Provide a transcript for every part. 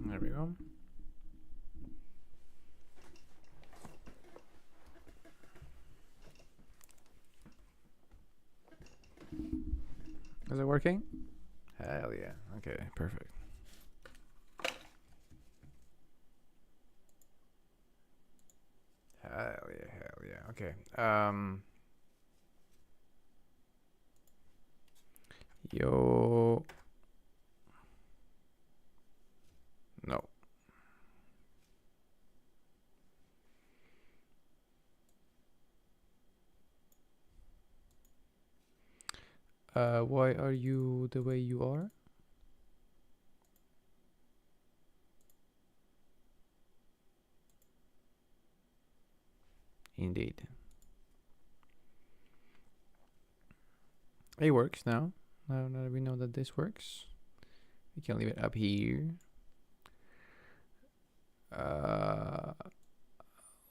There we go. Is it working? Hell yeah. Okay, perfect. Hell yeah, hell yeah. Okay. Yo. No. Why are you the way you are? Indeed. It works now. Now that we know that this works, we can leave it up here. A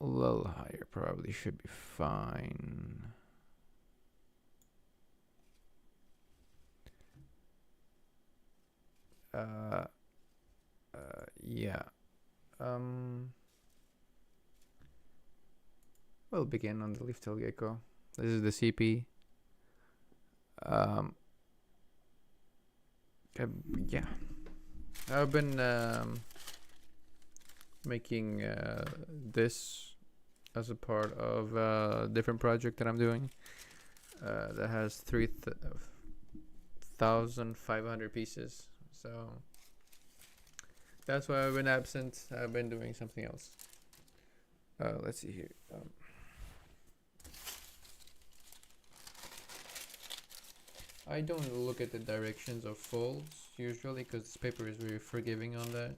little higher probably should be fine. Yeah. We'll begin on the leaf-tailed gecko. This is the CP. Yeah. I've been making this as a part of a different project that I'm doing that has 3,500 pieces. So that's why I've been absent. I've been doing something else. Let's see here. I don't look at the directions of folds usually because this paper is very forgiving on that.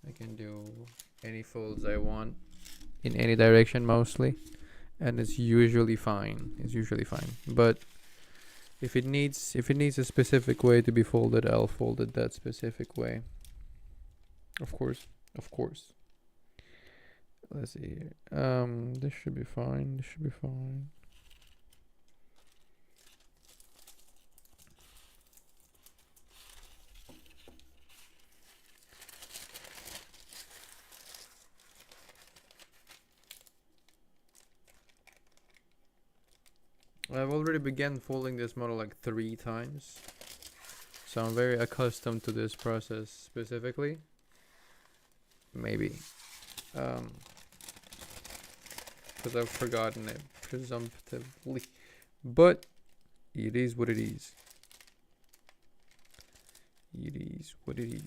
I can do any folds I want in any direction mostly, and it's usually fine. It's usually fine. But if it needs a specific way to be folded, I'll fold it that specific way. Of course. Let's see here. This should be fine. This should be fine. I've already began folding this model like 3 times, so I'm very accustomed to this process specifically. Maybe. Because I've forgotten it presumptively. But it is what it is. It is what it is.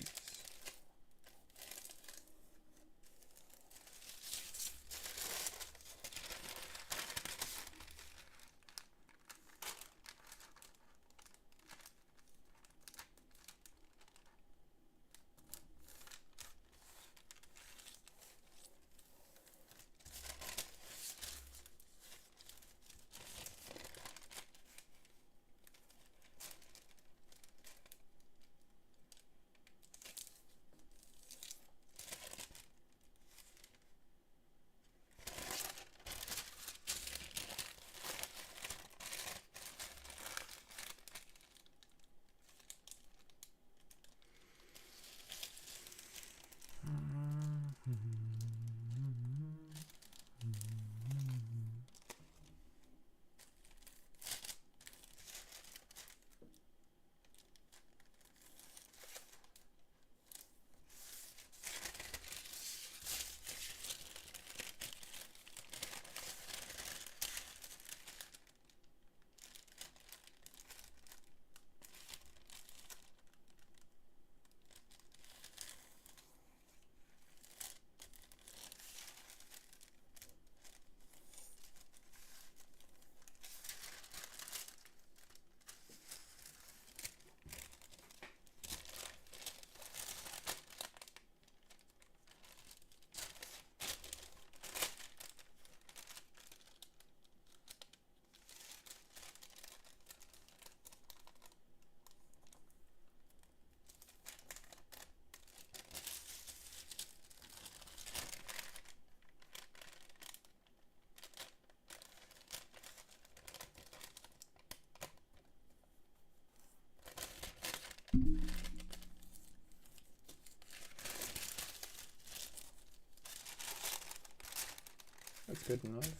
good enough.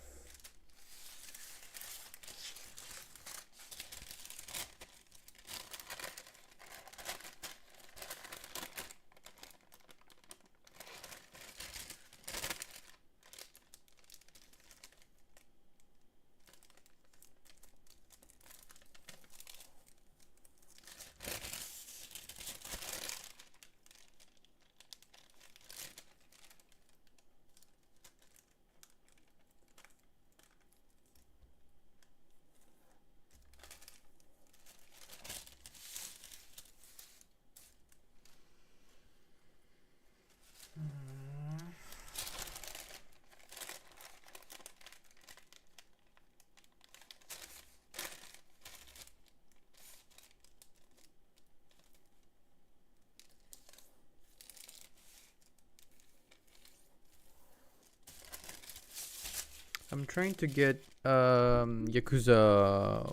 I'm trying to get Yakuza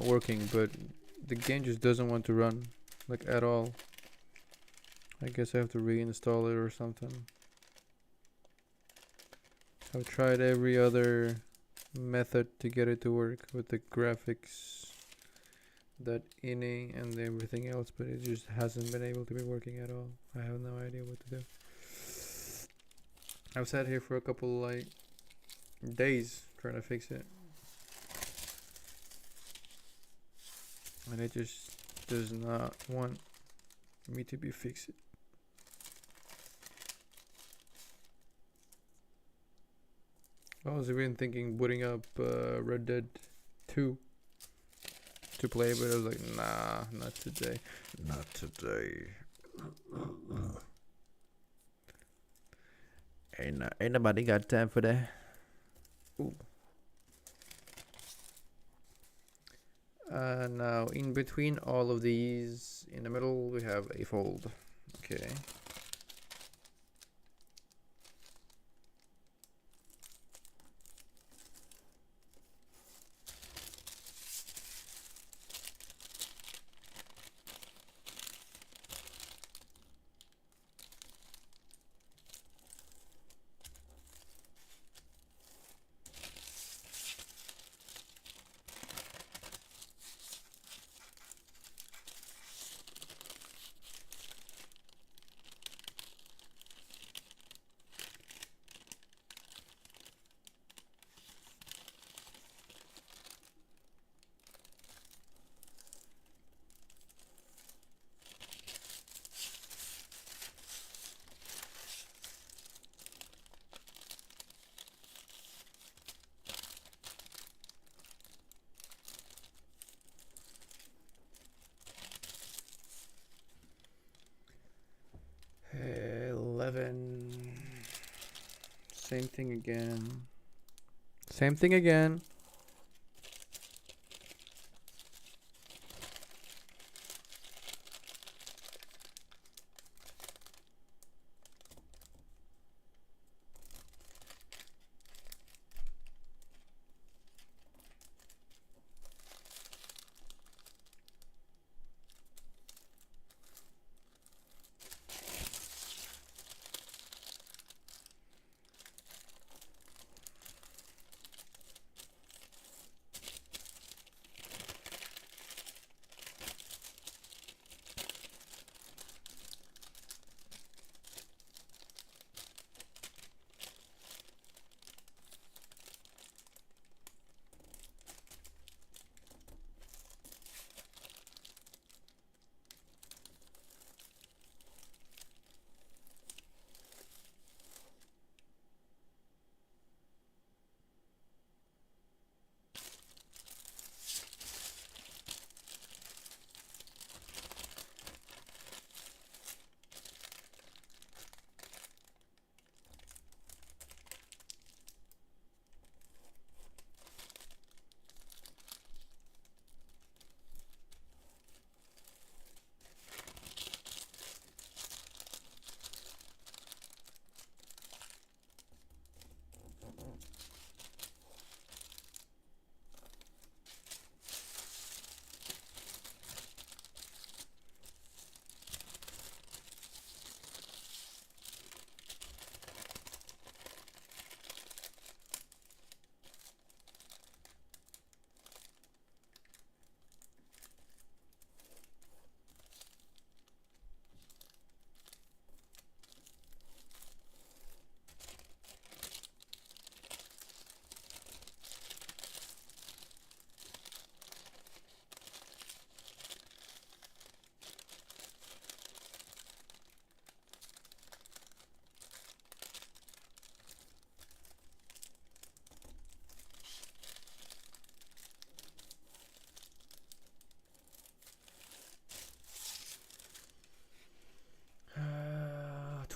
working, but the game just doesn't want to run, like, at all. I guess I have to reinstall it or something. I've tried every other method to get it to work with the graphics, that inning, and everything else, but it just hasn't been able to be working at all. I have no idea what to do. I've sat here for a couple, like, days trying to fix it, and it just does not want me to be fixed. I was even thinking booting up Red Dead 2 to play, but I was like, nah, not today. Not today. Ain't nobody got time for that. Ooh. Now, in between all of these, in the middle, we have a fold. Okay. Same thing again. Same thing again.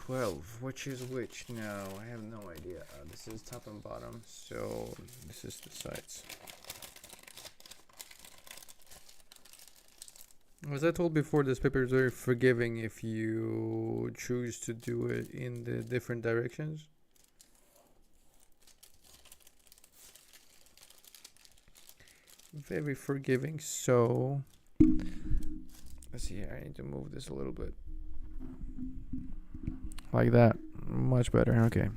12. Which is which now? I have no idea. This is top and bottom, so this is the sides. As I told before, this paper is very forgiving if you choose to do it in the different directions. Very forgiving, so let's see here. I need to move this a little bit. Like that. Much better. Okay.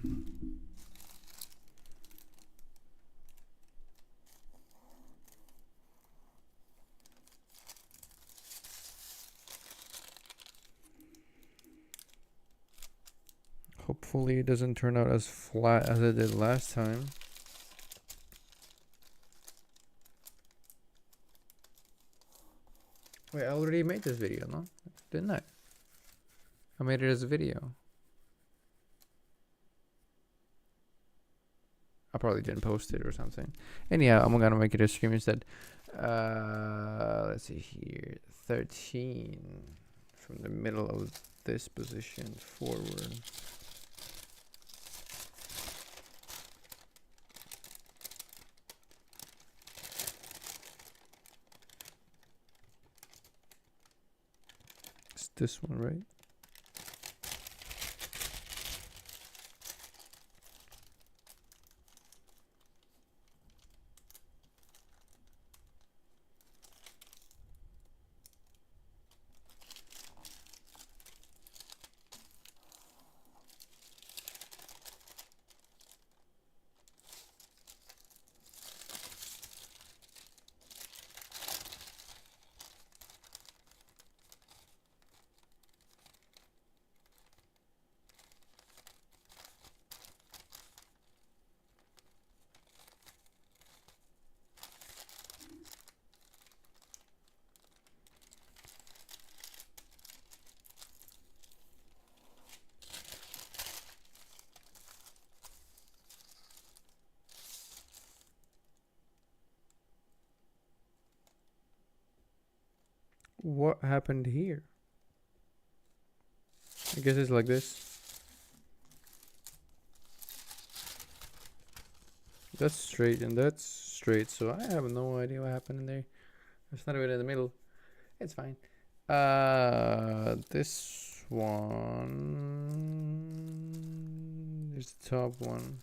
Hopefully it doesn't turn out as flat as it did last time. Wait, I already made this video, no? Didn't I? I made it as a video. I probably didn't post it or something. Anyhow, I'm gonna make it a stream instead. Let's see here. 13 from the middle of this position forward. It's this one, right? What happened here? I guess it's like this. That's straight and that's straight, so I have no idea what happened in there. It's not even in the middle. It's fine. This one is the top one.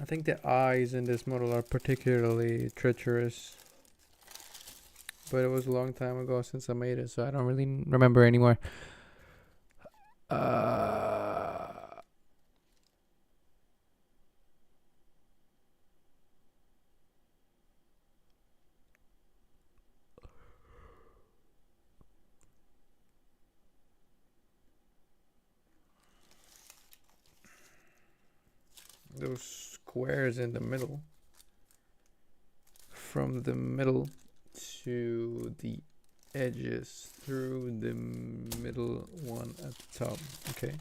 I think the eyes in this model are particularly treacherous. But it was a long time ago since I made it, so I don't really remember anymore. Those squares in the middle. From the middle to the edges through the middle one at the top. Okay.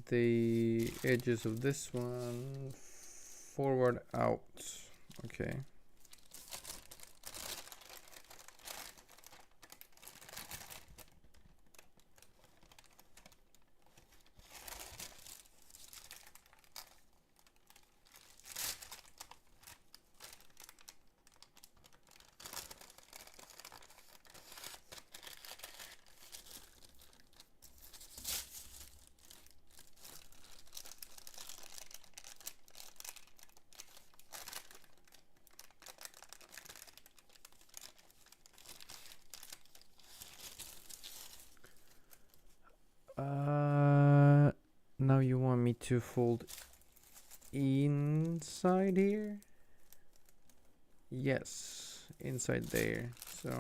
the edges of this one forward out. Okay. Now you want me to fold inside here? Yes, inside there. So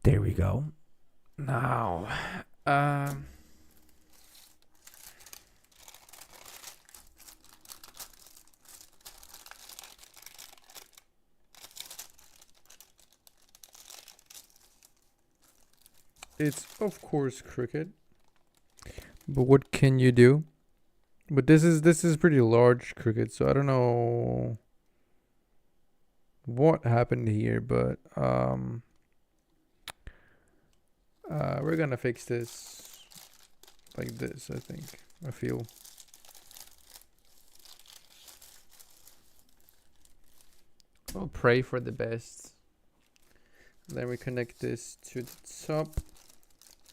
there we go. Now, it's of course crooked, but what can you do? But this is pretty large crooked, so I don't know what happened here, but we're gonna fix this like this, I think. I feel. I'll pray for the best. Then we connect this to the top,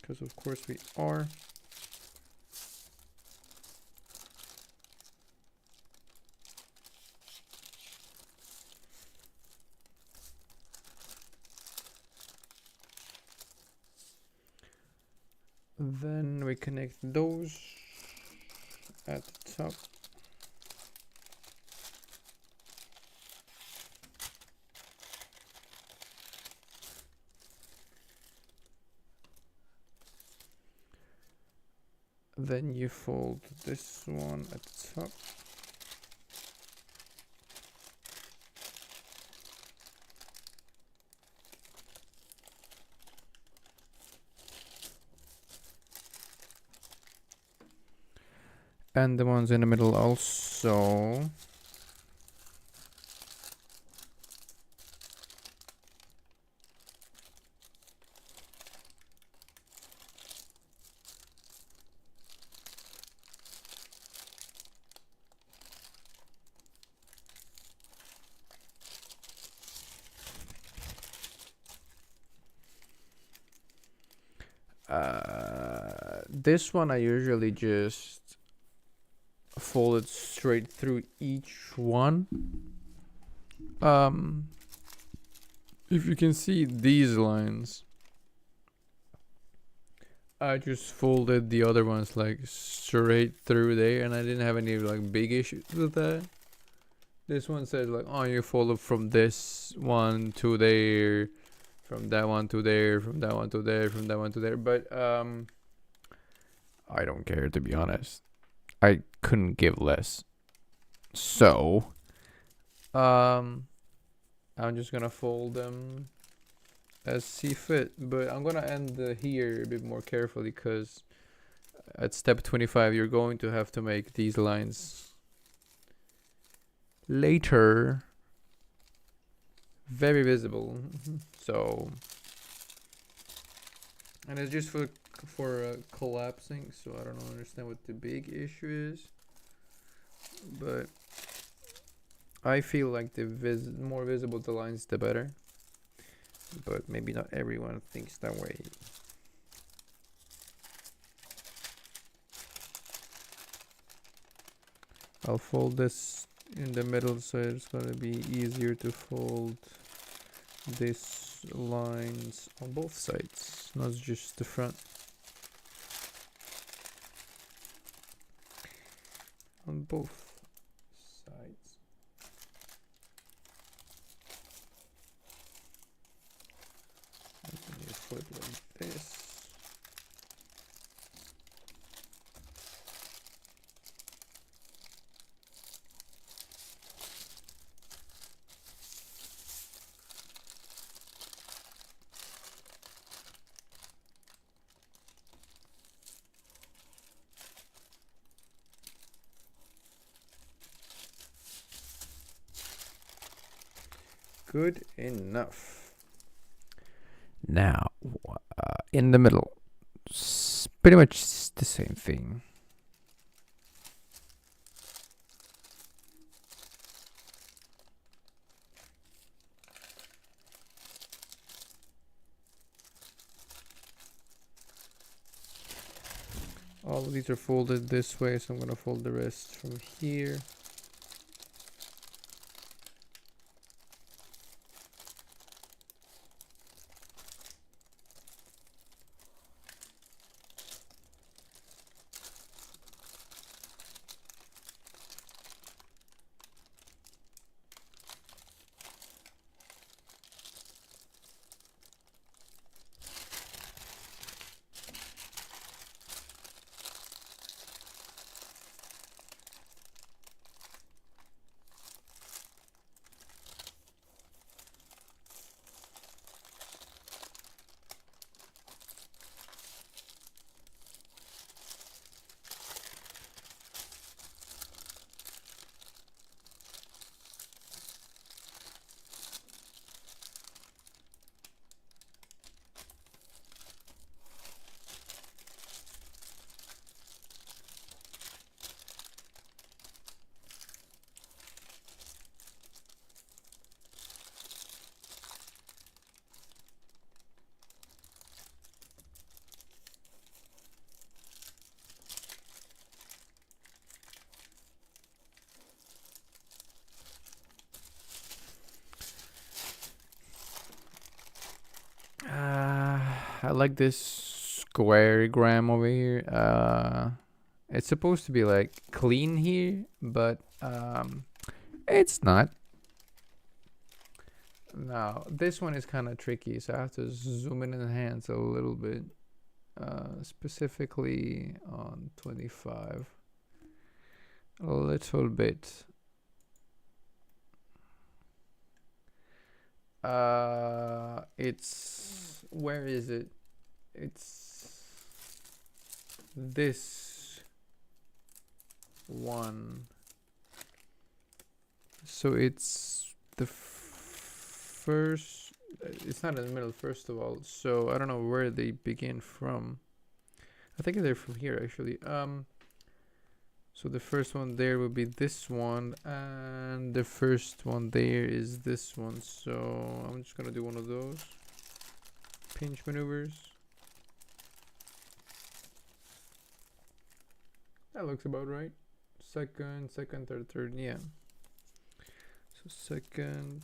because of course we are. Then we connect those at the top. Then you fold this one at the top. And the ones in the middle also. This one I usually just fold it straight through each one. If you can see these lines, I just folded the other ones like straight through there, and I didn't have any like big issues with that. This one says like, oh, you fold it from this one to there, from that one to there, from that one to there, from that one to there. But I don't care, to be honest. I couldn't give less. So I'm just gonna fold them as see fit, but I'm gonna end here a bit more carefully, because at step 25 you're going to have to make these lines later very visible. So, and it's just for collapsing, so I don't understand what the big issue is, but I feel like the more visible the lines, the better. But maybe not everyone thinks that way. I'll fold this in the middle, so it's gonna be easier to fold these lines on both sides, not just the front. On both sides. And then you flip like this. Good enough. Now, in the middle, pretty much the same thing. All of these are folded this way, so I'm gonna fold the rest from here. I like this squaregram over here. It's supposed to be like clean here, but it's not. Now this one is kind of tricky, so I have to zoom in enhance a little bit, specifically on 25, a little bit. It's, where is it? It's this one. So it's the first, it's not in the middle, first of all, so I don't know where they begin from. I think they're from here, actually. So the first one there will be this one, and the first one there is this one. So I'm just gonna do one of those pinch maneuvers. That looks about right. Second, third, yeah. So second.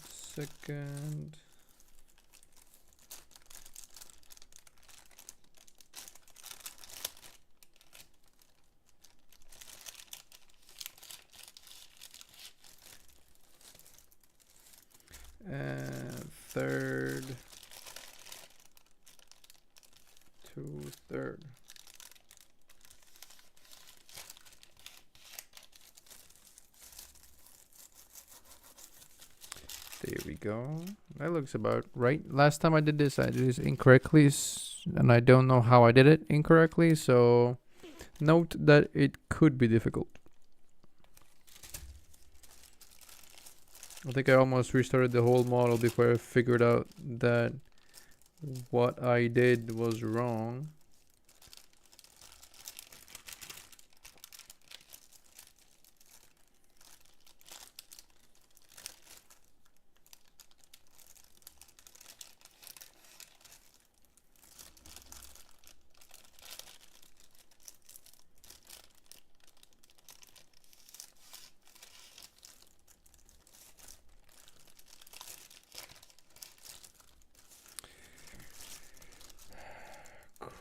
And third to third. There we go. That looks about right. Last time I did this incorrectly, and I don't know how I did it incorrectly, so note that it could be difficult. I think I almost restarted the whole model before I figured out that what I did was wrong.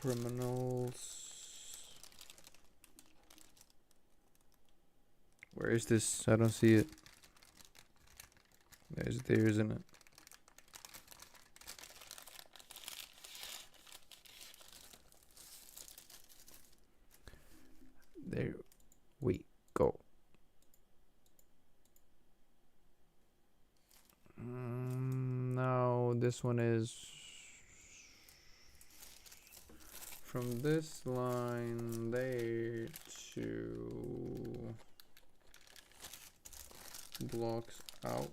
Criminals. Where is this? I don't see it. There, isn't it? There we go. Now this one is from this line there to blocks out.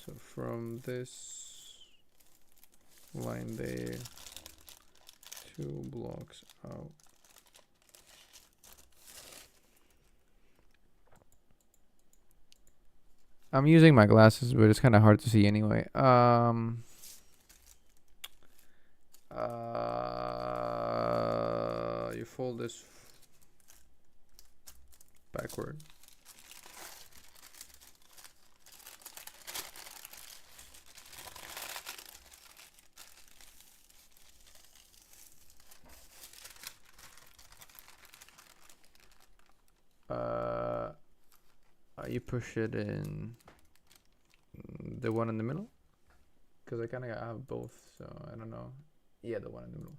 So from this line there, 2 blocks out. I'm using my glasses, but it's kind of hard to see anyway. You fold this backward. You push it in the one in the middle, because I kind of have both, so I don't know. Yeah, the one in the middle.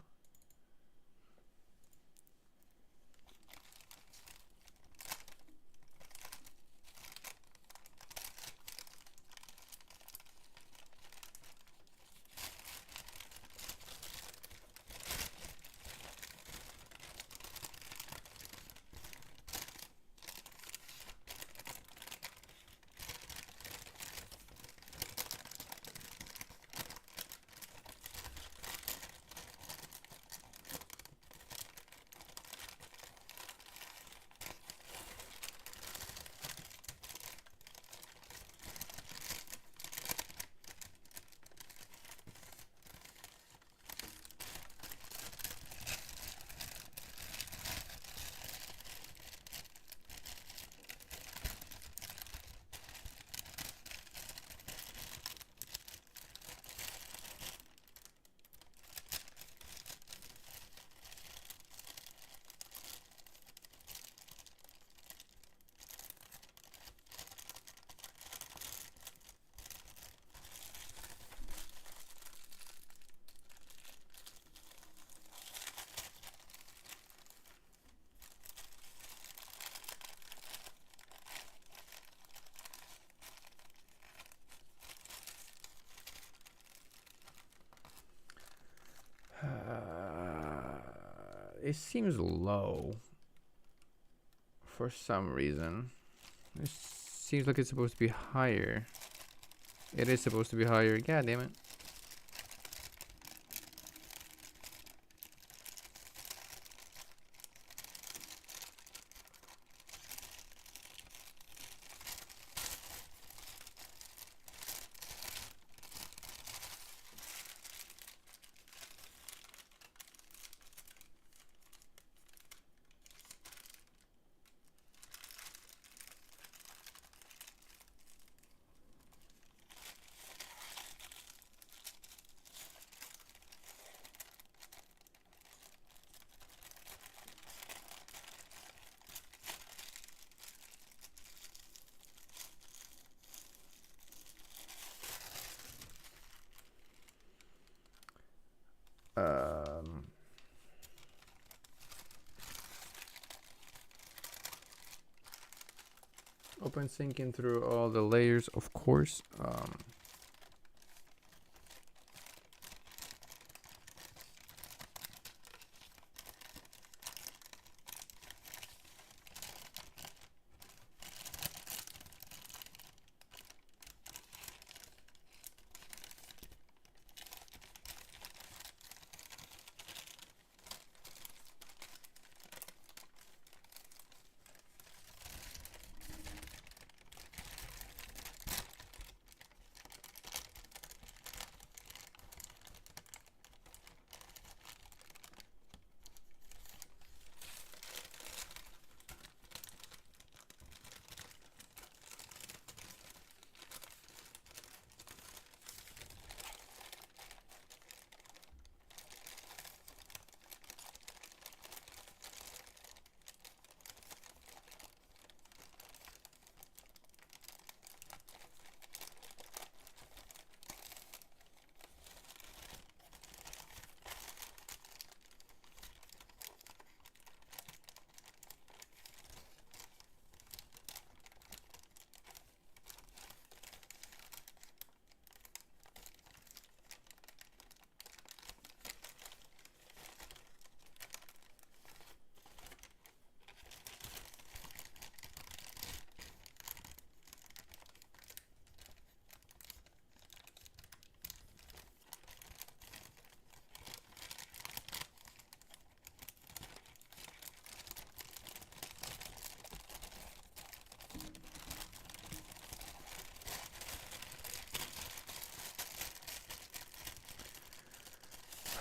It seems low for some reason. It seems like it's supposed to be higher. It is supposed to be higher. God damn it. Open syncing through all the layers, of course.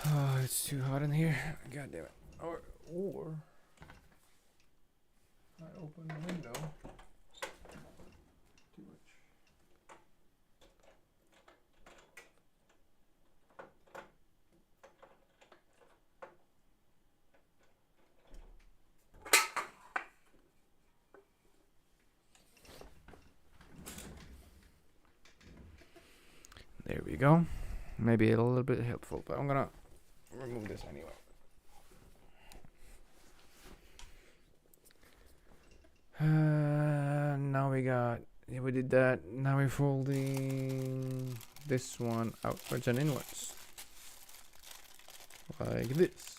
Oh, it's too hot in here. God damn it. Or I open the window. Too much. There we go. Maybe a little bit helpful, but I'm gonna remove this anyway. Now we did that. Now we're folding this one outwards and inwards. Like this.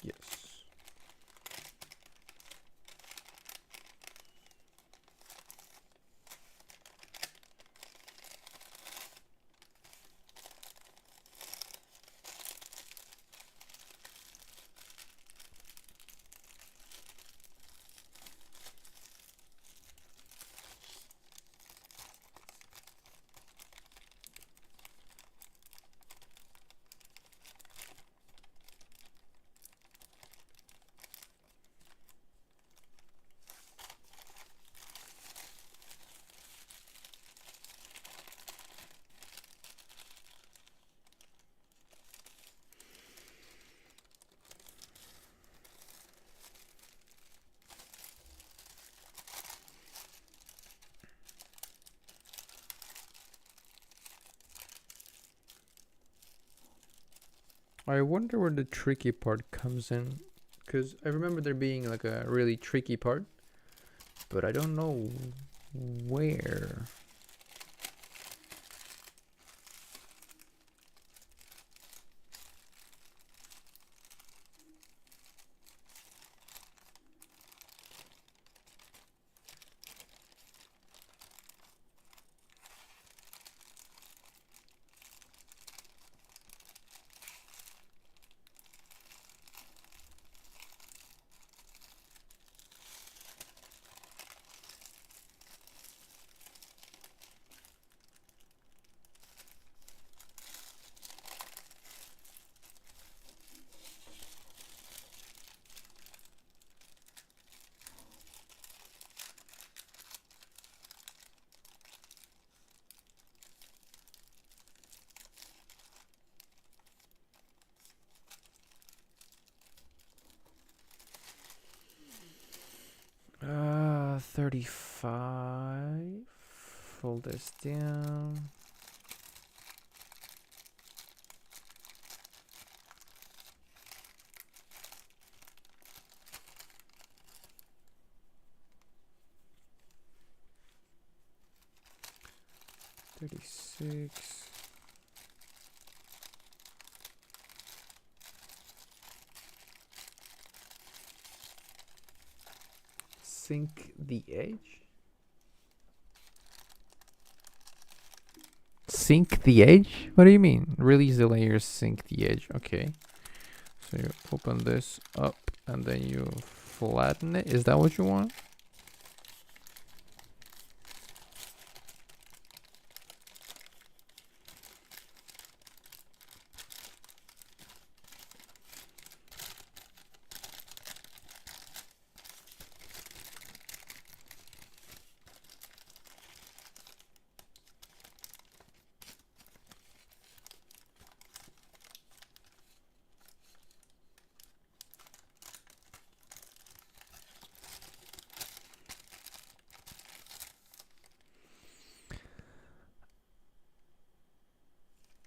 Yes. I wonder where the tricky part comes in, because I remember there being like a really tricky part, but I don't know where. Uh, 35. Fold this down. 36. Sink the edge? Sink the edge? What do you mean? Release the layers, sink the edge. Okay. So you open this up and then you flatten it. Is that what you want?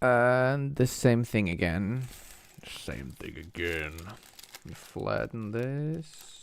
And the same thing again. Same thing again. You flatten this.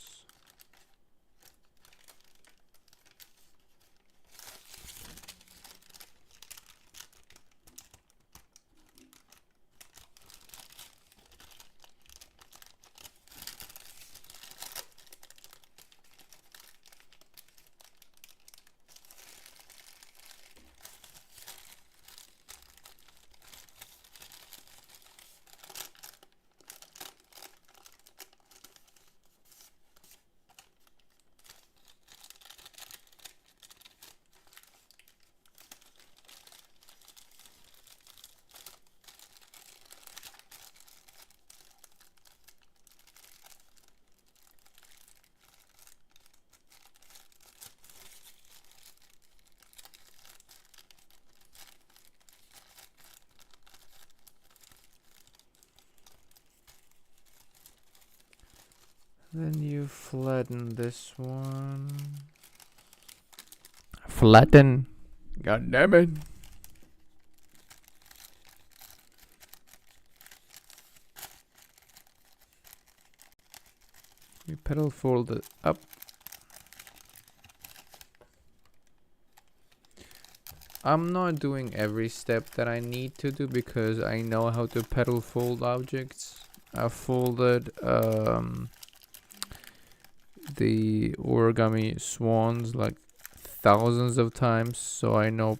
Then you flatten this one. Flatten. God damn it. You pedal fold it up. I'm not doing every step that I need to do because I know how to pedal fold objects. I've folded the origami swans like thousands of times, so I know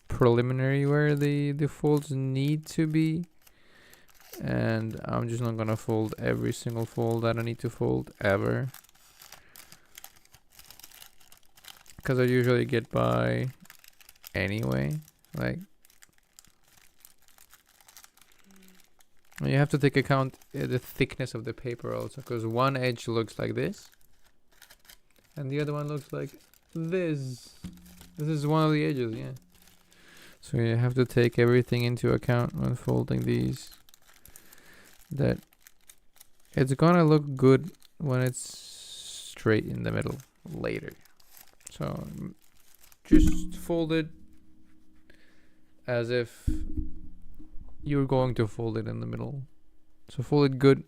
preliminary where the folds need to be, and I'm just not gonna fold every single fold that I need to fold ever, because I usually get by anyway. Like, you have to take account the thickness of the paper also, because one edge looks like this and the other one looks like this. This is one of the edges, yeah. So you have to take everything into account when folding these. That it's gonna look good when it's straight in the middle later. So just fold it as if you're going to fold it in the middle. So fold it good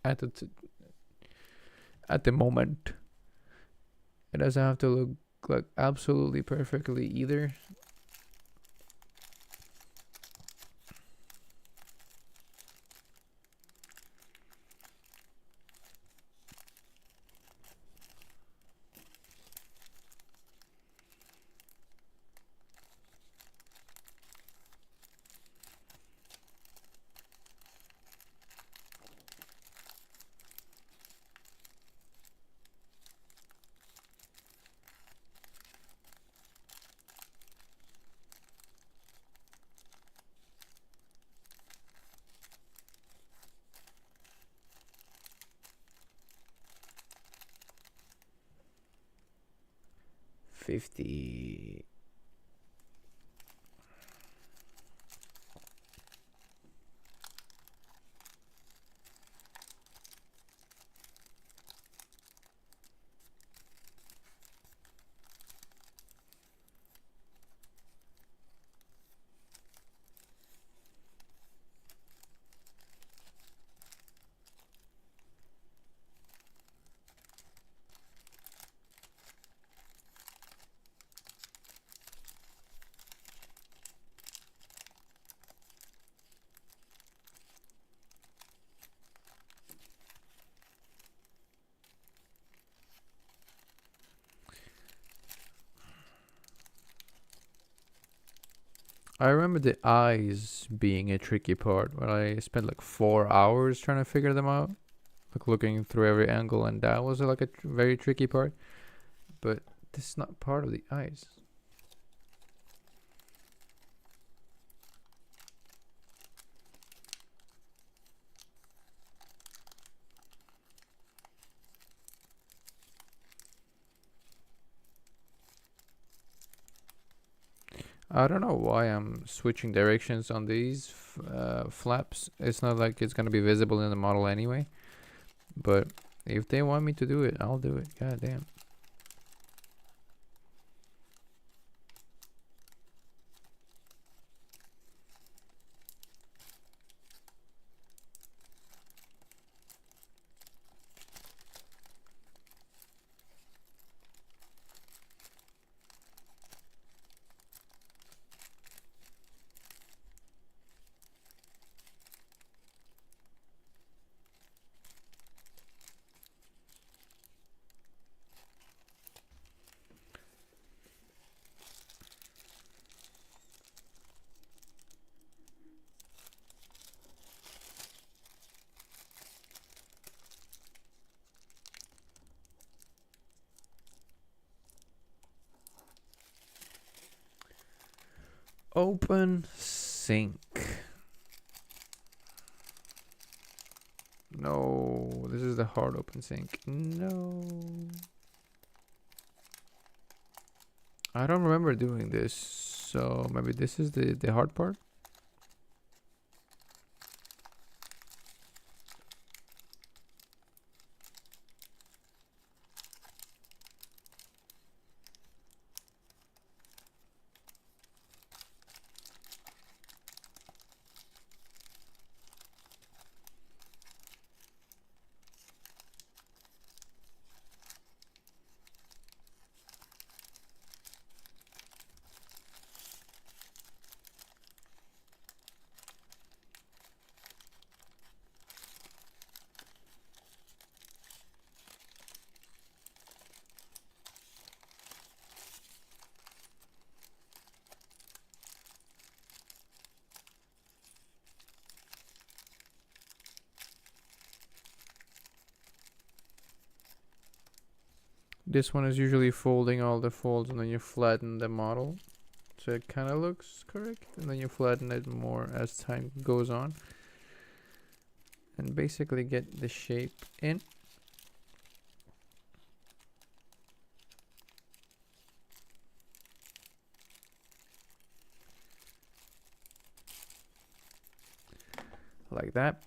at the moment. It doesn't have to look like absolutely perfectly either. $50. I remember the eyes being a tricky part, where I spent like 4 hours trying to figure them out, like looking through every angle, and that was like a very tricky part. But this is not part of the eyes. I don't know why I'm switching directions on these flaps. It's not like it's gonna be visible in the model anyway. But if they want me to do it, I'll do it. God damn. Open sync. No, this is the hard open sync. No. I don't remember doing this, so maybe this is the hard part. This one is usually folding all the folds and then you flatten the model. So it kind of looks correct. And then you flatten it more as time goes on. And basically get the shape in. Like that.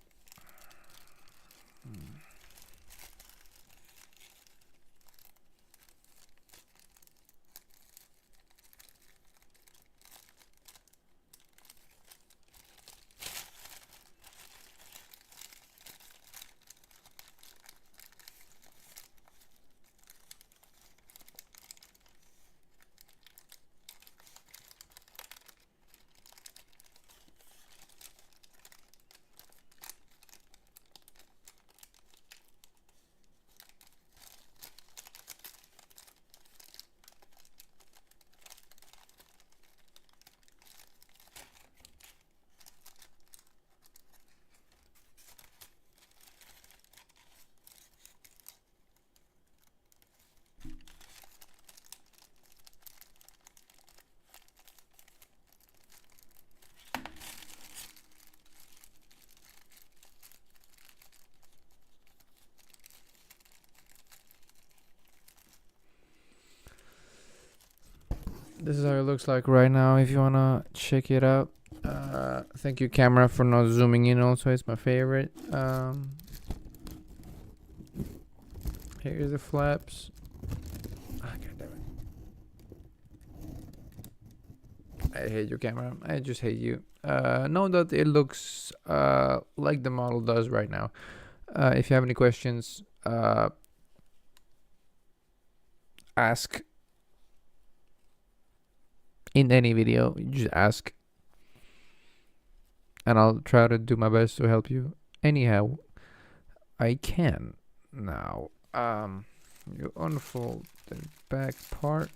This is how it looks like right now if you wanna check it out. Thank you camera for not zooming in also, it's my favorite. Here's the flaps. God damn it. I hate your camera, I just hate you. Know that it looks like the model does right now. If you have any questions, ask in any video. You just ask and I'll try to do my best to help you anyhow I can. Now you unfold the back part.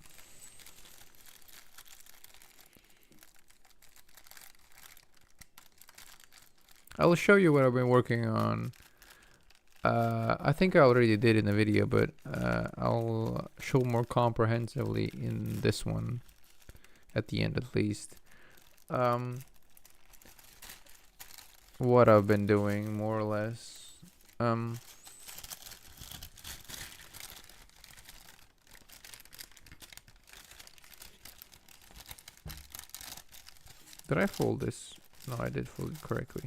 I'll show you what I've been working on. I think I already did in the video, but I'll show more comprehensively in this one, at the end at least. What I've been doing, more or less. Did I fold this? No, I did fold it correctly.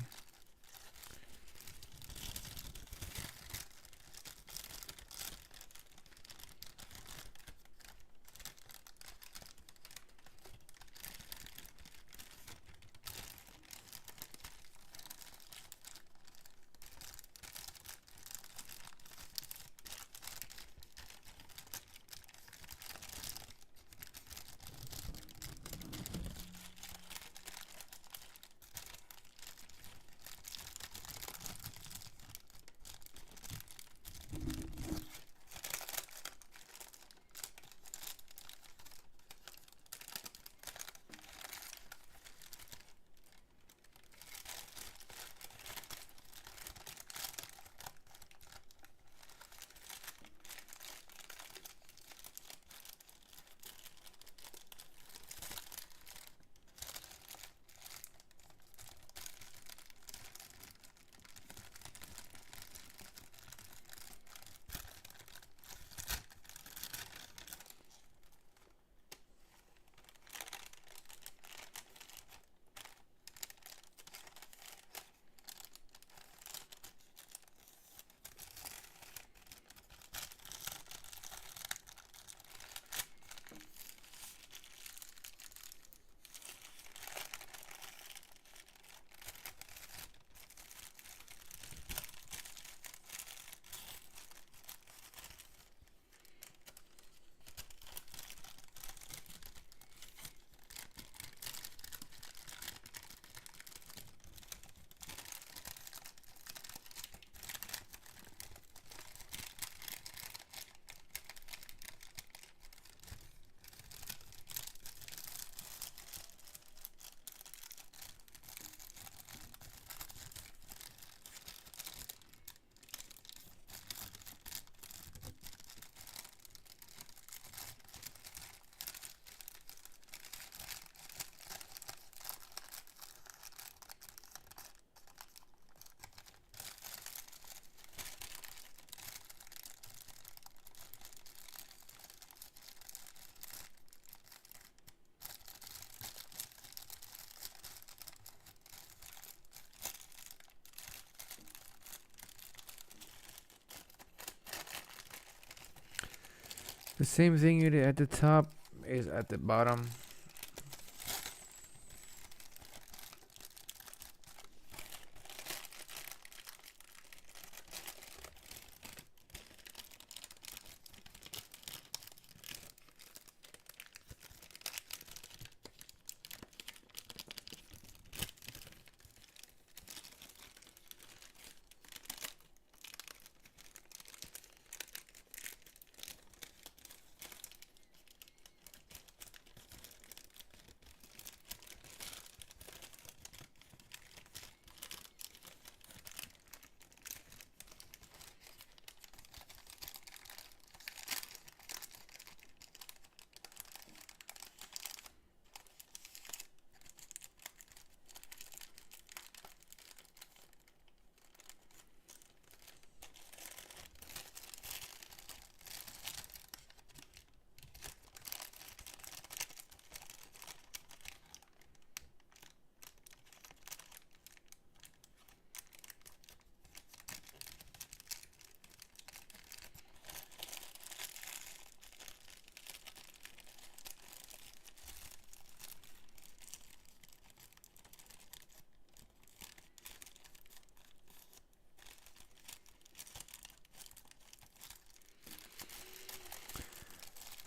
The same thing you did at the top is at the bottom.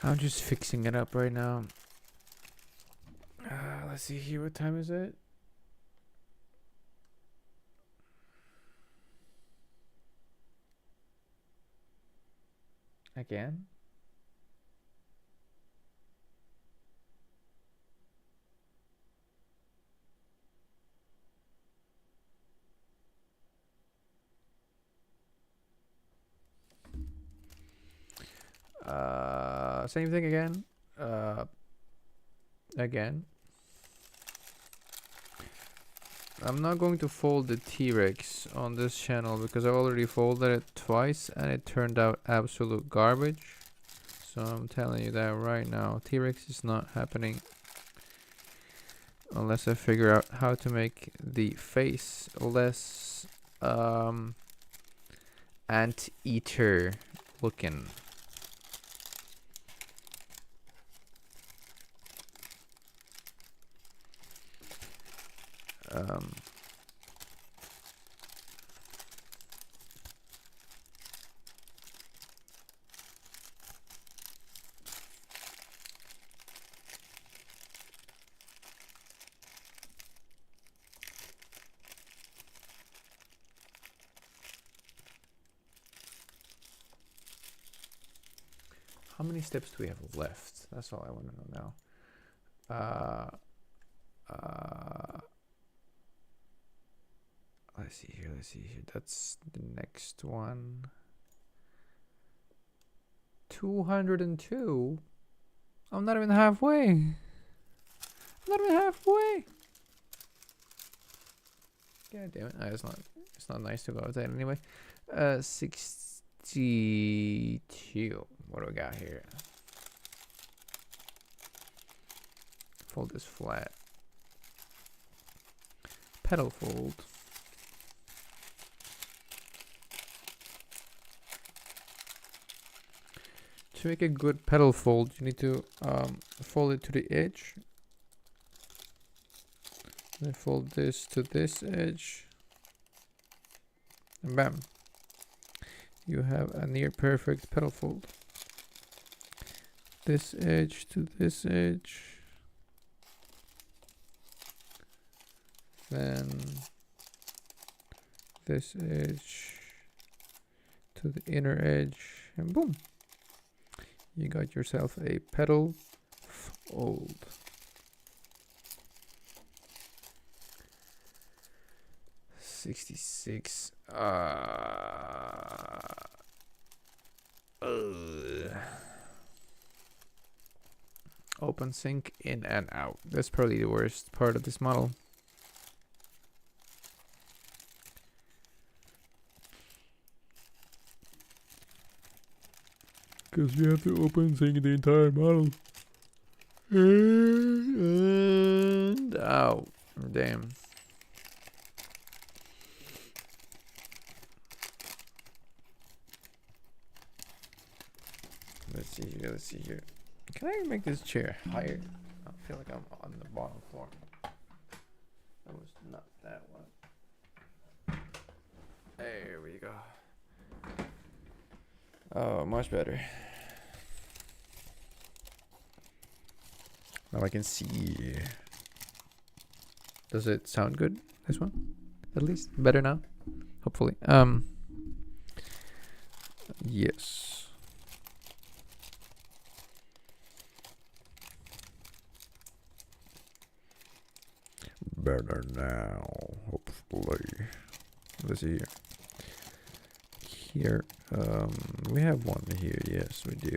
I'm just fixing it up right now. Let's see here. What time is it? Again? Same thing again. Again. I'm not going to fold the T-Rex on this channel because I've already folded it twice and it turned out absolute garbage. So I'm telling you that right now. T-Rex is not happening unless I figure out how to make the face less anteater looking. How many steps do we have left? That's all I want to know now. Let's see here. That's the next one. 202. I'm not even halfway. God damn it. It's not nice to go outside anyway. 62. What do we got here? Fold this flat. Petal fold. To make a good petal fold, you need to fold it to the edge. Then fold this to this edge. And bam. You have a near perfect petal fold. This edge to this edge. Then this edge to the inner edge. And boom. You got yourself a petal fold. $66. Open sync in and out. That's probably the worst part of this model. Because you have to open sync the entire model. And out. Damn. Let's see here. Can I make this chair higher? I feel like I'm on the bottom floor. That was not that one. There we go. Oh, much better. Now I can see. Does it sound good? This one? At least? Better now? Hopefully. Yes. Better now, hopefully. Let's see here. Here, we have one here. Yes, we do.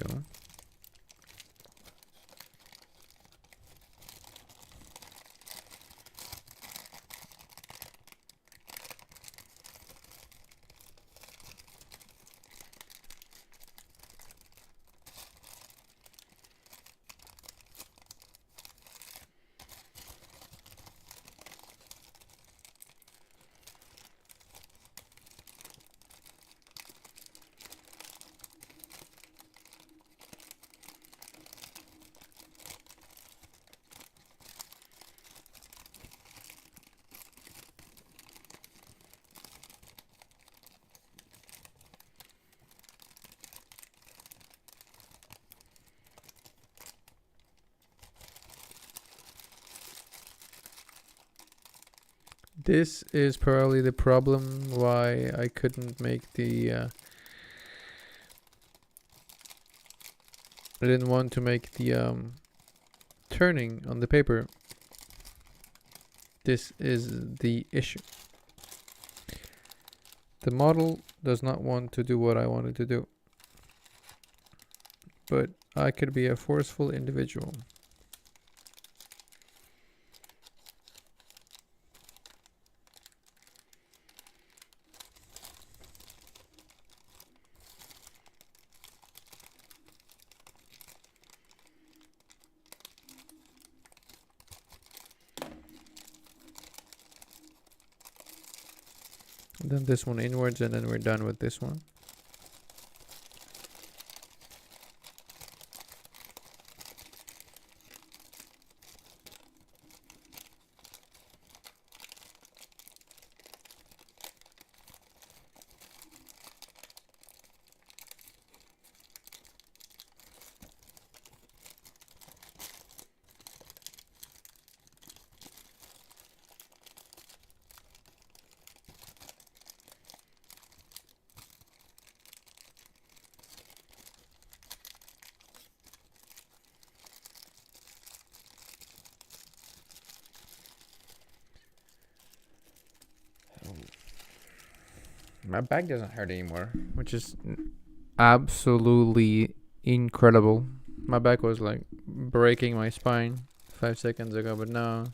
This is probably the problem why I couldn't make the I didn't want to make the turning on the paper. This is the issue. The model does not want to do what I wanted to do. but I could be a forceful individual. And then this one inwards, and then we're done with this one. My back doesn't hurt anymore, which is absolutely incredible. My back was like breaking my spine 5 seconds ago, but now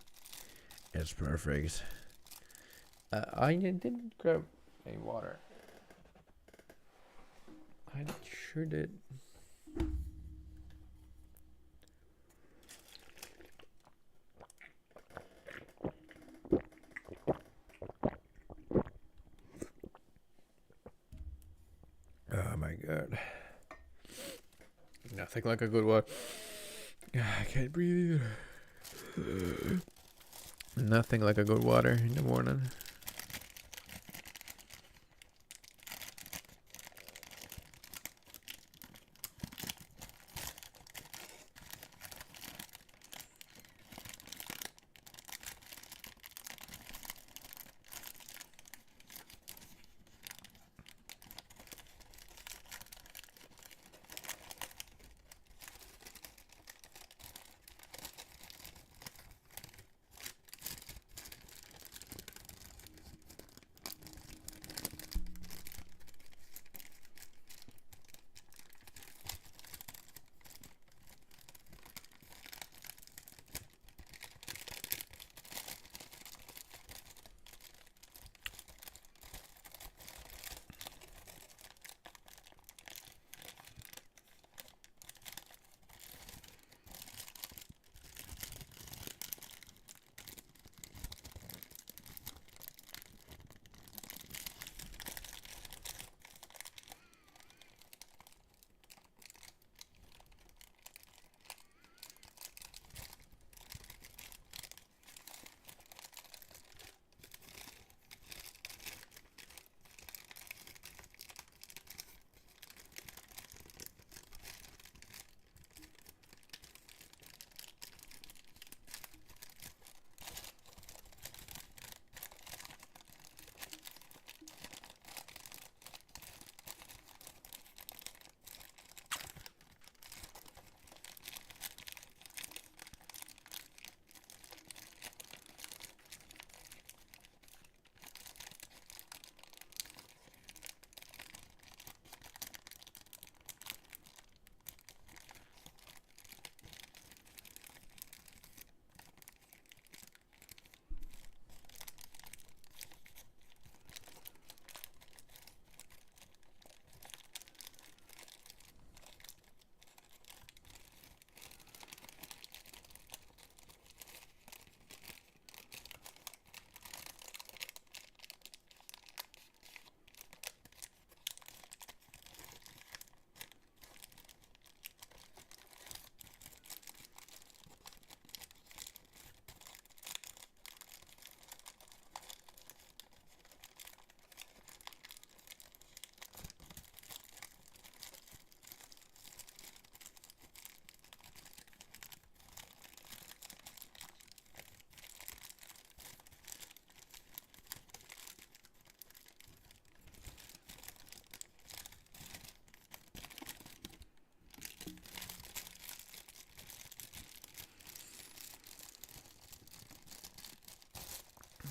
it's perfect. I didn't grab any water. I sure did. Oh my god. Nothing like a good water. I can't breathe either. Nothing like a good water in the morning.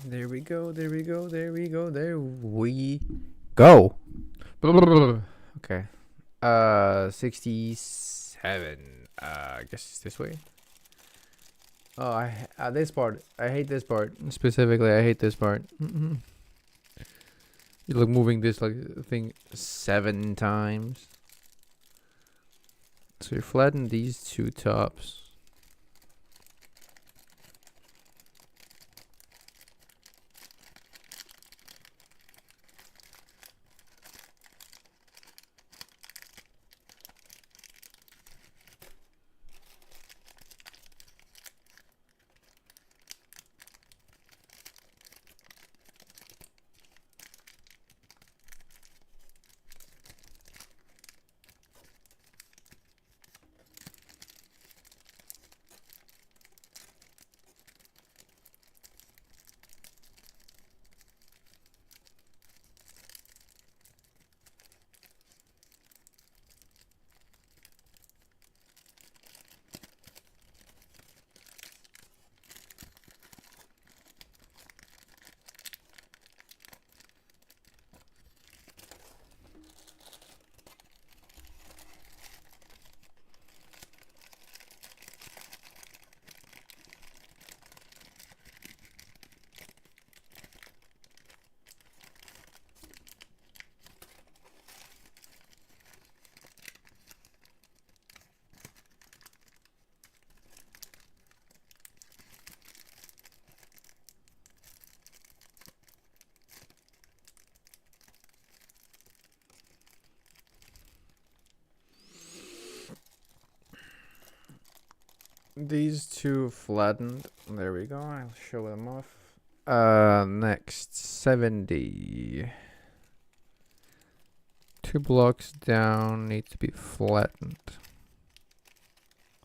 There we go, there we go, there we go, there we go. Okay. 67 7. I guess it's this way. Oh, this part. I hate this part. Specifically, I hate this part. You're like moving this like thing 7 times. So you flatten these 2 tops. These 2 flattened. There we go. I'll show them off. Next 70. 2 blocks down need to be flattened.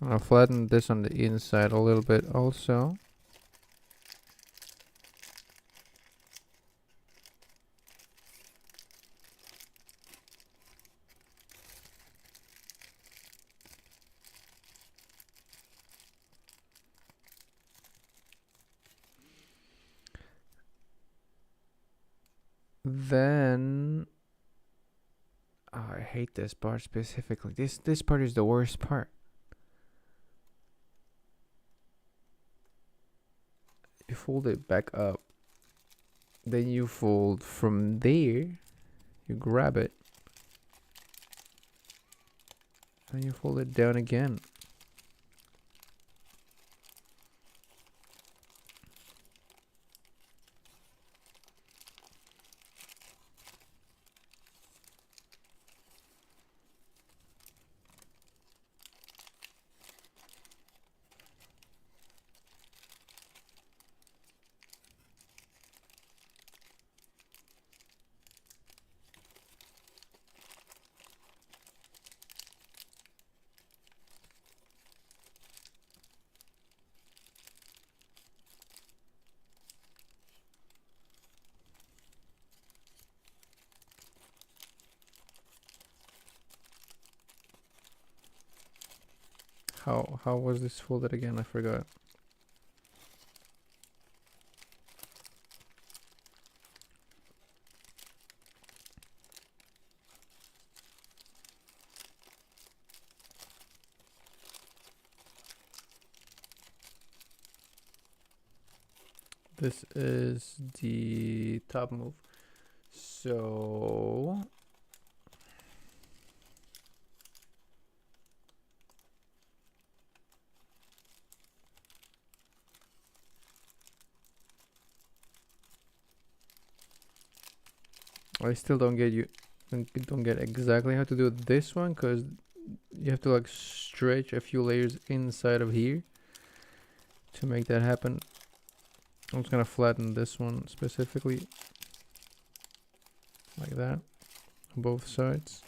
I'm gonna flatten this on the inside a little bit also. Then I hate this part specifically. This part is the worst part. You fold it back up. Then you fold from there. You grab it. And you fold it down again. How was this folded again? I forgot. This is the top move. So I still don't get exactly how to do this one, because you have to like stretch a few layers inside of here to make that happen. I'm just gonna flatten this one specifically like that on both sides.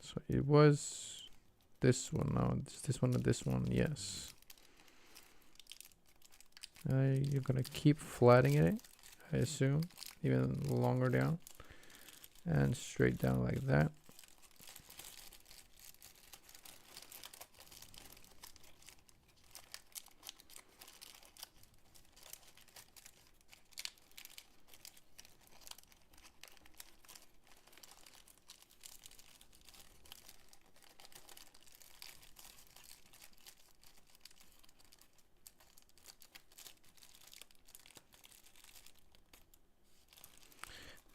So it was this one. Now it's this one and this one. Yes. You're gonna keep flattening it, I assume, even longer down and straight down like that.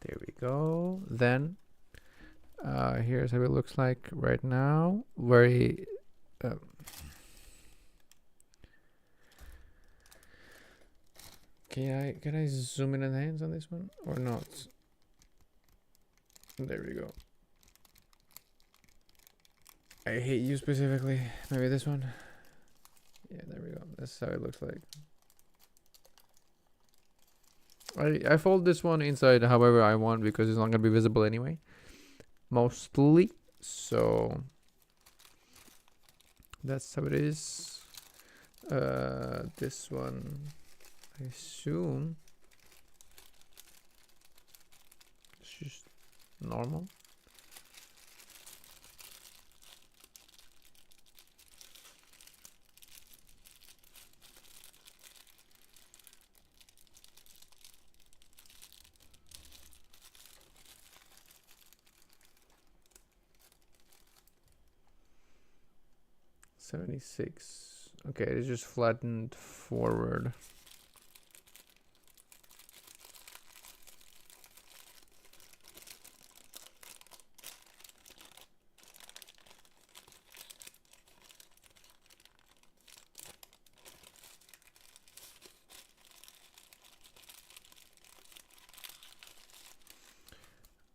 There we go. Then here's how it looks like right now. Very can I zoom in enhance on this one or not? There we go. I hate you specifically. Maybe this one. Yeah, there we go. That's how it looks like. I fold this one inside however I want because it's not gonna be visible anyway. Mostly. So that's how it is. This one I assume it's just normal. $76. Okay, it's just flattened forward.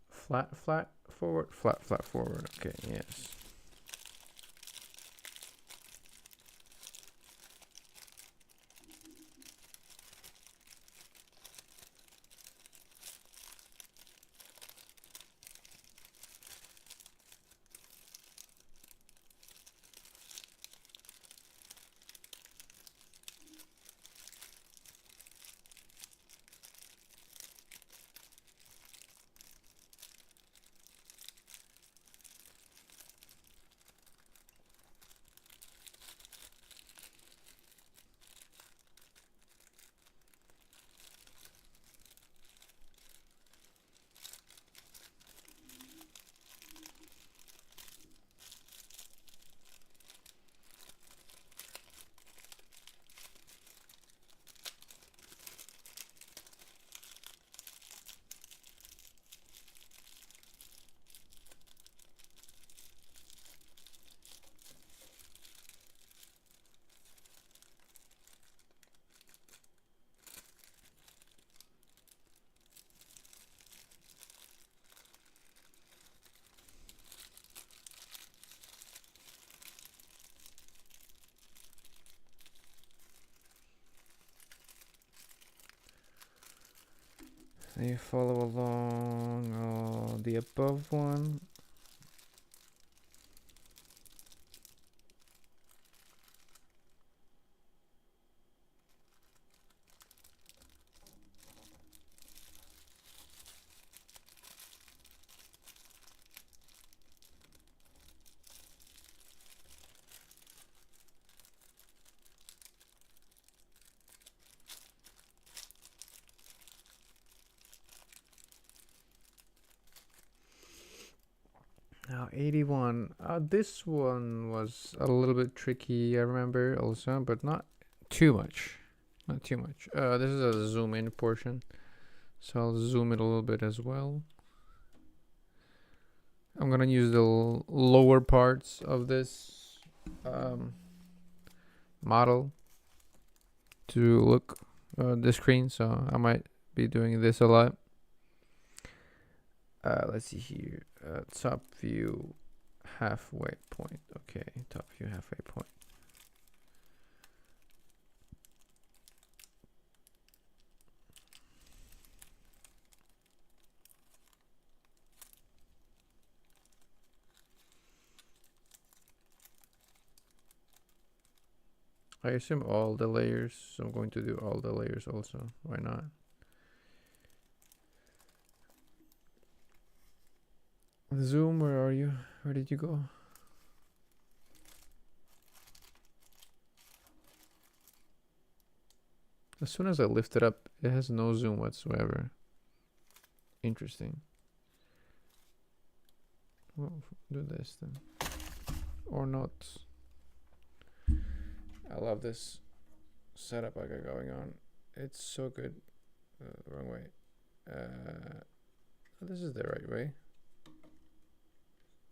Flat forward, flat forward. Okay, yes. And you follow along the above one. Now 81. This one was a little bit tricky, I remember also, but not too much. Not too much. This is a zoom in portion, so I'll zoom it a little bit as well. I'm gonna use the lower parts of this model to look the screen, so I might be doing this a lot. Let's see here. Top view halfway point. Okay, top view halfway point. I assume all the layers, so I'm going to do all the layers also. Why not? Zoom, where are you? Where did you go? As soon as I lift it up, it has no zoom whatsoever. Interesting. Well, do this then. Or not. I love this setup I got going on. It's so good. Wrong way. This is the right way.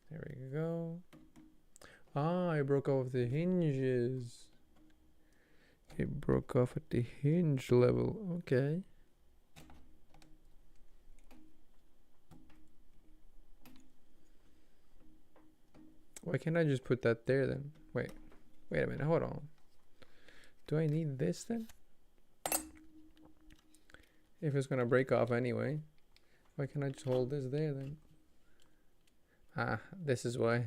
There we go. Ah, I broke off the hinges. It broke off at the hinge level. Okay. Why can't I just put that there then? Wait a minute, hold on. Do I need this then? If it's gonna break off anyway, why can't I just hold this there then? Ah, this is why.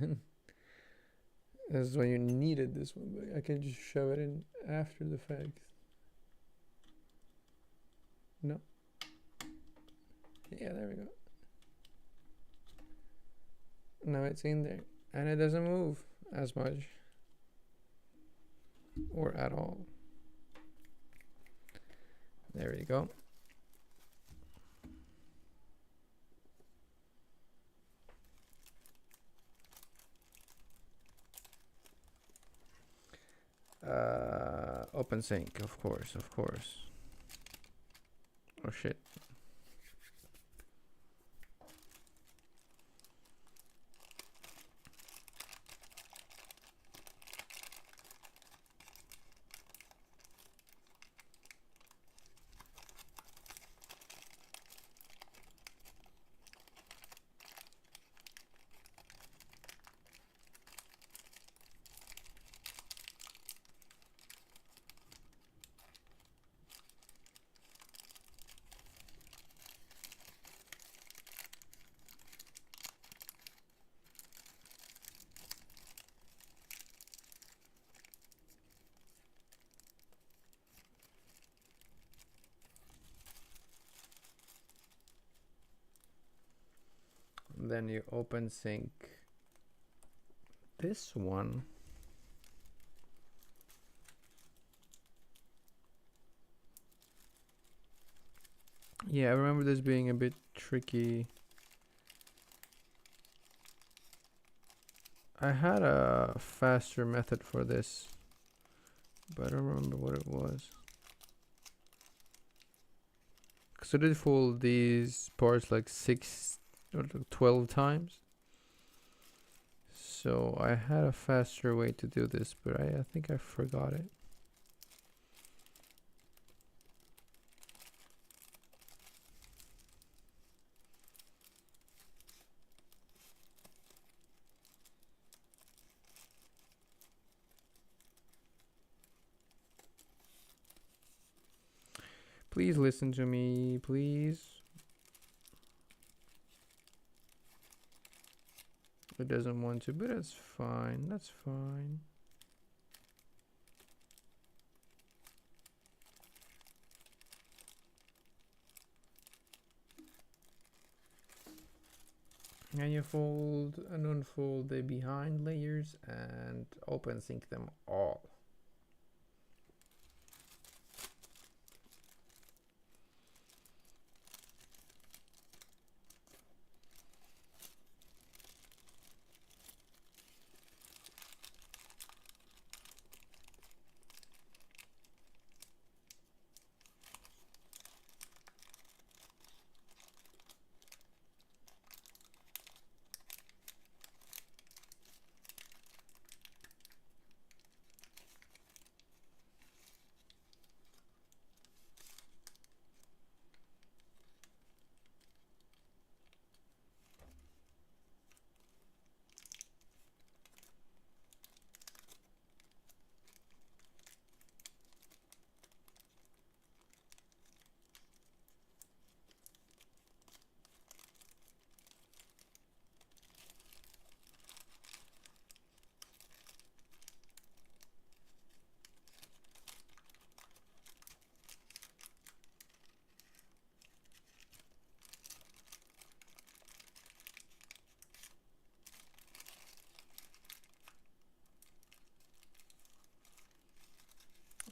This is why you needed this one, but I can just shove it in after the fact. No. Yeah, there we go. Now it's in there, and it doesn't move as much or at all. There we go. Open sync, of course. Oh shit. Then you open sync this one. Yeah, I remember this being a bit tricky. I had a faster method for this, but I don't remember what it was. Because I did fold these parts like 6 or 12 times. So I had a faster way to do this, but I think I forgot it. Please listen to me, please. It doesn't want to, but that's fine. That's fine. And you fold and unfold the behind layers and open sync them all.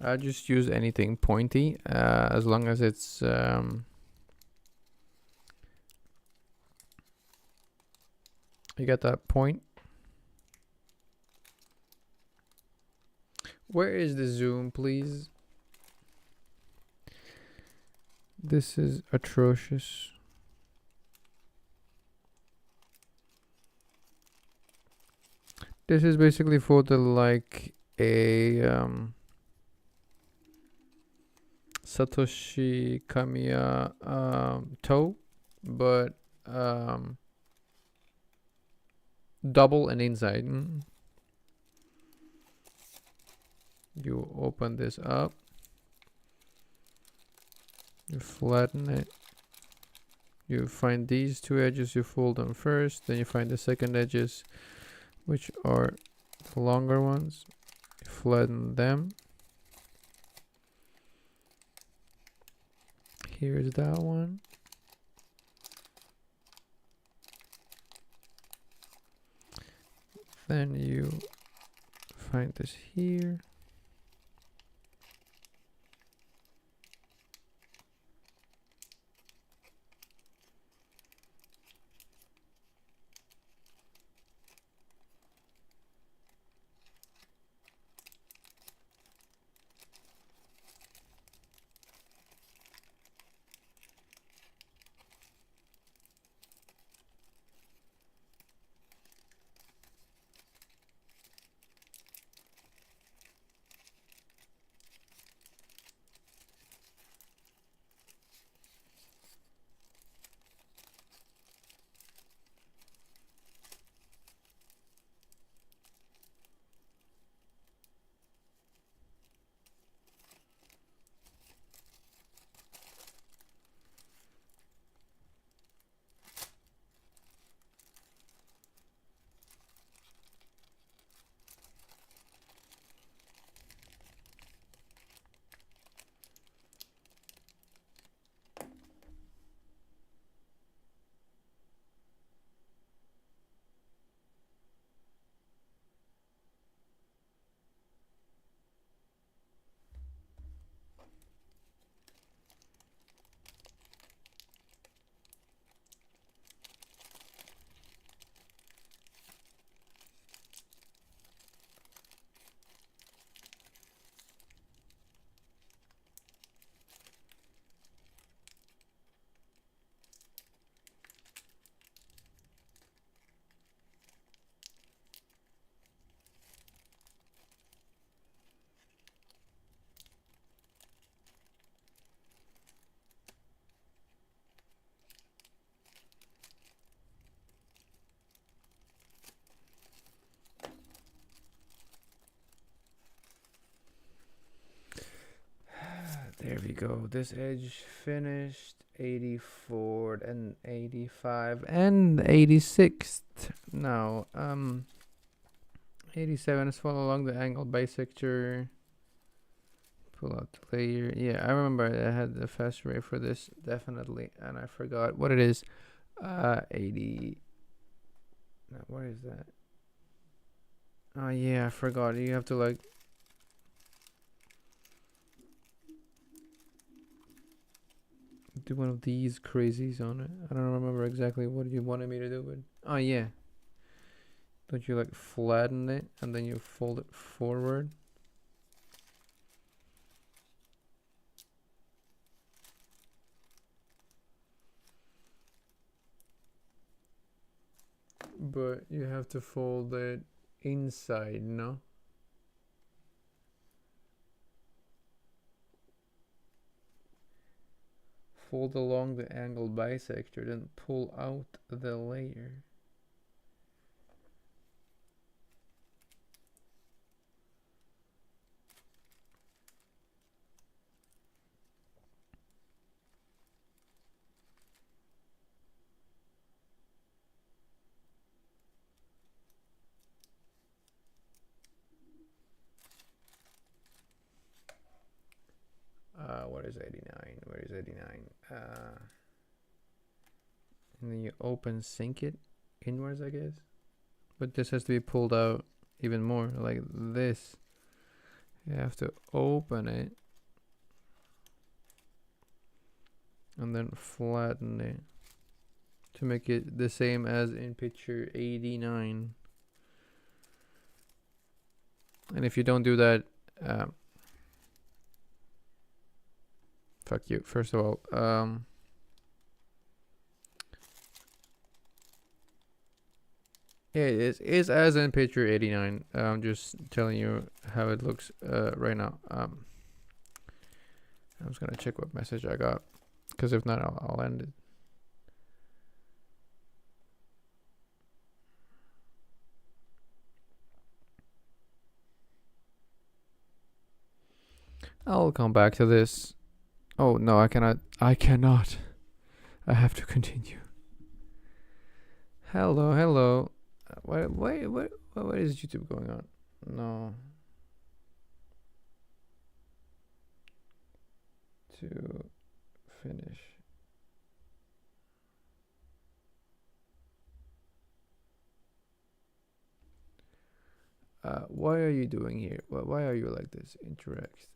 I just use anything pointy, as long as it's you got that point. Where is the zoom, please? This is atrocious. This is basically folded like a Satoshi Kamiya toe, but double and inside. You open this up, you flatten it, you find these two edges, you fold them first, then you find the second edges, which are the longer ones, you flatten them. Here's that one. Then you find this here. There we go. This edge finished 84 and 85 and 86th. Now, 87 is follow along the angle bisector. Pull out the layer. Yeah, I remember I had the fast ray for this, definitely, and I forgot what it is. 80. Now, what is that? Oh yeah, I forgot. You have to like do one of these crazies on it. I don't remember exactly what you wanted me to do, but oh yeah. Don't you like flatten it and then you fold it forward? But you have to fold it inside, no? Fold along the angle bisector, then pull out the layer. What is 89? Where is 89? And then you open sync it inwards, I guess. But this has to be pulled out even more, like this. You have to open it and then flatten it to make it the same as in picture 89. And if you don't do that, fuck you. First of all, Yeah, it is. It's as in picture 89. I'm just telling you how it looks right now. I'm just gonna check what message I got, because if not, I'll end it. I'll come back to this. Oh no, I cannot. I cannot. I have to continue. Hello, hello. What is YouTube going on? No. To finish. Why are you doing here? Why are you like this? Interact.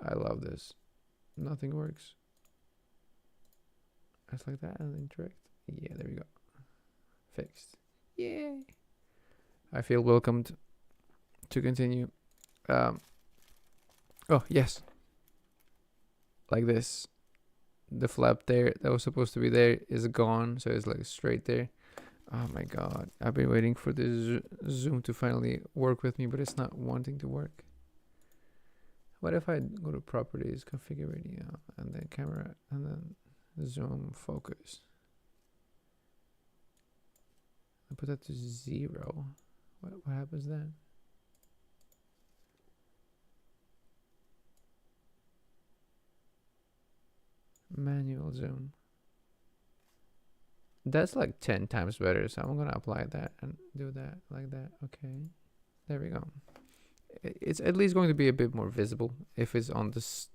I love this. Nothing works. It's like that and interact. Yeah, there we go. Fixed. Yay. I feel welcomed to continue. Oh, yes. Like this. The flap there that was supposed to be there is gone, so it's like straight there. Oh my god. I've been waiting for this zoom to finally work with me, but it's not wanting to work. What if I go to properties, configure radio, and then camera, and then zoom focus? I put that to 0. What happens then? Manual zoom. That's like 10 times better, so I'm gonna apply that and do that like that. Okay, there we go. It's at least going to be a bit more visible if it's on this.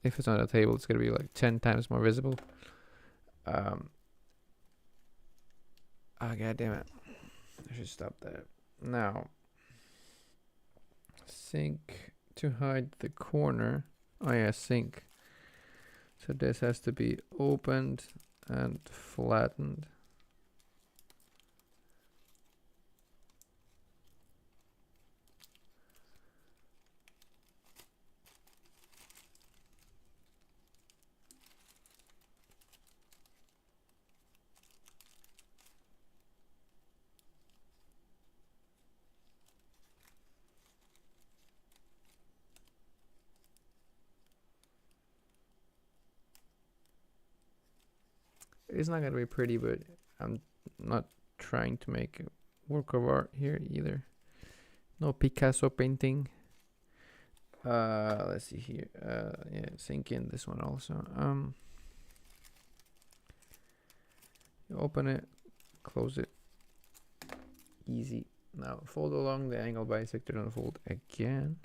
If it's on a table, it's gonna be like 10 times more visible. Oh god damn it! I should stop that now. Sync to hide the corner. Oh yeah, sync. So this has to be opened and flattened. It's not gonna be pretty, but I'm not trying to make a work of art here either. No Picasso painting. Let's see here. Yeah, sync in this one also. Open it, close it. Easy. Now fold along the angle bisector and fold again.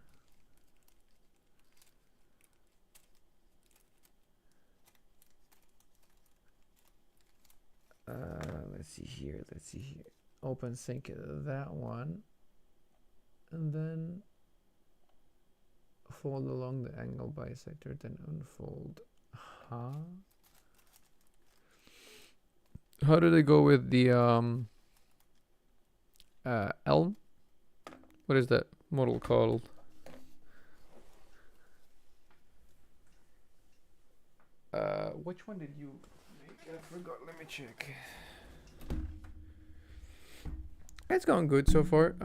Let's see here. Let's see here. Open sync that one, and then fold along the angle bisector, then unfold. Huh? How did it go with the elm? What is that model called? Which one did you make? I forgot. Let me check. It's going good so far.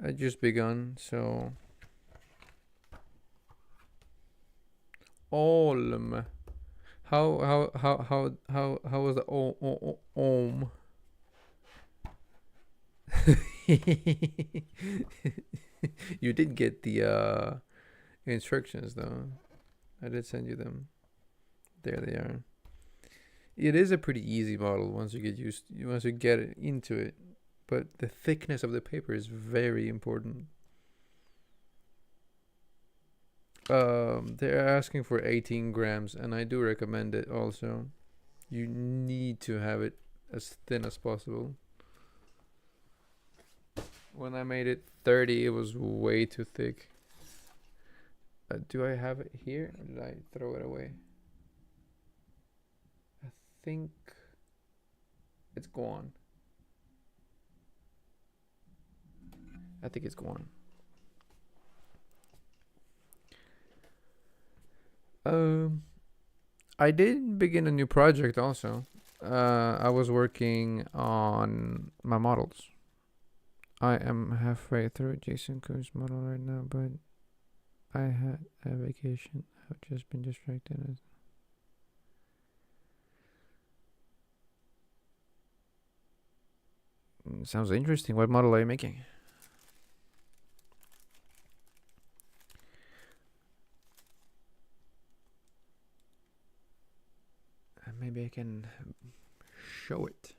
I just begun, so Olm. How was the ohm? You did get the instructions though. I did send you them. There they are. It is a pretty easy model once you get it into it, but the thickness of the paper is very important. They're asking for 18 grams, and I do recommend it also. You need to have it as thin as possible. When I made it 30, it was way too thick. Do I have it here, or did I throw it away? I think it's gone. I think it's gone. Um, I did begin a new project also. I was working on my models. I am halfway through Jason Coon's model right now, but I had a vacation. I've just been distracted. Sounds interesting. What model are you making? Maybe I can show it.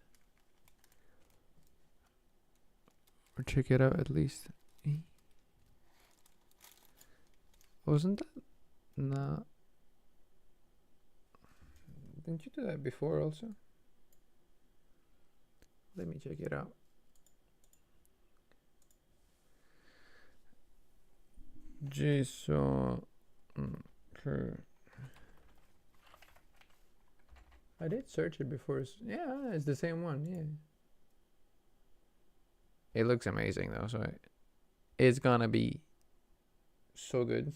Or check it out at least. Wasn't that? Nah. Didn't you do that before also? Let me check it out. Jason. Okay. I did search it before. Yeah, it's the same one. Yeah. It looks amazing though, so it's gonna be so good.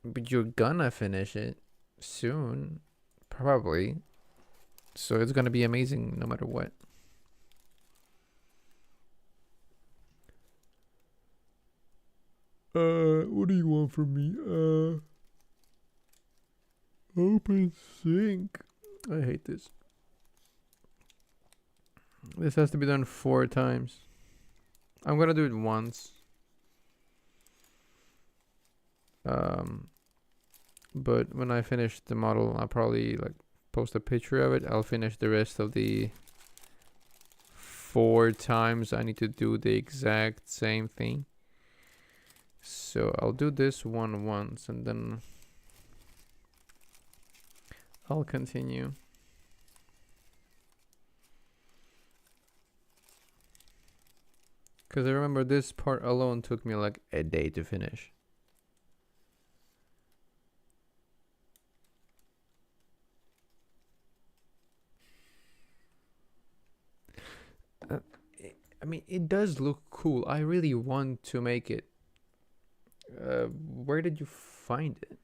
But you're gonna finish it soon, probably. So it's gonna be amazing no matter what. What do you want from me? Open sync. I hate this. This has to be done 4 times. I'm gonna do it once. But when I finish the model, I'll probably like post a picture of it. I'll finish the rest of the 4 times I need to do the exact same thing. So I'll do this one once and then I'll continue. Because I remember this part alone took me like a day to finish. I mean, it does look cool. I really want to make it. Where did you find it?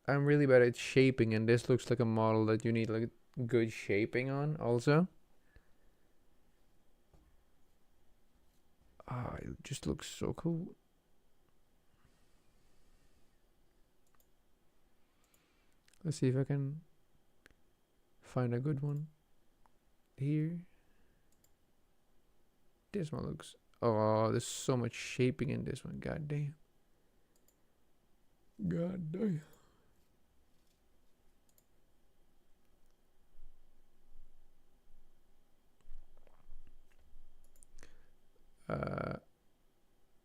I'm really bad at shaping, and this looks like a model that you need like good shaping on also. Ah, it just looks so cool. Let's see if I can find a good one here. This one looks. Oh, there's so much shaping in this one. God damn. God damn.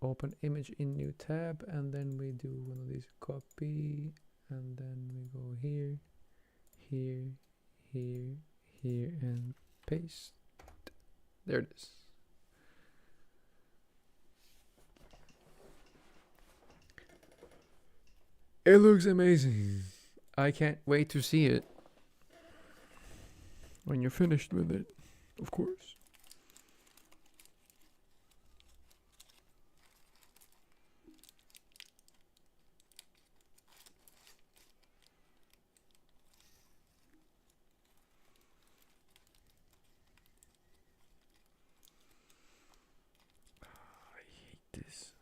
Open image in new tab, and then we do one of these copy, and then we go here, here, here, here, and paste. There it is. It looks amazing. I can't wait to see it when you're finished with it, of course. I hate this.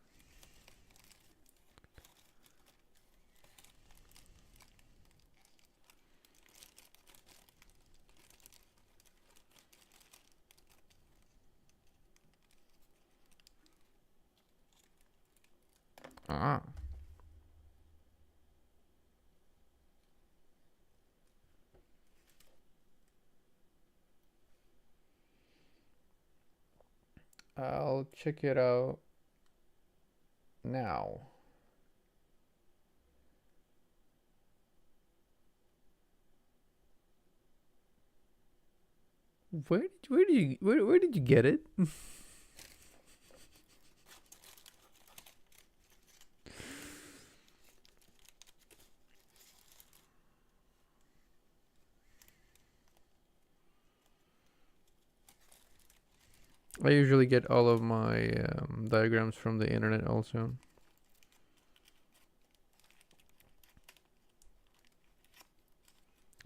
Ah. I'll check it out now. Where did you get it? I usually get all of my diagrams from the internet also.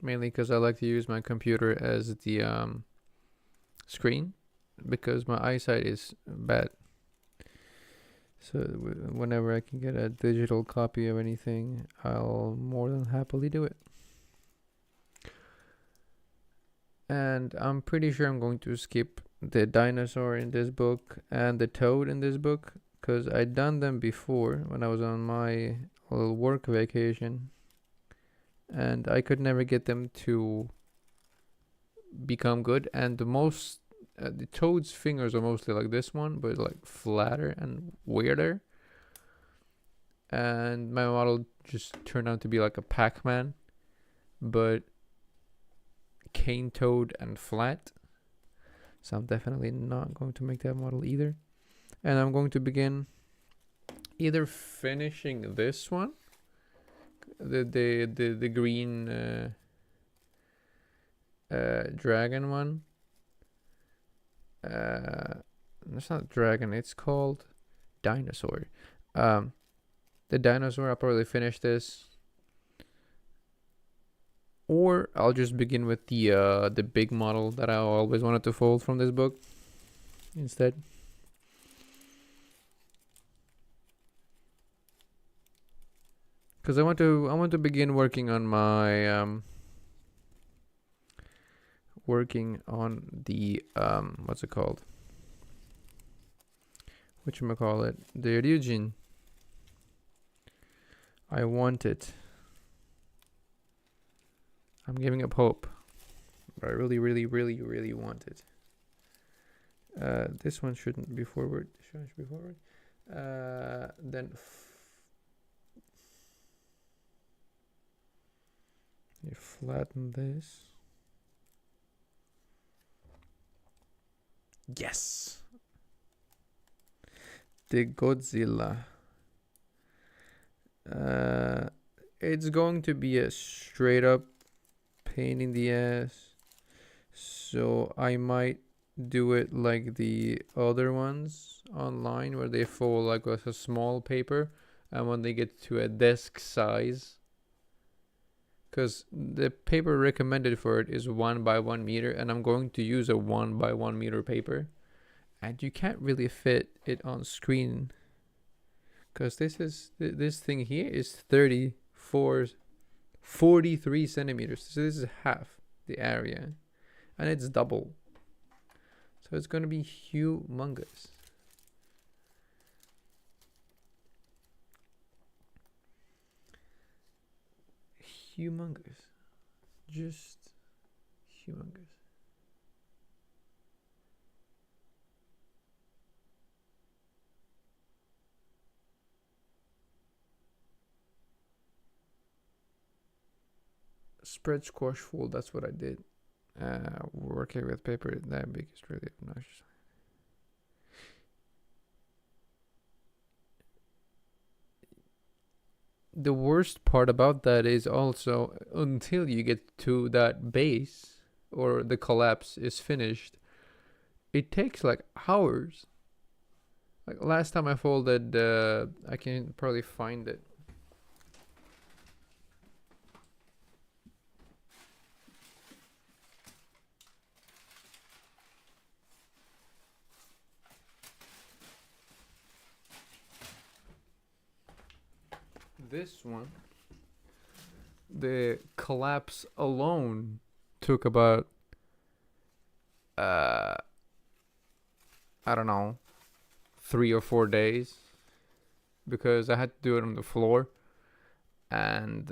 Mainly because I like to use my computer as the screen, because my eyesight is bad. So whenever I can get a digital copy of anything, I'll more than happily do it. And I'm pretty sure I'm going to skip the dinosaur in this book and the toad in this book, because I'd done them before when I was on my little work vacation, and I could never get them to become good. And the toad's fingers are mostly like this one, but like flatter and weirder. And my model just turned out to be like a Pac-Man, but cane toad and flat. So I'm definitely not going to make that model either. And I'm going to begin either finishing this one, the green dragon one. It's not dragon, it's called dinosaur. The dinosaur, I'll probably finish this, or I'll just begin with the big model that I always wanted to fold from this book instead. Because I want to begin working on my working on the what's it called? Whatchamacallit? The Ryujin. I want it. I'm giving up hope, but I really, really, really, really want it. This one shouldn't be forward. Should be forward. Then you flatten this. Yes. The Godzilla. It's going to be a straight up pain in the ass, so I might do it like the other ones online, where they fold like with a small paper, and when they get to a desk size, because the paper recommended for it is 1 by 1 meter, and I'm going to use a 1 by 1 meter paper, and you can't really fit it on screen, because this thing here is 43 centimeters, so this is half the area, and it's double, so it's going to be humongous. Just humongous. Spread, squash, fold, that's what I did. Working with paper that big is really obnoxious. The worst part about that is also, until you get to that base or the collapse is finished, it takes like hours. Like last time I folded, I can probably find it. This one, the collapse alone took about I don't know, 3 or 4 days, because I had to do it on the floor, and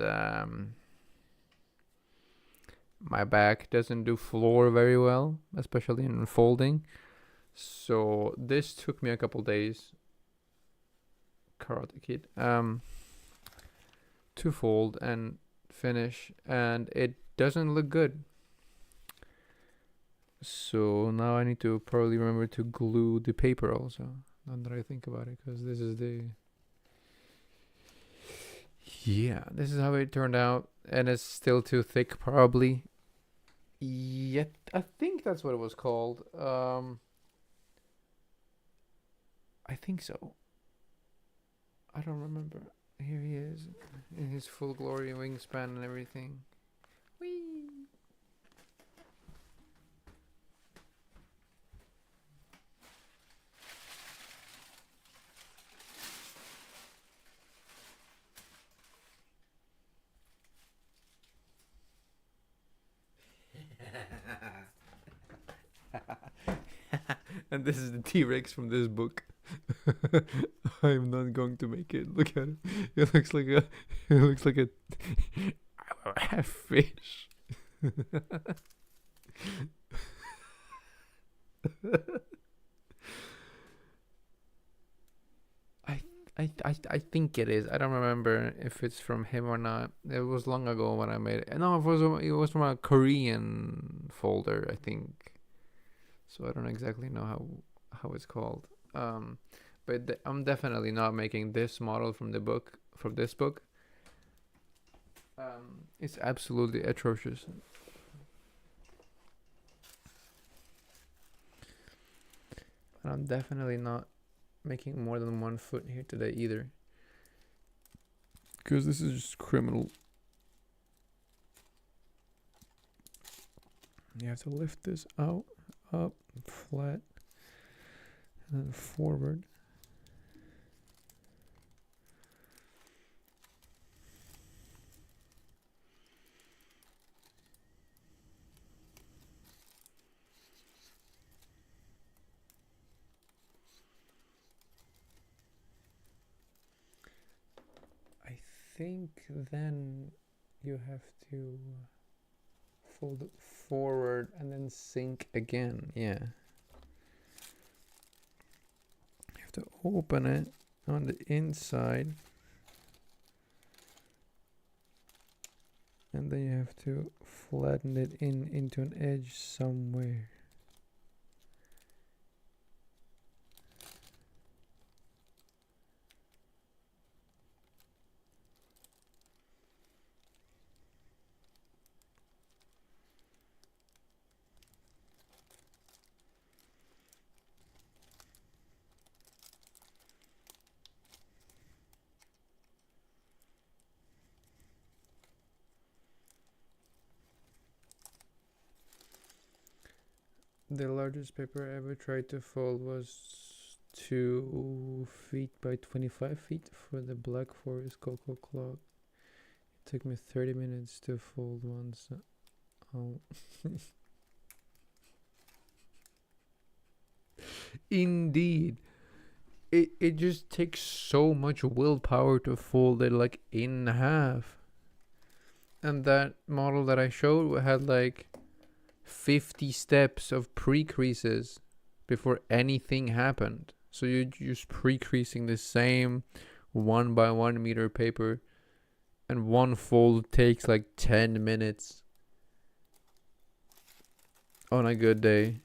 my back doesn't do floor very well, especially in folding. So this took me a couple days. Karate Kid. To fold and finish, and it doesn't look good. So now I need to probably remember to glue the paper also, now that I think about it, because this is this is how it turned out, and it's still too thick probably. Yet I think that's what it was called. I think so. I don't remember. Here he is in his full glory, wingspan and everything. Whee! And this is the T-Rex from this book. I'm not going to make it. Look at it. It looks like a. It looks like a fish. I think it is. I don't remember if it's from him or not. It was long ago when I made it. No, it was from a Korean folder, I think. So I don't exactly know how it's called. But I'm definitely not making this model from this book. It's absolutely atrocious. And I'm definitely not making more than 1 foot here today either. Because this is just criminal. You have to lift this out, up, flat, and then forward. I think then you have to fold it forward and then sink again. Yeah. You have to open it on the inside. And then you have to flatten it into an edge somewhere. The largest paper I ever tried to fold was 2 feet by 25 feet for the Black Forest Cocoa Clock. It took me 30 minutes to fold once. Oh. Indeed. It just takes so much willpower to fold it like in half. And that model that I showed had like 50 steps of pre-creases before anything happened. So you're just pre-creasing the same 1 by 1 meter paper, and one fold takes like 10 minutes on a good day.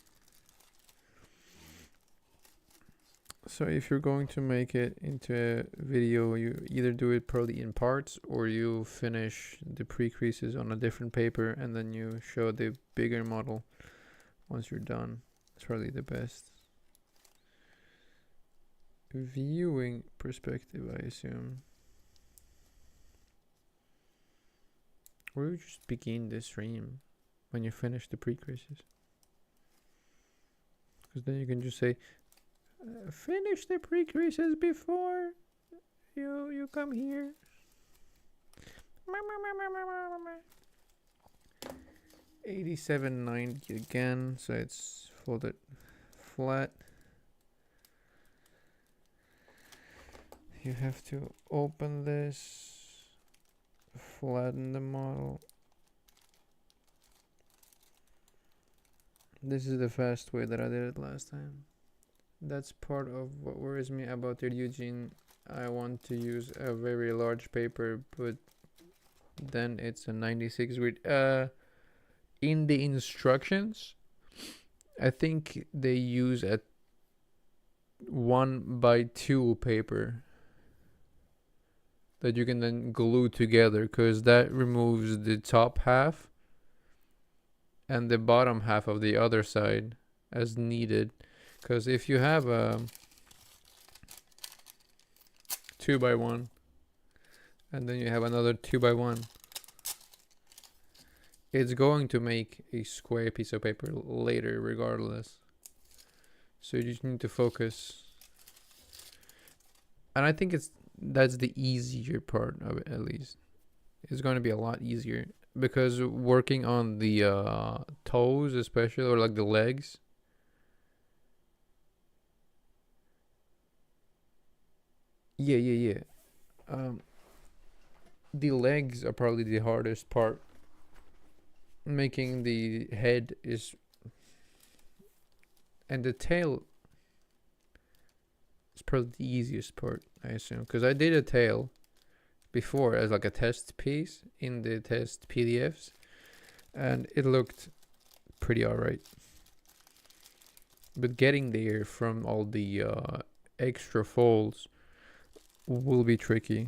So if you're going to make it into a video, you either do it probably in parts, or you finish the pre-creases on a different paper and then you show the bigger model once you're done. It's probably the best viewing perspective, I assume. Or you just begin the stream when you finish the pre-creases, because then you can just say, finish the pre-creases before you come here. 8790 again, so it's folded flat. You have to open this, flatten the model. This is the fast way that I did it last time. That's part of what worries me about the Eugene. I want to use a very large paper, but then it's a 96 grit. In the instructions, I think they use a 1 by 2 paper that you can then glue together, because that removes the top half and the bottom half of the other side as needed. Because if you have a 2x1, and then you have another 2x1. It's going to make a square piece of paper later regardless. So you just need to focus. And I think that's the easier part of it, at least. It's going to be a lot easier because working on the toes especially, or like the legs, yeah. The legs are probably the hardest part. Making the head is, and the tail is probably the easiest part, I assume, because I did a tail before as like a test piece in the test PDFs, and it looked pretty alright. But getting there from all the extra folds will be tricky.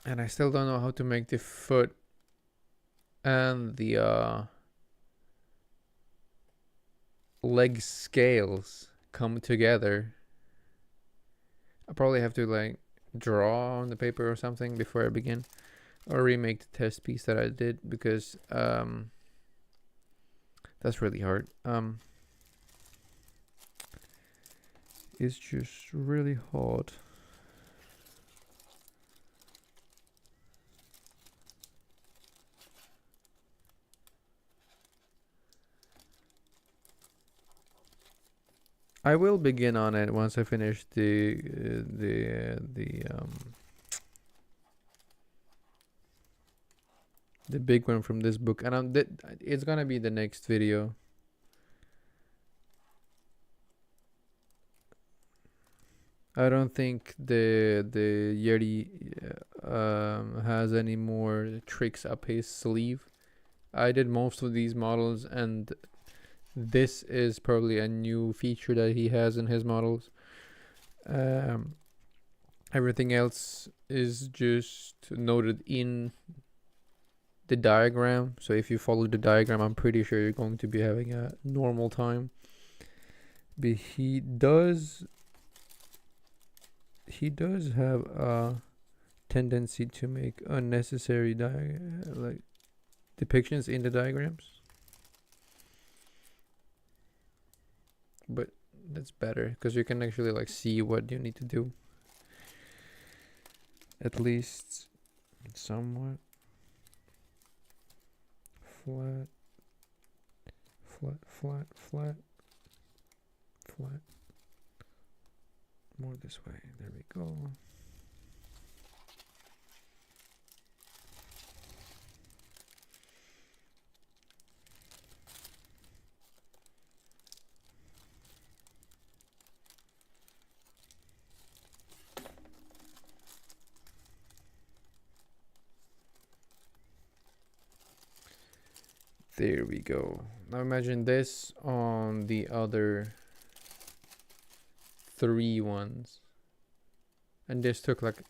And I still don't know how to make the foot and the leg scales come together. I probably have to like draw on the paper or something before I begin, or remake the test piece that I did, because that's really hard. It's just really hard. I will begin on it once I finish the big one from this book, and it's gonna be the next video. I don't think the Yery has any more tricks up his sleeve. I did most of these models, and this is probably a new feature that he has in his models. Everything else is just noted in the diagram. So if you follow the diagram, I'm pretty sure you're going to be having a normal time. But he does have a tendency to make unnecessary like depictions in the diagrams. But that's better because you can actually like see what you need to do, at least somewhat. Flat, flat, flat, flat, flat. More this way. There we go. There we go. Now imagine this on the other 3 ones. And this took like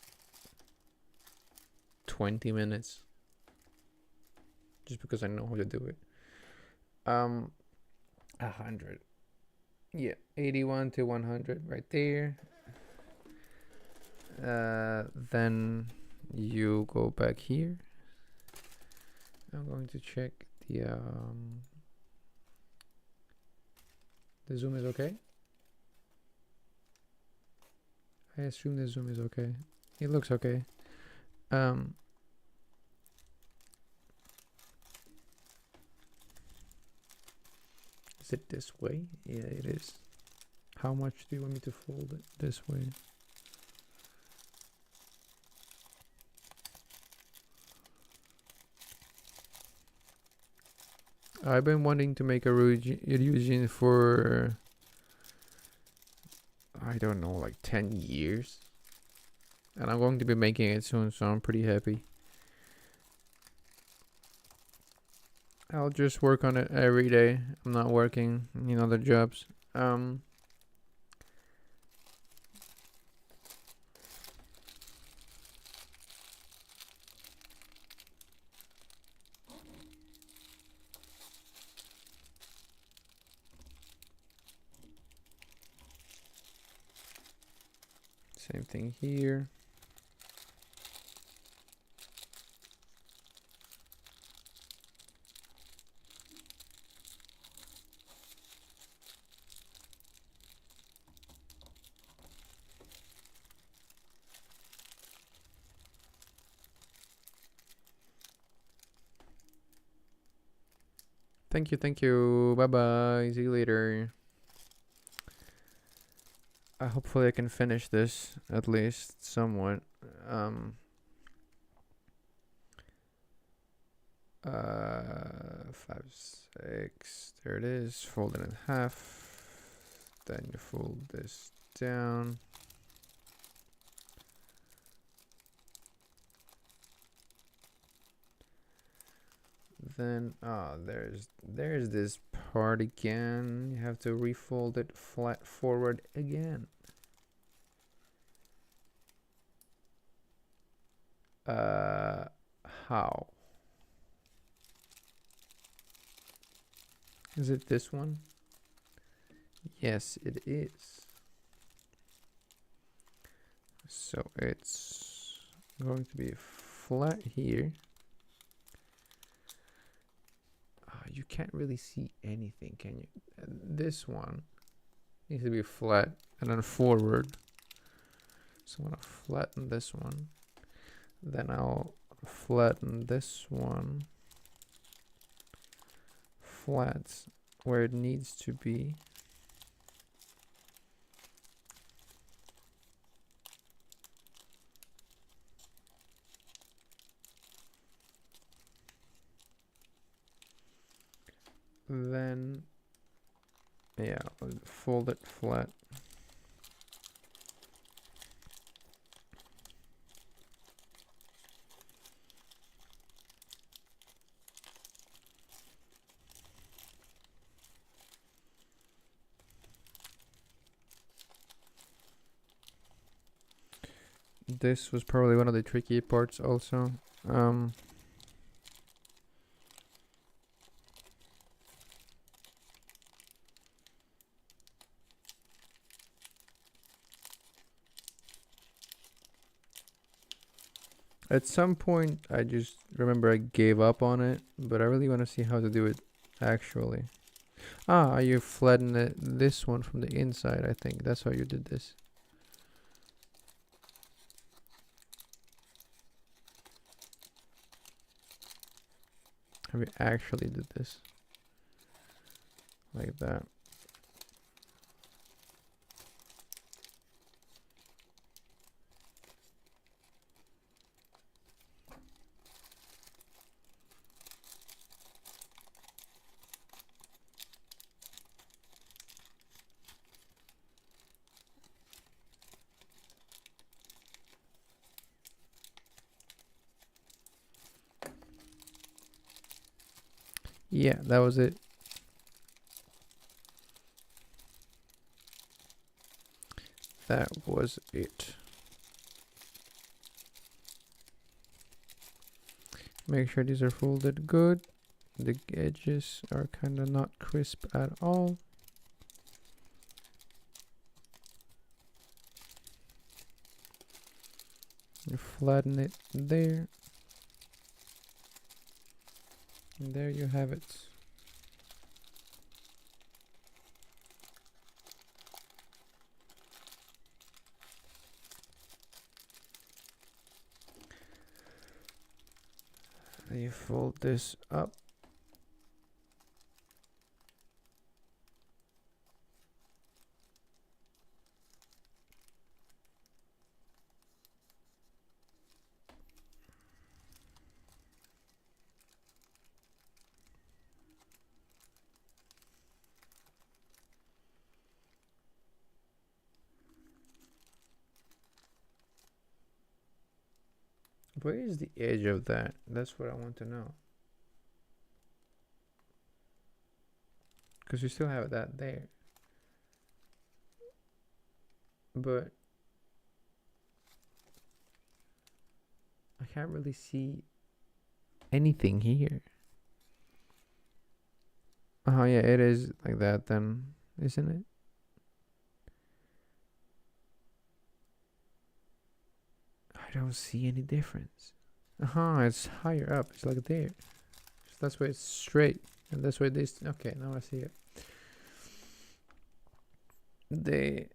20 minutes. Just because I know how to do it. 100. Yeah, 81 to 100 right there. Then you go back here. I'm going to check the zoom is okay. I assume the zoom is okay. It looks okay. Is it this way? Yeah, it is. How much do you want me to fold it this way? I've been wanting to make a Ryujin for, I don't know, like 10 years. And I'm going to be making it soon, so I'm pretty happy. I'll just work on it every day. I'm not working in other jobs. Same thing here. Thank you, thank you. Bye bye. See you later. Hopefully I can finish this at least somewhat. 5, 6. There it is. Fold it in half. Then you fold this down. Then there's this part again. You have to refold it flat forward again. How? Is it this one? Yes, it is. So it's going to be flat here. You can't really see anything, can you? This one needs to be flat and then forward. So I'm gonna flatten this one. Then I'll flatten this one flat where it needs to be. Then, yeah, I'll fold it flat. This was probably one of the tricky parts also. At some point, I just remember I gave up on it, but I really want to see how to do it actually. You flatten it, this one from the inside, I think. That's how you did this. How we actually did this. Like that. Yeah, that was it. That was it. Make sure these are folded good. The edges are kind of not crisp at all. You flatten it there. And there you have it. And you fold this up. Where is the edge of that? That's what I want to know. Because you still have that there. But I can't really see anything here. Oh yeah, it is like that then, isn't it? I don't see any difference. It's higher up. It's like there. So that's why it's straight, and that's why this. Okay, now I see it. They.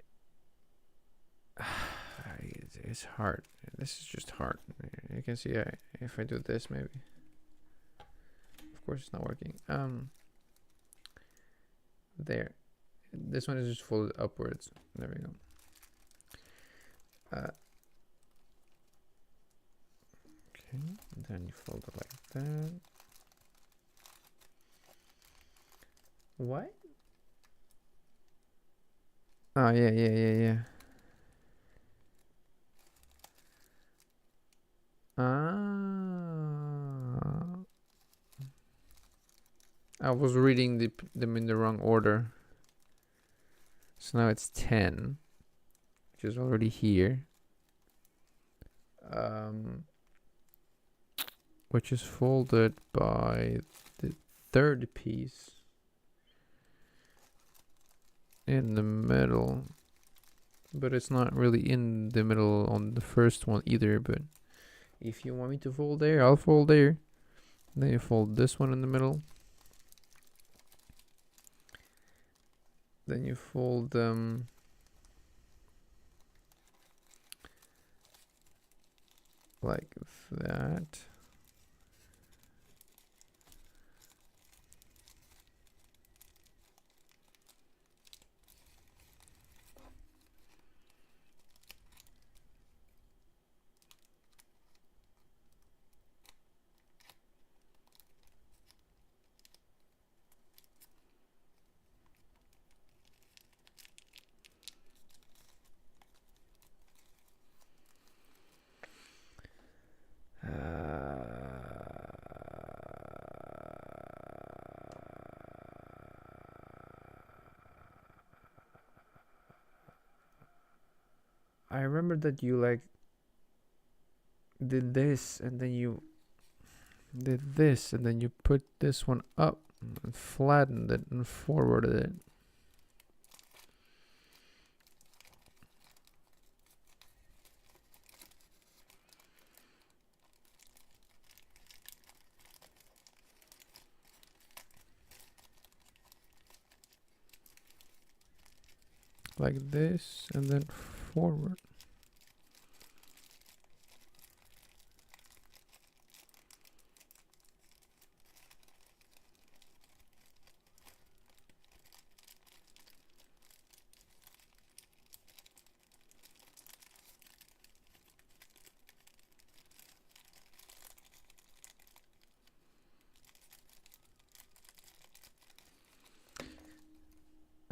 It's hard. This is just hard. You can see if I do this, maybe. Of course, it's not working. There. This one is just folded upwards. There we go. Okay, and then you fold it like that. What? Oh, yeah. I was reading them in the wrong order. So now it's 10, which is already here. Which is folded by the third piece in the middle. But it's not really in the middle on the first one either, but if you want me to fold there, I'll fold there. Then you fold this one in the middle. Then you fold them like that. I remember that you like did this and then you did this and then you put this one up and flattened it and forwarded it. Like this and then forward.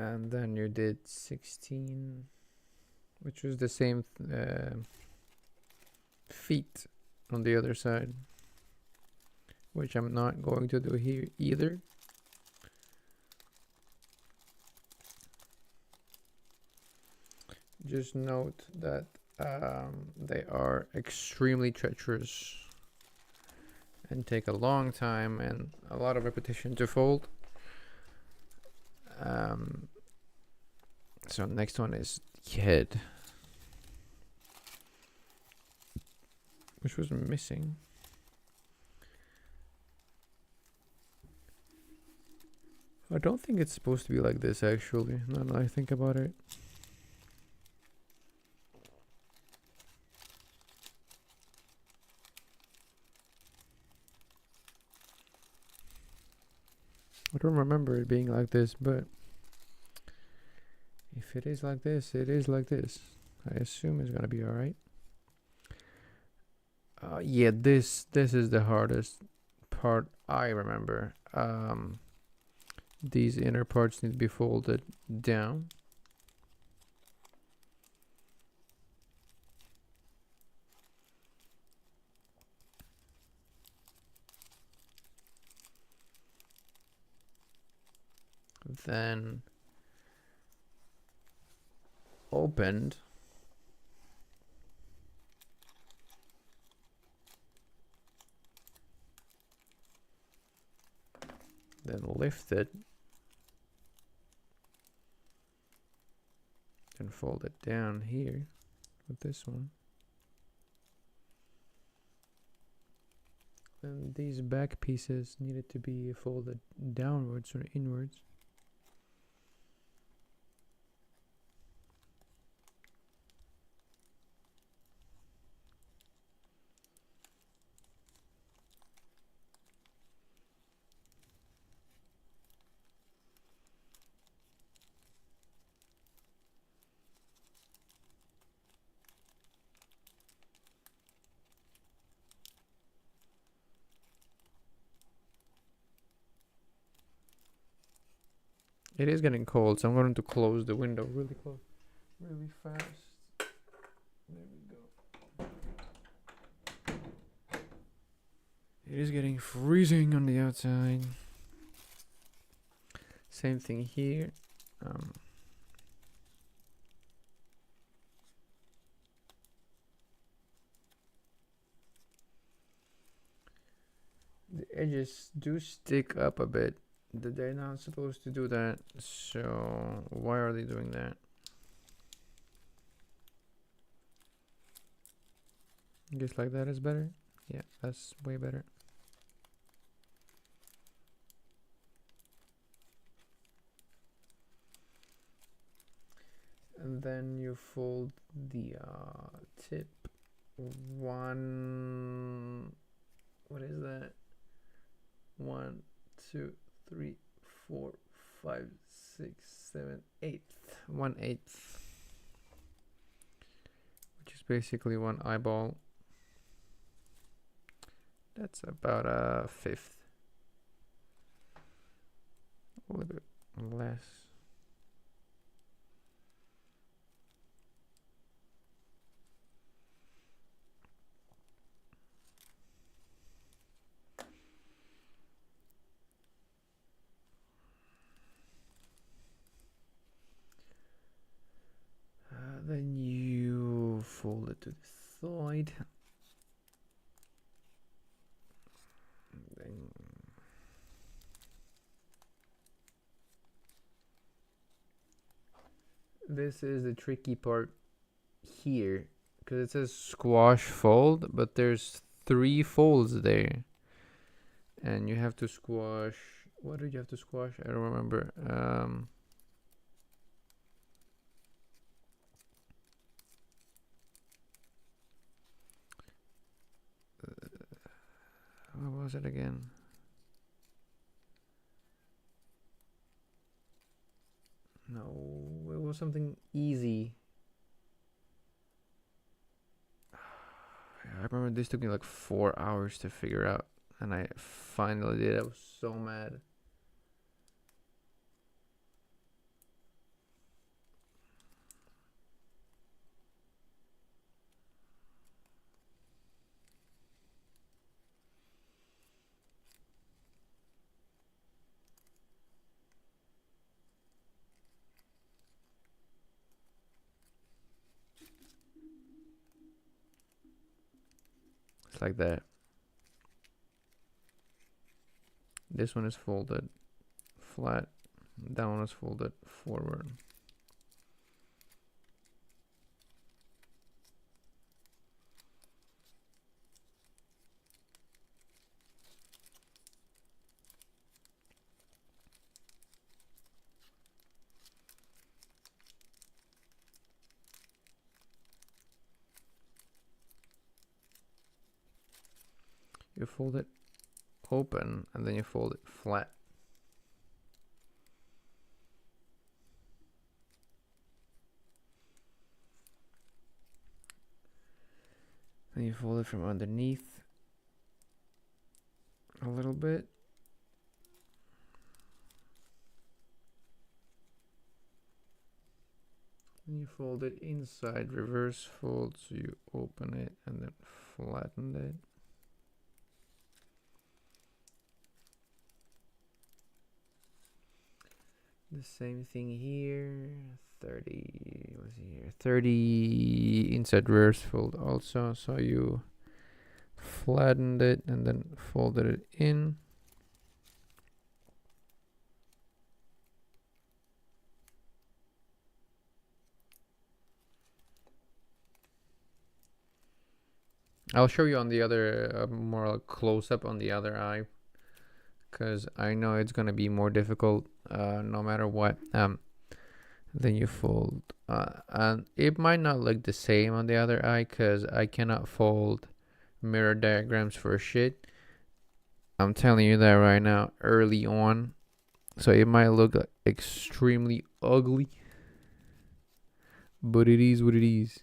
And then you did 16, which was the same feet on the other side, which I'm not going to do here either. Just note that they are extremely treacherous and take a long time and a lot of repetition to fold. So next one is head, which was missing. I don't think it's supposed to be like this actually, now that I think about it. I don't remember it being like this, but if it is like this, it is like this. I assume it's gonna be alright. Yeah, this is the hardest part I remember. These inner parts need to be folded down. Then opened. Then lifted. Then fold it down here with this one. And these back pieces needed to be folded downwards or inwards. It is getting cold, so I'm going to close the window really fast. There we go. It is getting freezing on the outside. Same thing here. The edges do stick up a bit. They're not supposed to do that, so why are they doing that? Just like that is better? Yeah, that's way better. And then you fold the tip one. What is that? 1, 2, 3, 4, 5, 6, 7, 8. 1/8, which is basically one eyeball. That's about a fifth. A little bit less. Then you fold it to the side. Then this is the tricky part here, because it says squash fold, but there's 3 folds there, and you have to squash. What did you have to squash? I don't remember. What was it again? No, it was something easy. I remember this took me like 4 hours to figure out, and I finally did. I was so mad. It's like that. This one is folded flat. That one is folded forward. You fold it open and then you fold it flat. Then you fold it from underneath a little bit. Then you fold it inside, reverse fold, so you open it and then flatten it. The same thing here. 30, what's here? 30 inside reverse fold also, so you flattened it and then folded it in. I'll show you on the other more close up on the other eye, because I know it's gonna be more difficult no matter what. Then you fold, and it might not look the same on the other eye because I cannot fold mirror diagrams for shit. I'm telling you that right now, early on. So it might look extremely ugly, but it is what it is.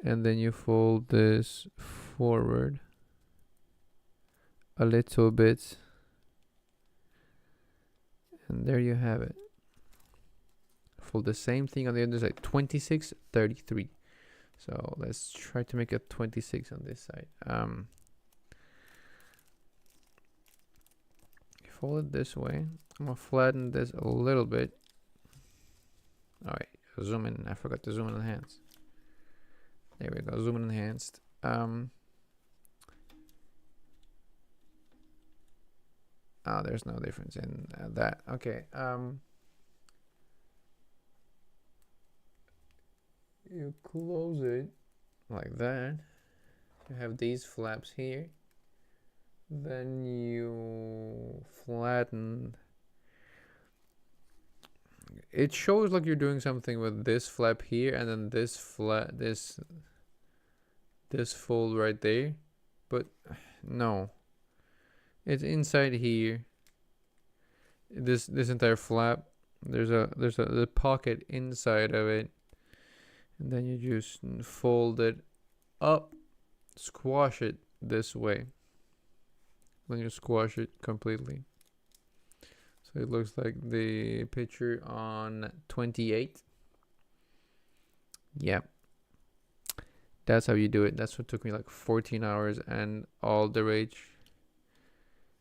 And then you fold this forward a little bit, and there you have it. Fold the same thing on the other side. 26, 33. So let's try to make a 26 on this side. Fold it this way. I'm gonna flatten this a little bit. Alright, zoom in. I forgot to zoom in enhanced. There we go, zoom in enhanced. Oh, there's no difference in that. Okay. You close it like that. You have these flaps here. Then you flatten. It shows like you're doing something with this flap here and then this flat, this fold right there, but no, it's inside here. This entire flap, there's a pocket inside of it, and then you just fold it up, squash it this way. Then you squash it completely. So it looks like the picture on 28. Yeah. That's how you do it. That's what took me like 14 hours and all the rage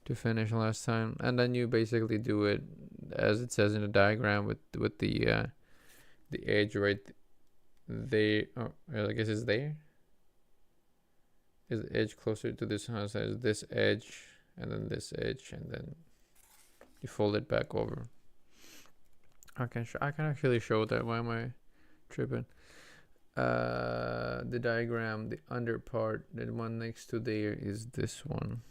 to finish last time. And then you basically do it as it says in the diagram with the edge right there. Oh, I guess it's there. Is the edge closer to this house as this edge, and then this edge, and then you fold it back over. I can actually show that. Why am I tripping? The diagram, the under part, the one next to there is this one.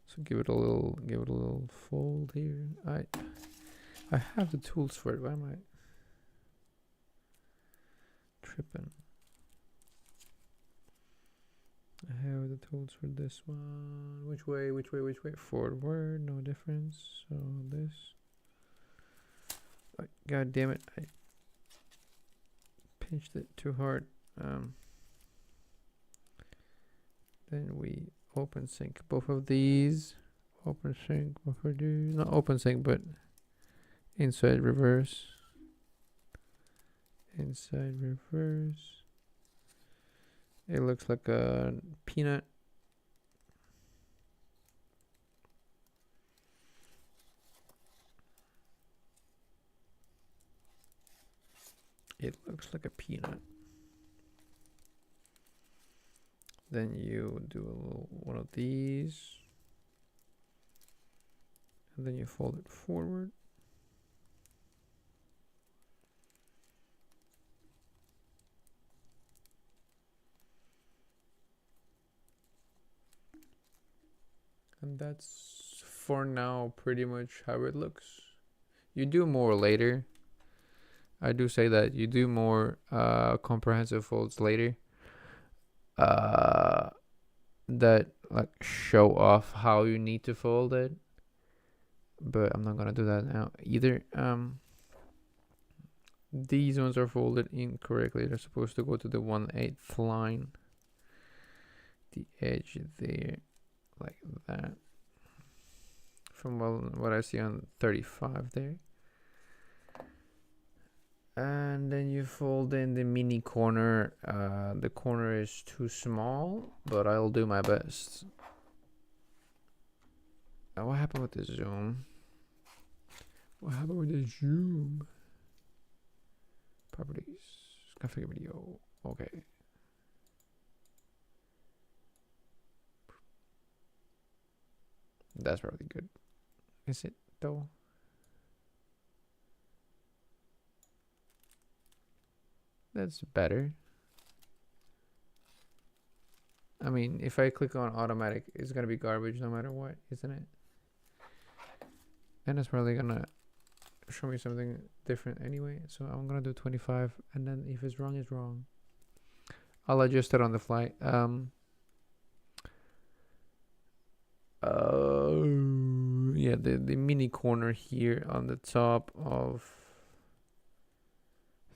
So give it a little fold here. I have the tools for it. Why am I tripping? I have the tools for this one. Which way? Forward, no difference. So this. Oh, God damn it! I pinched it too hard. Then we open sync both of these. Open sync both of these. Not open sync, but inside reverse. Inside reverse. It looks like a peanut. It looks like a peanut. Then you do a little one of these. And then you fold it forward. And that's for now pretty much how it looks. You do more later. I do say that you do more comprehensive folds later. That like show off how you need to fold it. But I'm not gonna do that now either. These ones are folded incorrectly. They're supposed to go to the 1/8 line. The edge there, like that. From what I see on 35 there. And then you fold in the mini corner. The corner is too small, but I'll do my best. What happened with the zoom? What happened with the zoom? Properties. Configure video. Okay. That's probably good. Is it though? That's better. I mean, if I click on automatic, it's gonna be garbage no matter what, isn't it? And it's probably gonna show me something different anyway. So I'm gonna do 25, and then if it's wrong, it's wrong. I'll adjust it on the fly. Yeah, the mini corner here on the top of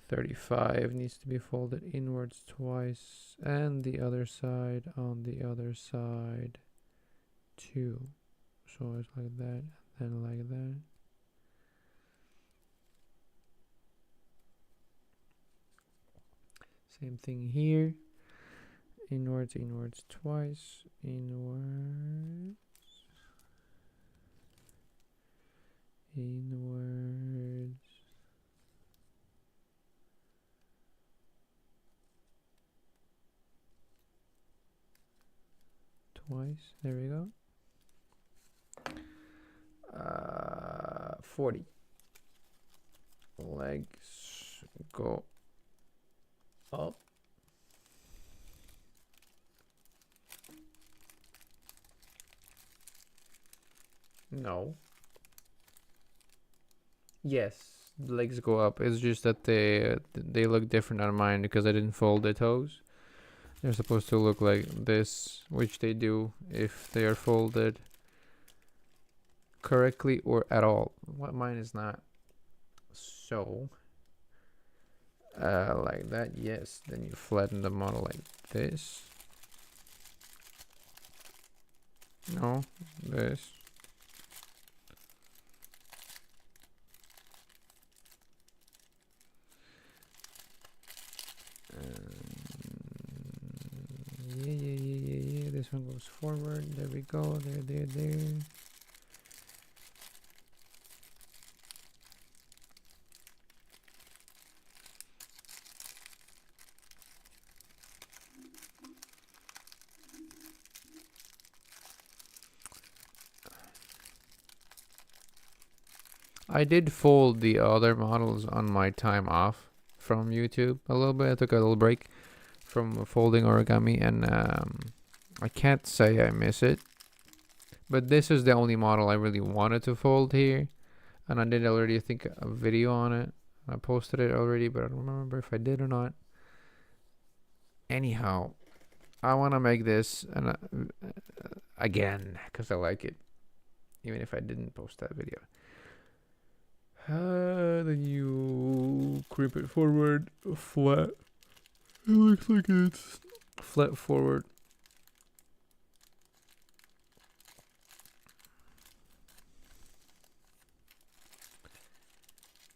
35 needs to be folded inwards twice, and the other side on the other side too. So it's like that, and like that. Same thing here. Inwards, inwards twice, inwards, inwards. Twice, there we go. 40. Legs go up. No. Yes, the legs go up. It's just that they look different on mine because I didn't fold the toes. They're supposed to look like this, which they do if they are folded correctly or at all. What mine is not. So, like that, yes. Then you flatten the model like this. No, this. Yeah. This one goes forward. There we go. There. I did fold the other models on my time off from YouTube a little bit. I took a little break from folding origami, and I can't say I miss it. But this is the only model I really wanted to fold here. And I did already, I think, a video on it. I posted it already, but I don't remember if I did or not. Anyhow, I want to make this again because I like it, even if I didn't post that video. Then you creep it forward, flat. It looks like it's flat forward.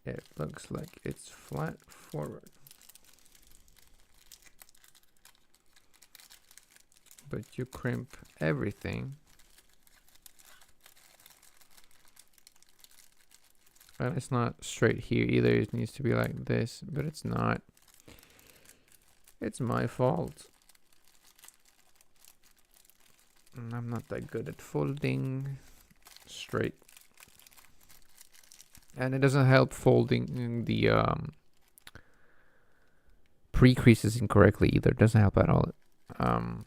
It looks like it's flat forward. But you crimp everything. And it's not straight here either. It needs to be like this, but it's not. It's my fault. I'm not that good at folding straight. And it doesn't help folding the pre-creases incorrectly either. It doesn't help at all. I'm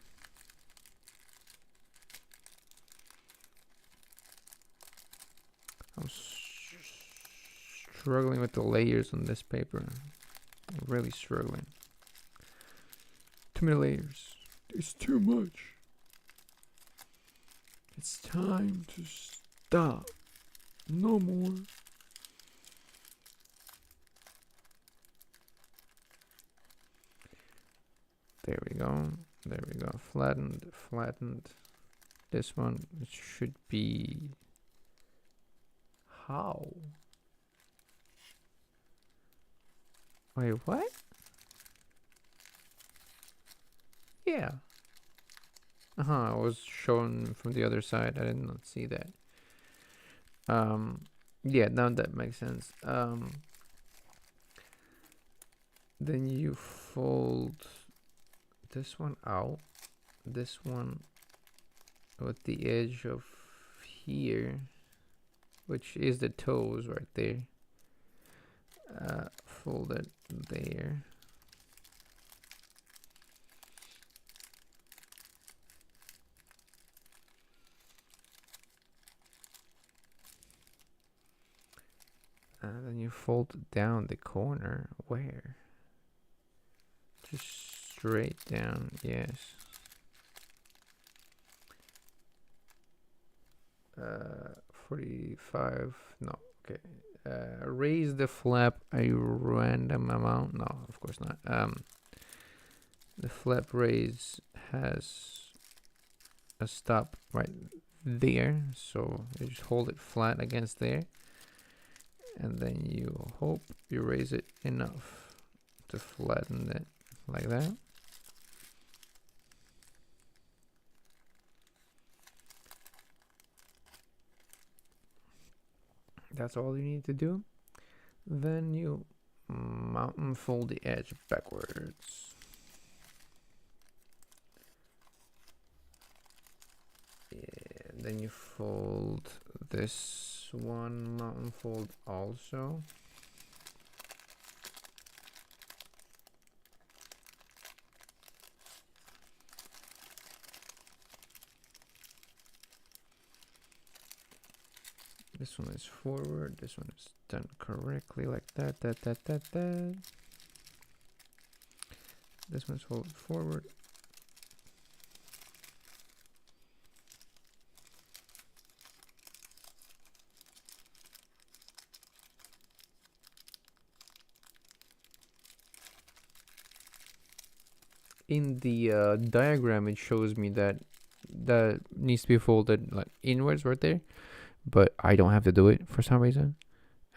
struggling with the layers on this paper. I'm really struggling. Too many layers. There's too much. It's time to stop. No more. There we go. There we go. Flattened, flattened. This one should be... How? Wait, what? Yeah. I was shown from the other side. I did not see that. Yeah, now that makes sense. Then you fold this one out. This one with the edge of here, which is the toes right there. Fold it there. Then you fold down the corner. Where? Just straight down, yes. 45, no, okay. Raise the flap a random amount. No, of course not. The flap raise has a stop right there, so you just hold it flat against there, and then you hope you raise it enough to flatten it like that. That's all you need to do. Then you mountain fold the edge backwards. And then you fold this one mountain fold also. This one is forward, this one is done correctly like that. This one's folded forward. In the diagram, it shows me that that needs to be folded like inwards right there, but I don't have to do it for some reason,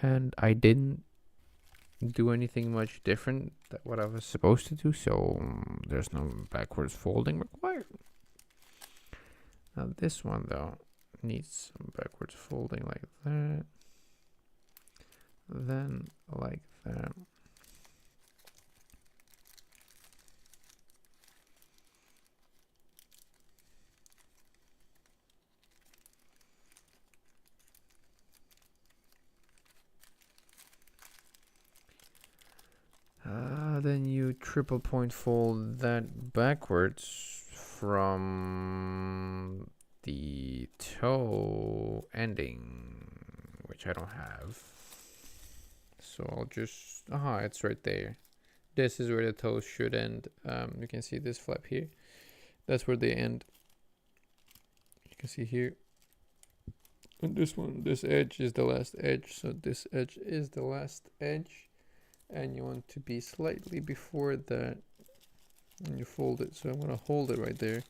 and I didn't do anything much different than what I was supposed to do, so there's no backwards folding required. Now this one though needs some backwards folding like that, then like that. Then you triple point fold that backwards from the toe ending, which I don't have. So I'll just, it's right there. This is where the toes should end. You can see this flap here. That's where they end. You can see here. And this one, this edge is the last edge. So this edge is the last edge. And you want to be slightly before that, and you fold it. So I'm going to hold it right there,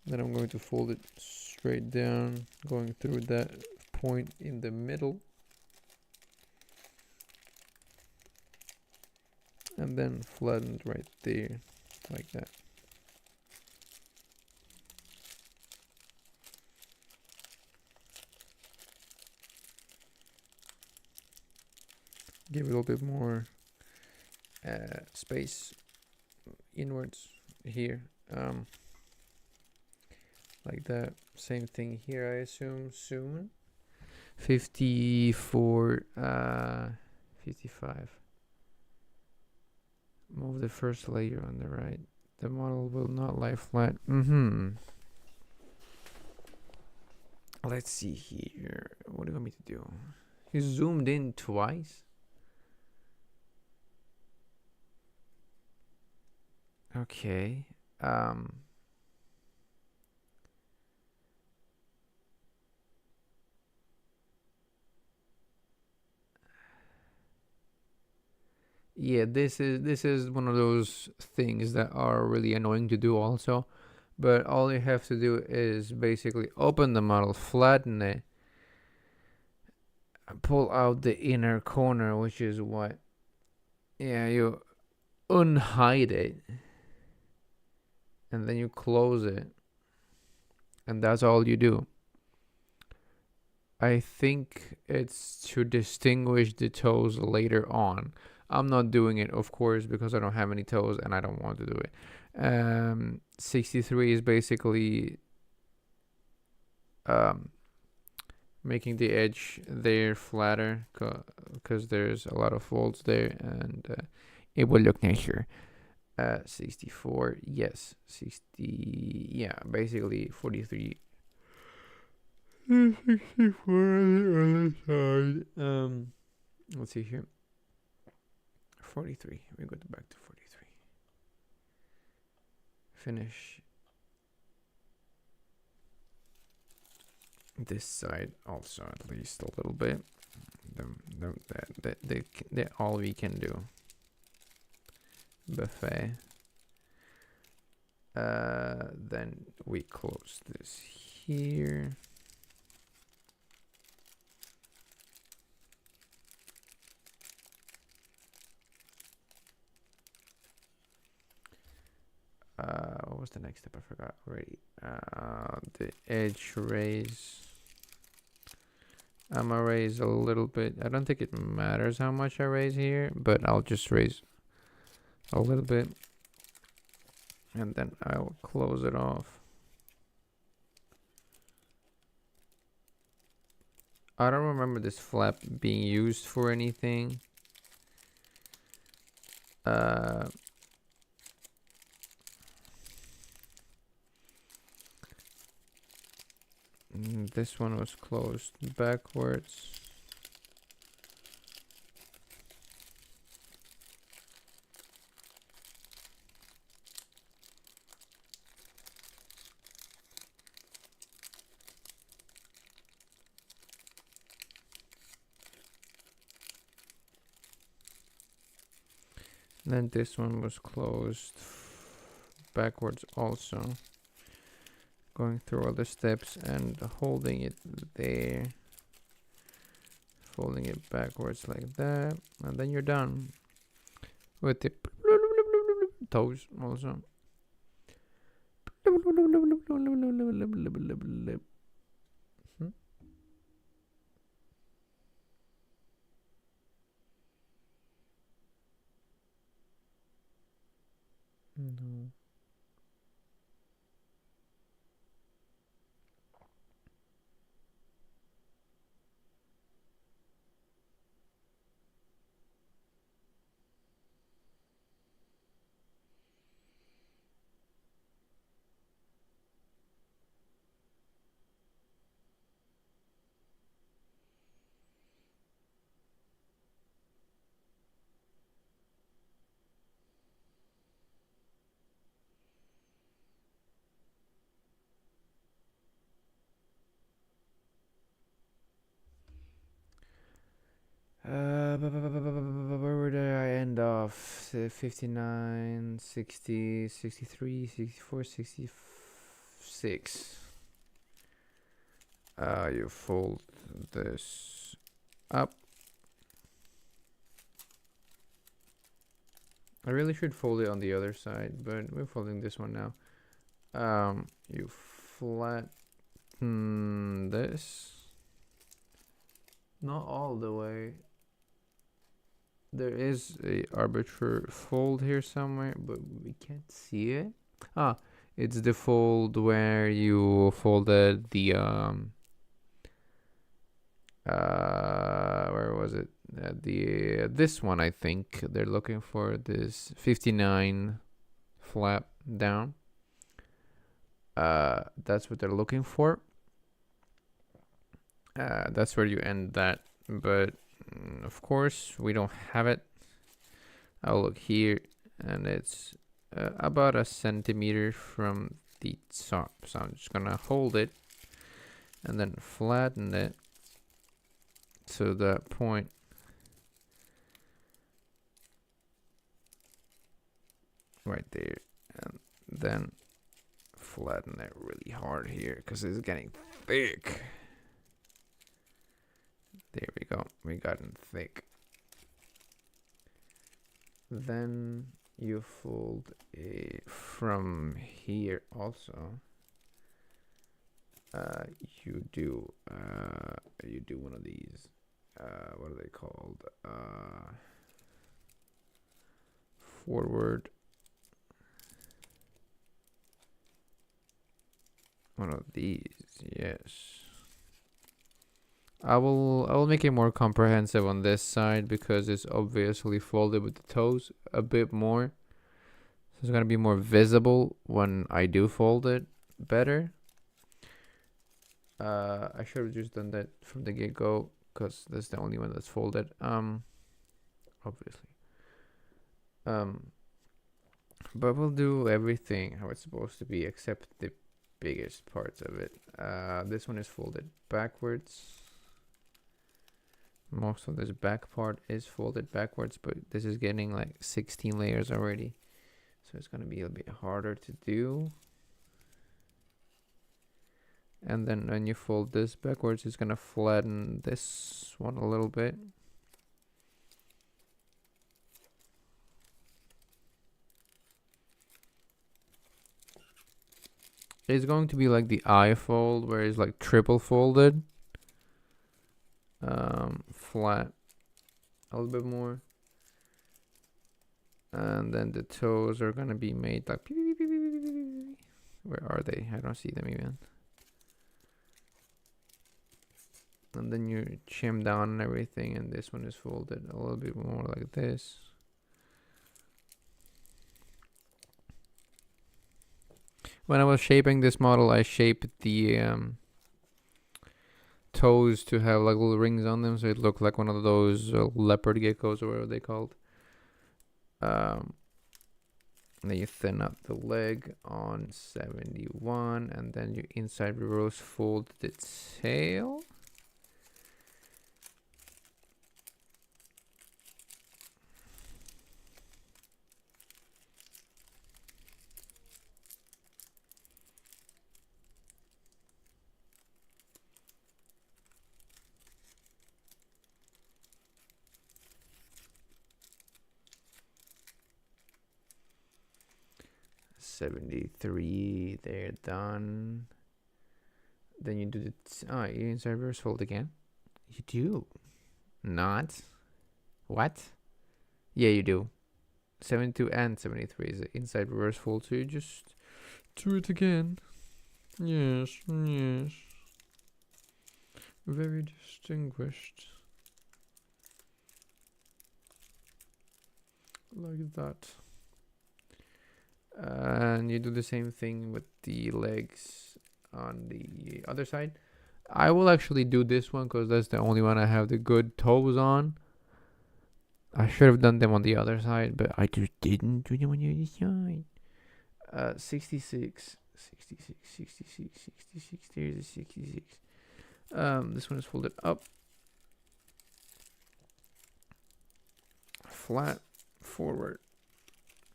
then I'm going to fold it straight down, going through that point in the middle, and then flattened right there like that. Give it a little bit more space inwards here, like that. Same thing here, I assume soon. 54, 55. Move the first layer on the right. The model will not lie flat. Let's see here. What do you want me to do? You zoomed in twice. Okay. Yeah, this is one of those things that are really annoying to do also. But all you have to do is basically open the model, flatten it, pull out the inner corner, which is what, yeah, you unhide it, and then you close it, and that's all you do. I think it's to distinguish the toes later on. I'm not doing it, of course, because I don't have any toes and I don't want to do it. 63 is basically making the edge there flatter, because there's a lot of folds there, and it will look nicer. 64, yes, 60, yeah, basically 43. 64 on the other side. Let's see here. 43. We go back to 43. Finish this side also at least a little bit. That all we can do. Buffet. Then we close this here. What was the next step? I forgot already. The edge raise. I'm gonna raise a little bit. I don't think it matters how much I raise here, but I'll just raise a little bit. And then I'll close it off. I don't remember this flap being used for anything. This one was closed backwards. Then this one was closed backwards also. Going through all the steps and holding it there. Folding it backwards like that. And then you're done. With the toes also. No. Where did I end off? 59, 60, 63, 64, 66. You fold this up. I really should fold it on the other side, but we're folding this one now. You flatten this. Not all the way. There is a arbitrary fold here somewhere, but we can't see it. Ah, it's the fold where you folded the where was it? This one, I think they're looking for this 59 flap down. That's what they're looking for. That's where you end that, but of course we don't have it. I'll look here, and it's about a centimeter from the top, so I'm just gonna hold it and then flatten it to that point. Right there, and then flatten it really hard here because it's getting thick. There we go. We got it thick. Then you fold from here also. You do one of these. What are they called? Forward. One of these, yes. I will make it more comprehensive on this side because it's obviously folded with the toes a bit more. So it's gonna be more visible when I do fold it better. I should have just done that from the get-go because that's the only one that's folded. Obviously. But we'll do everything how it's supposed to be except the biggest parts of it. This one is folded backwards. Most of this back part is folded backwards, but this is getting like 16 layers already. So it's going to be a bit harder to do. And then when you fold this backwards, it's going to flatten this one a little bit. It's going to be like the I fold, where it's like triple folded. Flat a little bit more. And then the toes are going to be made like... Where are they? I don't see them even. And then you chim down and everything, and this one is folded a little bit more like this. When I was shaping this model, I shaped the toes to have like little rings on them, so it looked like one of those leopard geckos or whatever they called. Then you thin out the leg on 71, and then you inside reverse fold the tail. $73, they're done. Then you do the you inside reverse fold again. You do not. What? Yeah, you do. 72 and 73 is inside reverse fold, so you just do it again. Yes, yes. Very distinguished. Like that. And you do the same thing with the legs on the other side. I will actually do this one because that's the only one I have the good toes on. I should have done them on the other side, but I just didn't do them on the other side. 66, 66, 66, 66, there's a 66. This one is folded up. Flat, forward.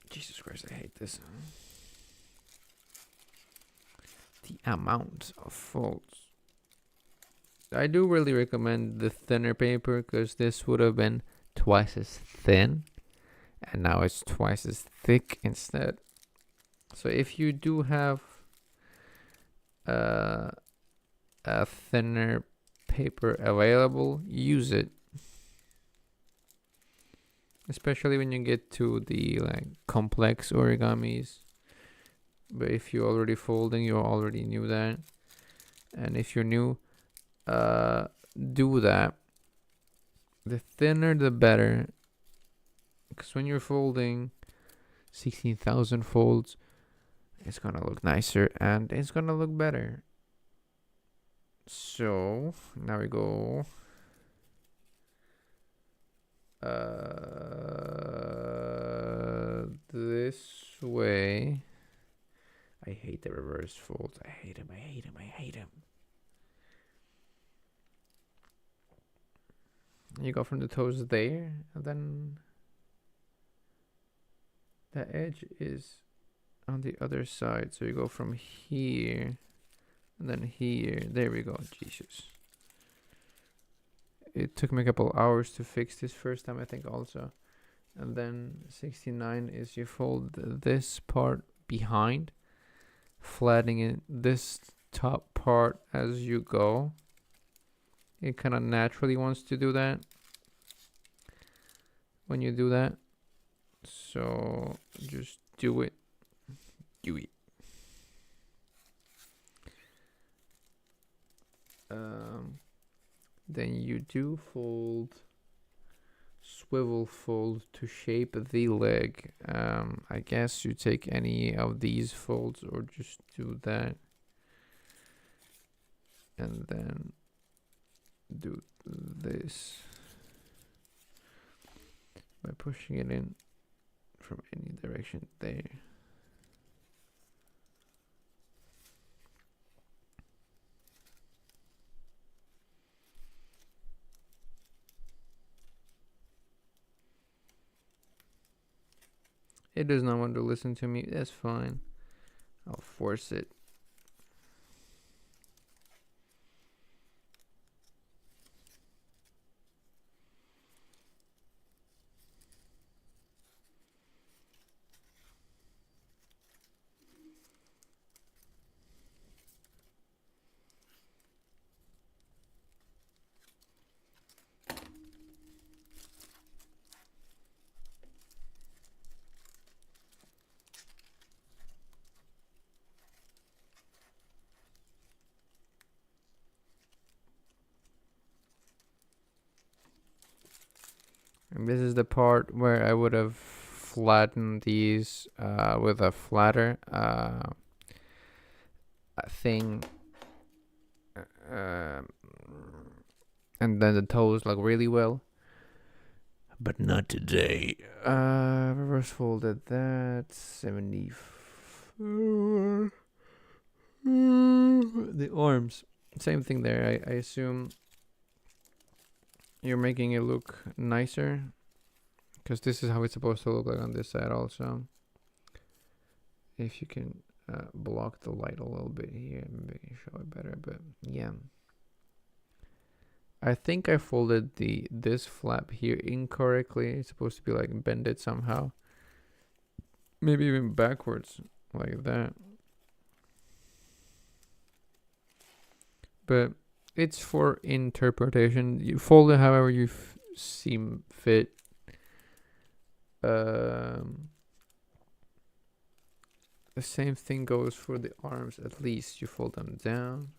Jesus Christ, I hate this. The amount of folds. I do really recommend the thinner paper, because this would have been twice as thin, and now it's twice as thick instead. So if you do have a thinner paper available, use it. Especially when you get to the like complex origamis. But if you're already folding, you already knew that. And if you're new, do that. The thinner the better. Because when you're folding 16,000 folds, it's gonna look nicer and it's gonna look better. So now we go this way. I hate the reverse folds. I hate them. I hate them. I hate them. You go from the toes there, and then the edge is on the other side. So you go from here, and then here. There we go. Jesus. It took me a couple hours to fix this first time, I think, also. And then 69 is you fold this part behind, flattening it this top part as you go. It kind of naturally wants to do that when you do that. So just do it. Do it. Then you do fold, swivel fold to shape the leg. I guess you take any of these folds or just do that. And then do this by pushing it in from any direction there. It does not want to listen to me. That's fine. I'll force it. And this is the part where I would have flattened these with a flatter thing. And then the toes look really well. But not today. Reverse folded that. 74. The arms. Same thing there. I assume you're making it look nicer, because this is how it's supposed to look like on this side also. If you can block the light a little bit here, maybe show it better, but yeah. I think I folded this flap here incorrectly. It's supposed to be like bended somehow. Maybe even backwards like that. But it's for interpretation. You fold it however you seem fit. The same thing goes for the arms. At least you fold them down.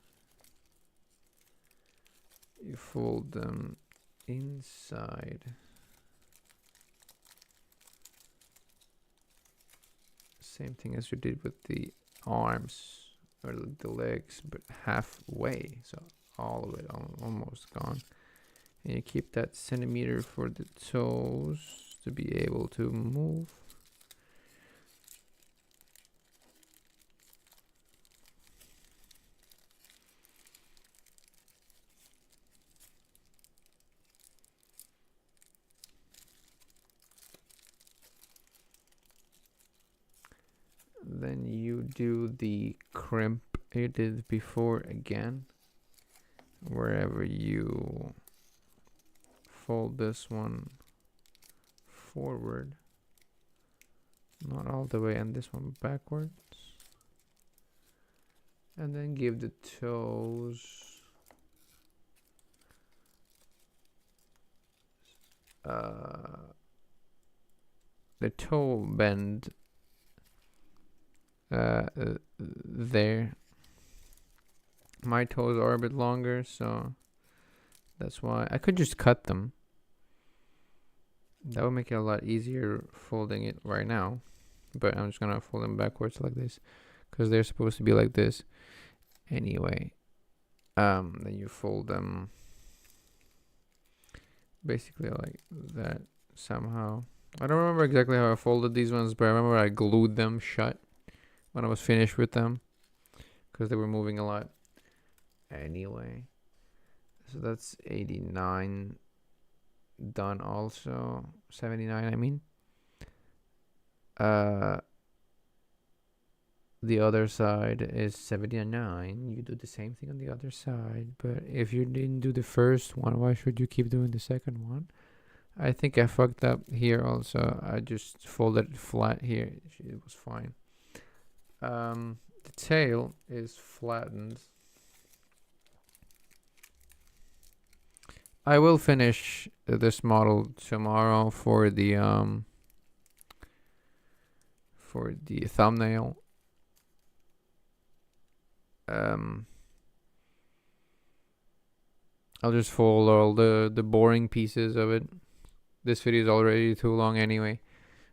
You fold them inside. Same thing as you did with the arms or the legs, but halfway. So all of it almost gone. And you keep that centimeter for the toes to be able to move. Then you do the crimp you did before again, wherever you fold this one forward, not all the way, and this one backwards, and then give the toes the toe bend there. My toes are a bit longer, so that's why I could just cut them. That would make it a lot easier folding it right now, but I'm just gonna fold them backwards like this because they're supposed to be like this anyway. Then you fold them basically like that somehow. I don't remember exactly how I folded these ones, but I remember I glued them shut when I was finished with them because they were moving a lot anyway. So that's 89 done also. 79 I mean. The other side is 79. You do the same thing on the other side, but if you didn't do the first one, why should you keep doing the second one? I think I fucked up here also. I just folded it flat here. It was fine. The tail is flattened. I will finish this model tomorrow for the thumbnail. I'll just fold all the boring pieces of it. This video is already too long anyway.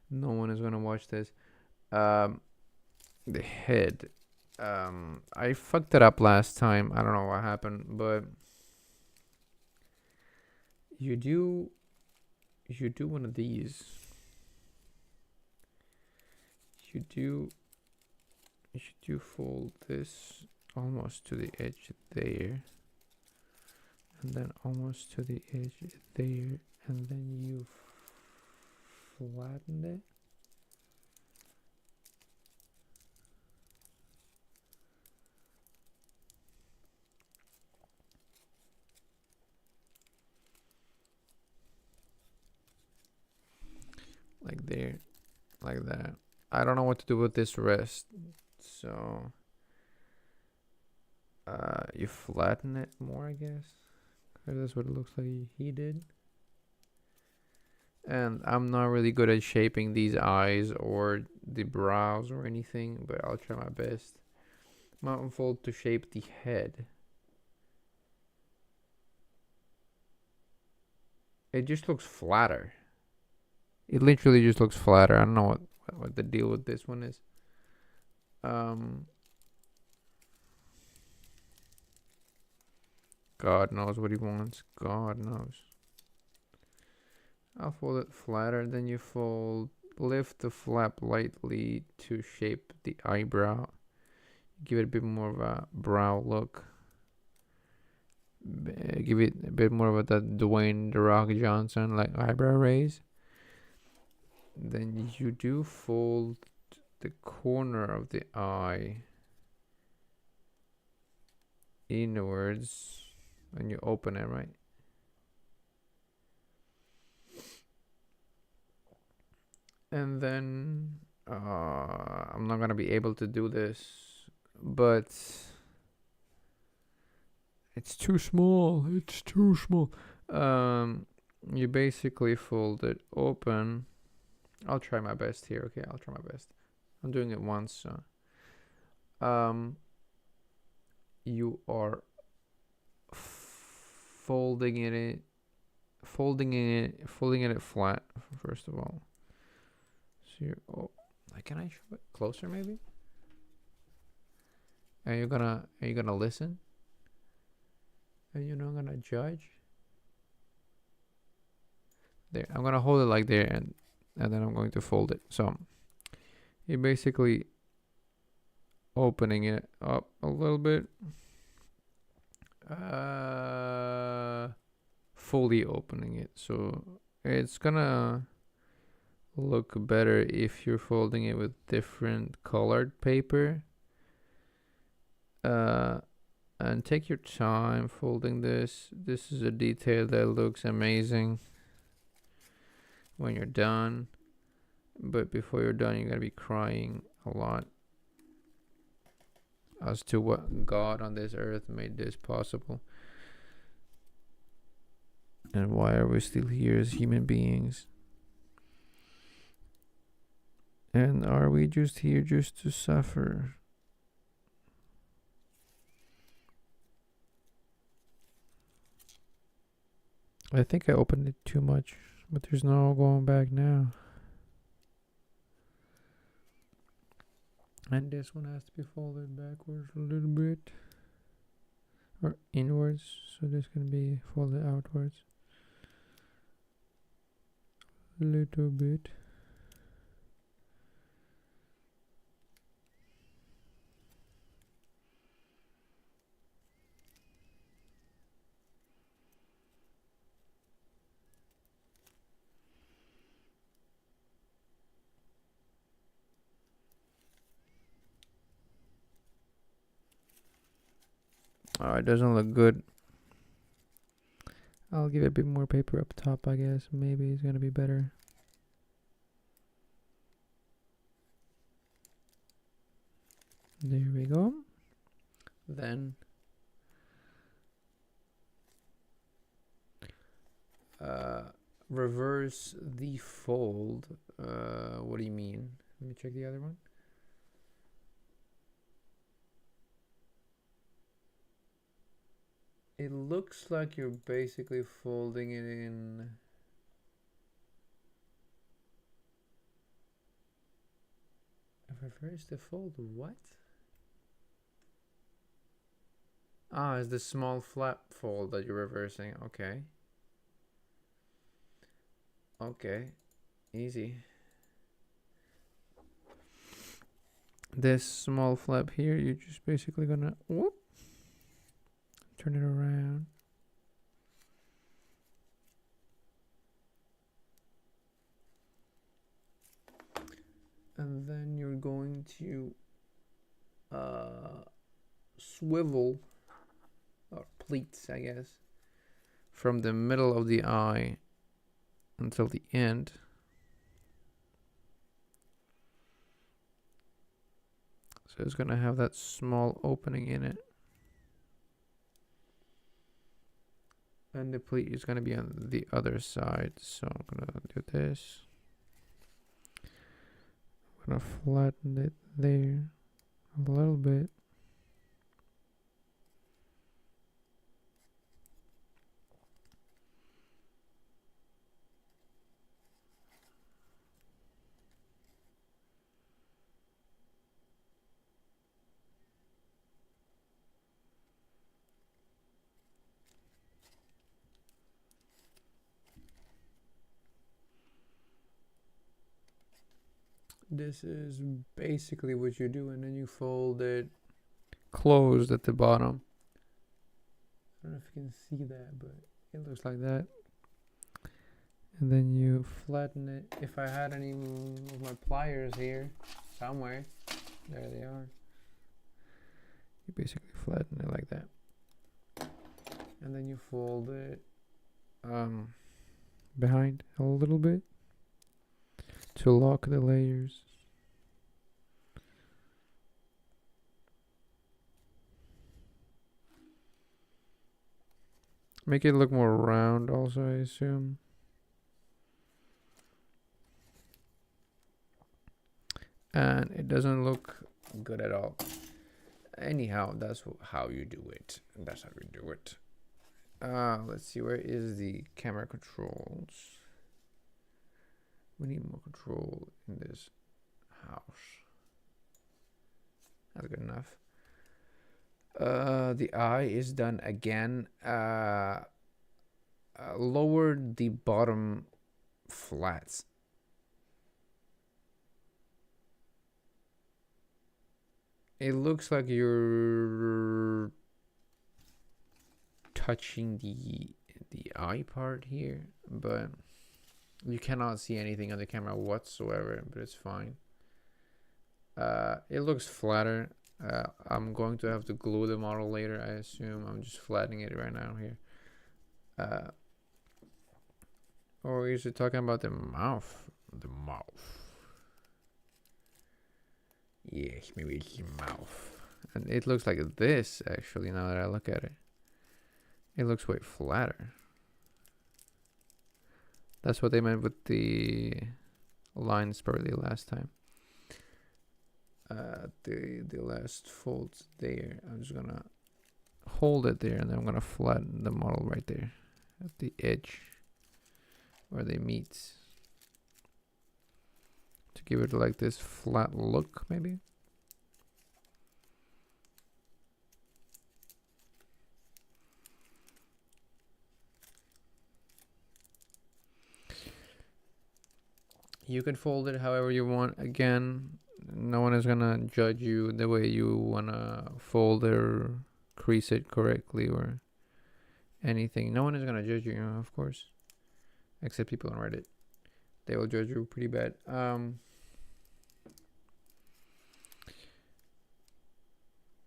No one is gonna watch this. The head. I fucked it up last time. I don't know what happened, but you do one of these. You do fold this almost to the edge there, and then almost to the edge there, and then you flatten it. Like there, like that. I don't know what to do with this rest, so you flatten it more, I guess. That's what it looks like he did. And I'm not really good at shaping these eyes or the brows or anything, but I'll try my best. Mountain fold to shape the head. It just looks flatter. It literally just looks flatter. I don't know what the deal with this one is. God knows what he wants. God knows. I'll fold it flatter. Then you lift the flap lightly to shape the eyebrow. Give it a bit more of a brow look. Give it a bit more of that Dwayne The Rock Johnson like eyebrow raise. Then you do fold the corner of the eye inwards when you open it, right? And then I'm not gonna be able to do this, but it's too small. It's too small. You basically fold it open. I'll try my best here. Okay, I'll try my best. I'm doing it once. So. You are folding it flat first of all. So you're, can I show it closer maybe? Are you gonna listen? Are you not gonna judge? There, I'm gonna hold it like there, and then I'm going to fold it. So you're basically opening it up a little bit, fully opening it. So it's gonna look better if you're folding it with different colored paper. And take your time folding this. This is a detail that looks amazing when you're done, but before you're done you're gonna be crying a lot as to what God on this earth made this possible, and why are we still here as human beings, and are we just here just to suffer? I think I opened it too much, but there's no going back now. And this one has to be folded backwards a little bit, or inwards, so this can be folded outwards a little bit. Oh, it doesn't look good. I'll give it a bit more paper up top, I guess. Maybe it's gonna be better. There we go. Then reverse the fold. What do you mean? Let me check the other one. It looks like you're basically folding it in. Reverse the fold, what? Ah, it's the small flap fold that you're reversing, okay. Okay, easy. This small flap here, you're just basically gonna whoop, turn it around. And then you're going to swivel, or pleats, I guess, from the middle of the eye until the end. So it's gonna have that small opening in it. And the pleat is gonna be on the other side. So I'm gonna do this. I'm gonna flatten it there a little bit. This is basically what you do, and then you fold it closed at the bottom. I don't know if you can see that, but it looks like that. And then you flatten it. If I had any of my pliers here somewhere, there they are. You basically flatten it like that. And then you fold it behind a little bit to lock the layers. Make it look more round also, I assume. And it doesn't look good at all. Anyhow, that's how you do it. That's how we do it. Let's see, where is the camera controls? We need more control in this house. That's good enough. The eye is done again. Lower the bottom flats. It looks like you're touching the eye part here, but you cannot see anything on the camera whatsoever, but it's fine. It looks flatter. I'm going to have to glue the model later, I assume. I'm just flattening it right now here. Or is it talking about the mouth? The mouth. Yes, maybe it's the mouth. And it looks like this, actually, now that I look at it. It looks way flatter. That's what they meant with the lines probably last time. The last folds there. I'm just gonna hold it there, and then I'm gonna flatten the model right there at the edge where they meet to give it like this flat look, maybe. You can fold it however you want. Again, no one is gonna judge you the way you wanna fold it or crease it correctly or anything. No one is gonna judge you, of course, except people on Reddit. They will judge you pretty bad.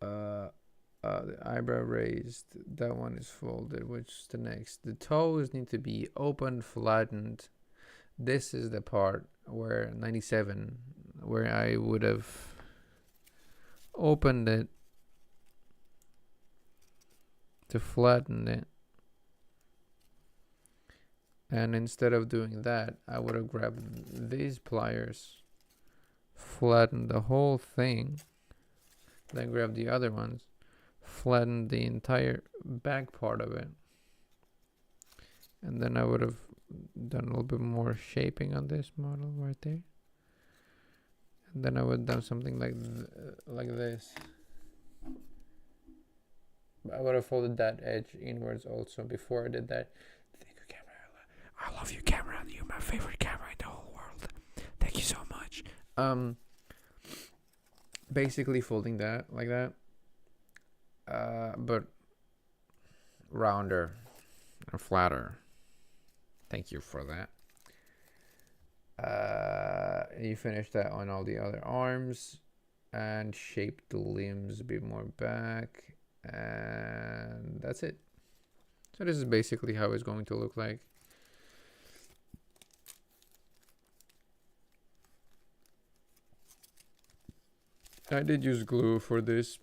The eyebrow raised, that one is folded. Which is the next? The toes need to be open, flattened. This is the part where 97, where I would have opened it to flatten it. And instead of doing that, I would have grabbed these pliers, flattened the whole thing, then grab the other ones, flatten the entire back part of it, and then I would have done a little bit more shaping on this model right there, and then I would have done something like this. I would have folded that edge inwards also before I did that. Thank you, camera. I love you, camera. You're my favorite camera in the whole world. Thank you so much. Basically folding that like that, but rounder and flatter. Thank you for that. You finish that on all the other arms and shape the limbs a bit more back, and that's it. So this is basically how it's going to look like. I did use glue for this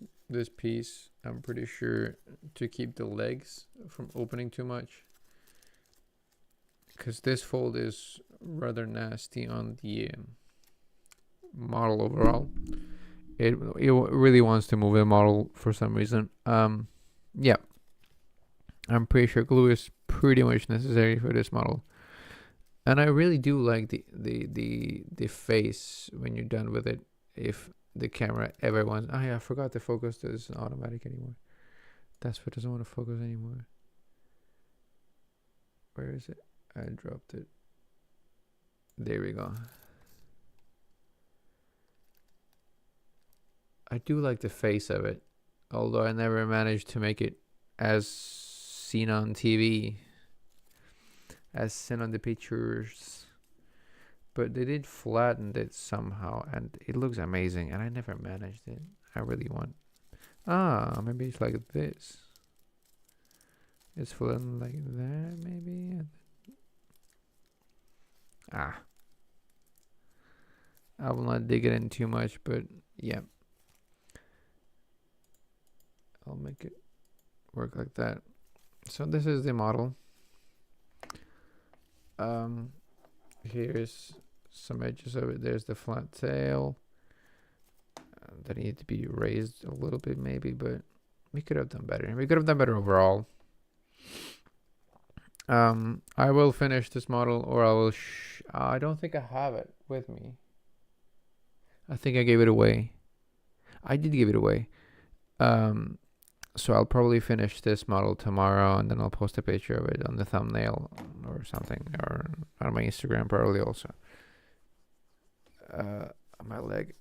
piece, I'm pretty sure, to keep the legs from opening too much, because this fold is rather nasty on the model overall. It really wants to move the model for some reason. Yeah, I'm pretty sure glue is pretty much necessary for this model, and I really do like the face when you're done with it. If the camera ever wants, oh yeah, I forgot the focus isn't automatic anymore. That's what doesn't want to focus anymore. Where is it? I dropped it. There we go. I do like the face of it, although I never managed to make it as seen on TV, as seen on the pictures. But they did flatten it somehow, and it looks amazing, and I never managed it. I really want... maybe it's like this. It's flattened like that, maybe? I will not dig it in too much, but yeah. I'll make it work like that. So this is the model. Here's some edges of it. There's the flat tail. That need to be raised a little bit maybe, but we could have done better. We could have done better overall. I will finish this model, or I will I don't think I have it with me. I think I gave it away. I did give it away. So I'll probably finish this model tomorrow, and then I'll post a picture of it on the thumbnail or something, or on my Instagram probably also. My leg.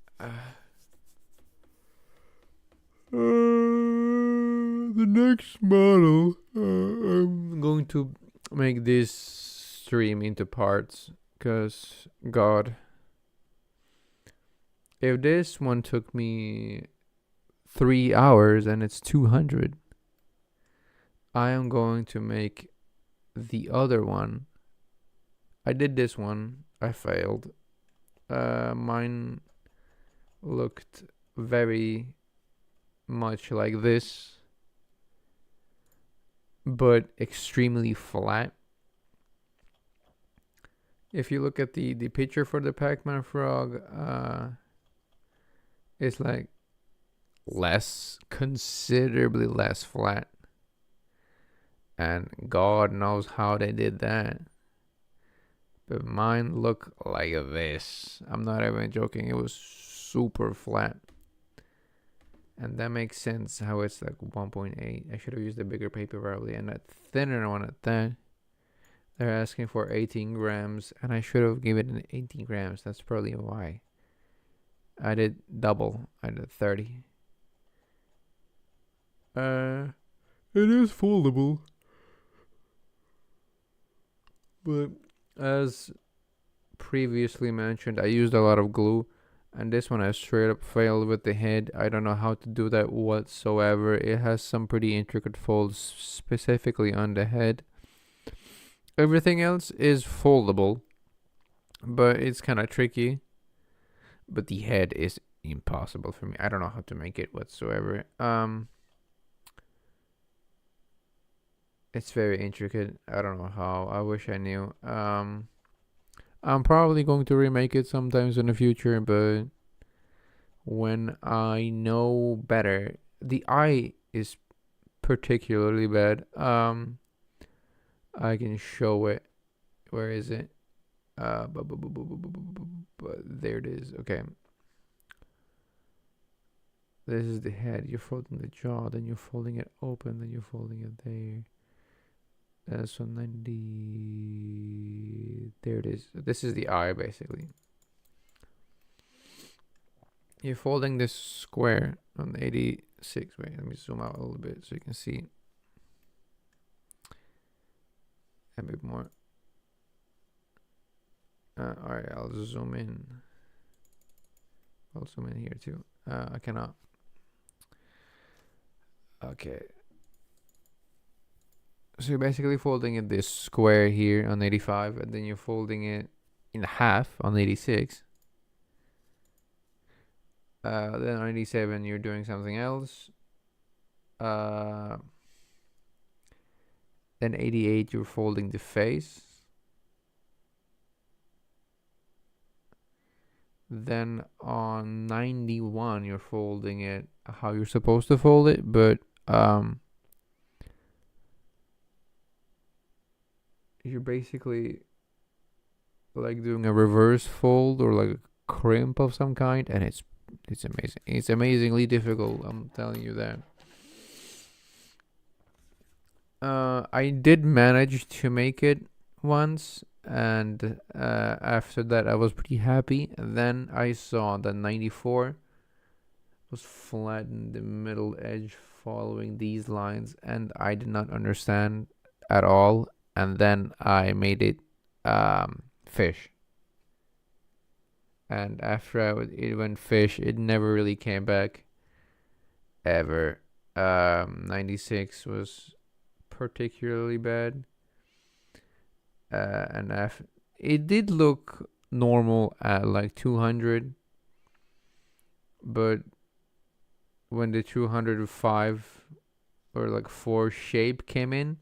The next model, I'm going to make this stream into parts, because God, if this one took me 3 hours and it's 200, I am going to make the other one. I did this one, I failed. Mine looked very much like this, but extremely flat. If you look at the picture for the Pac-Man frog, it's like considerably less flat, and God knows how they did that. But mine look like this. I'm not even joking. It was super flat. And that makes sense how it's like 1.8. I should have used a bigger paper probably, and a thinner one at that. They're asking for 18 grams, and I should have given it 18 grams. That's probably why. I did double. I did 30. It is foldable. But as previously mentioned, I used a lot of glue, and this one I straight up failed with the head. I don't know how to do that whatsoever. It has some pretty intricate folds specifically on the head. Everything else is foldable, but it's kind of tricky. But the head is impossible for me. I don't know how to make it whatsoever. It's very intricate. I don't know how. I wish I knew. I'm probably going to remake it sometimes in the future, but when I know better, the eye is particularly bad. I can show it. Where is it? But there it is. Okay. This is the head. You're folding the jaw, then you're folding it open, then you're folding it there. So 90. There it is. This is the eye basically. You're folding this square on 86. Wait, let me zoom out a little bit so you can see a bit more. Alright, I'll zoom in. I'll zoom in here too. I cannot. Okay. So you're basically folding it this square here on 85, and then you're folding it in half on 86. Then on 87 you're doing something else. Then 88 you're folding the face. Then on 91 you're folding it how you're supposed to fold it, but you're basically like doing a reverse fold or like a crimp of some kind, and it's amazing. It's amazingly difficult, I'm telling you that. I did manage to make it once, and after that I was pretty happy. And then I saw that 94 was flat in the middle edge following these lines, and I did not understand at all. And then I made it fish, and after it went fish, it never really came back ever. 96 was particularly bad, and it did look normal at like 200, but when the 205 or like 4 shape came in,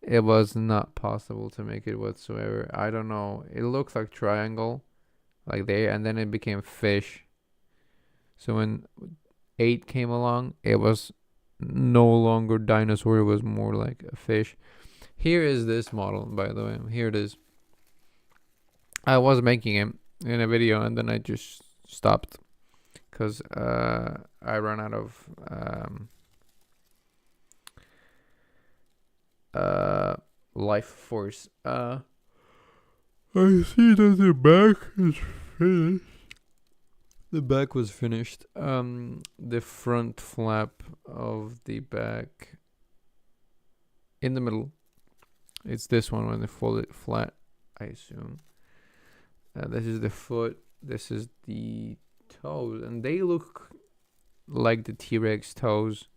it was not possible to make it whatsoever. I don't know, it looks like triangle like there, and then it became fish. So when 8 came along, it was no longer dinosaur, it was more like a fish. Here is this model, by the way. Here it is. I was making it in a video, and then I just stopped because I ran out of life force. I see that the back is finished. The back was finished. The front flap of the back in the middle. It's this one when they fold it flat, I assume. This is the foot. This is the toes, and they look like the T-Rex toes.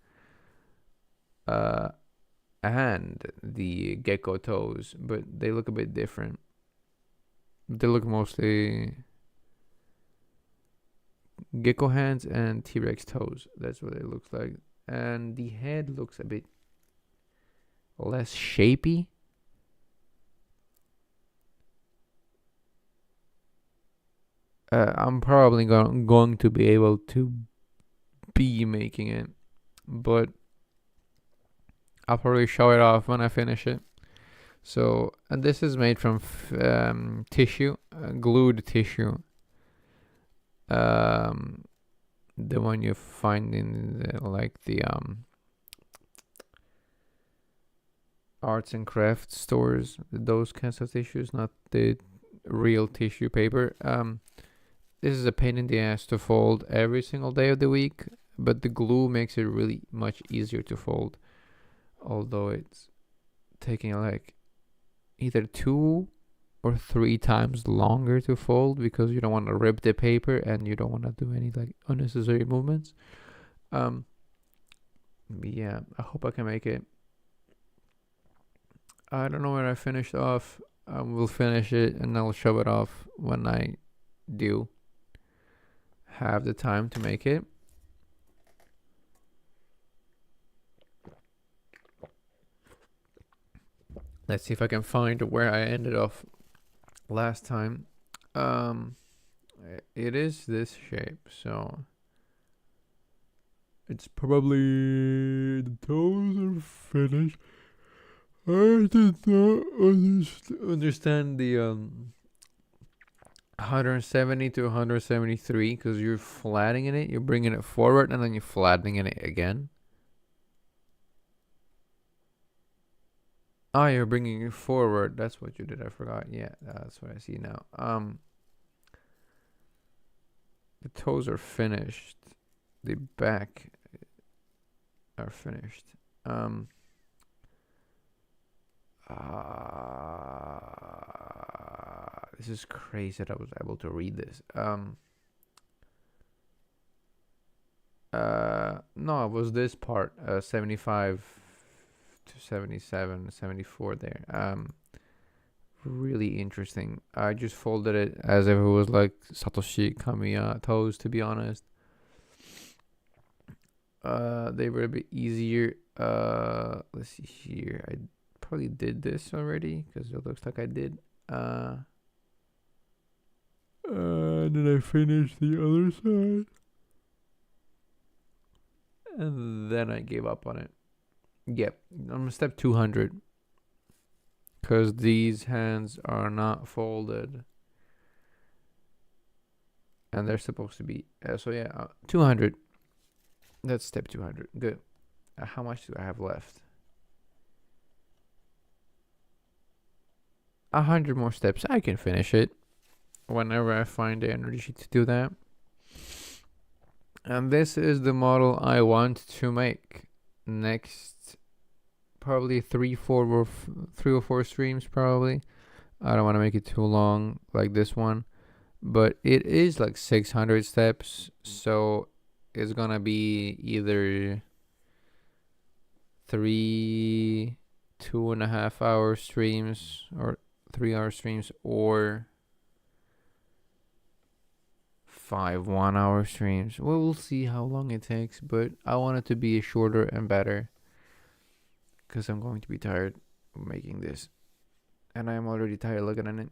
And the Gecko toes, but they look a bit different. They look mostly Gecko hands and T-Rex toes. That's what it looks like. And the head looks a bit less shapy. I'm probably going to be able to be making it, but I'll probably show it off when I finish it. So, and this is made from tissue, glued tissue. The one you find in the arts and crafts stores, those kinds of tissues, not the real tissue paper. This is a pain in the ass to fold every single day of the week, but the glue makes it really much easier to fold. Although it's taking like either 2 or 3 times longer to fold because you don't want to rip the paper and you don't want to do any like unnecessary movements. Yeah, I hope I can make it. I don't know where I finished off. We'll finish it and I'll show it off when I do have the time to make it. Let's see if I can find where I ended off last time. It is this shape, so it's probably the toes are finished. I did not understand the 170 to 173 because you're flattening it. You're bringing it forward and then you're flattening it again. Oh, you're bringing it forward. That's what you did. I forgot. Yeah, that's what I see now. The toes are finished. The back are finished. Um, this is crazy that I was able to read this. No, it was this part. 75 to 77, 74 there. Really interesting. I just folded it as if it was like Satoshi Kamiya toes, to be honest. They were a bit easier. Let's see here. I probably did this already because it looks like I did. Then I finished the other side, and then I gave up on it. Yep, I'm step 200 because these hands are not folded, and they're supposed to be. So yeah, 200. That's step 200. Good. How much do I have left? 100 more steps. I can finish it whenever I find the energy to do that. And this is the model I want to make. Next, probably 3 or 4 streams, probably. I don't want to make it too long like this one, but it is like 600 steps, so it's gonna be either 3 2.5 hour streams or 3 hour streams, or 5 1 hour streams. Well, we'll see how long it takes, but I want it to be shorter and better because I'm going to be tired of making this, and I'm already tired looking at it.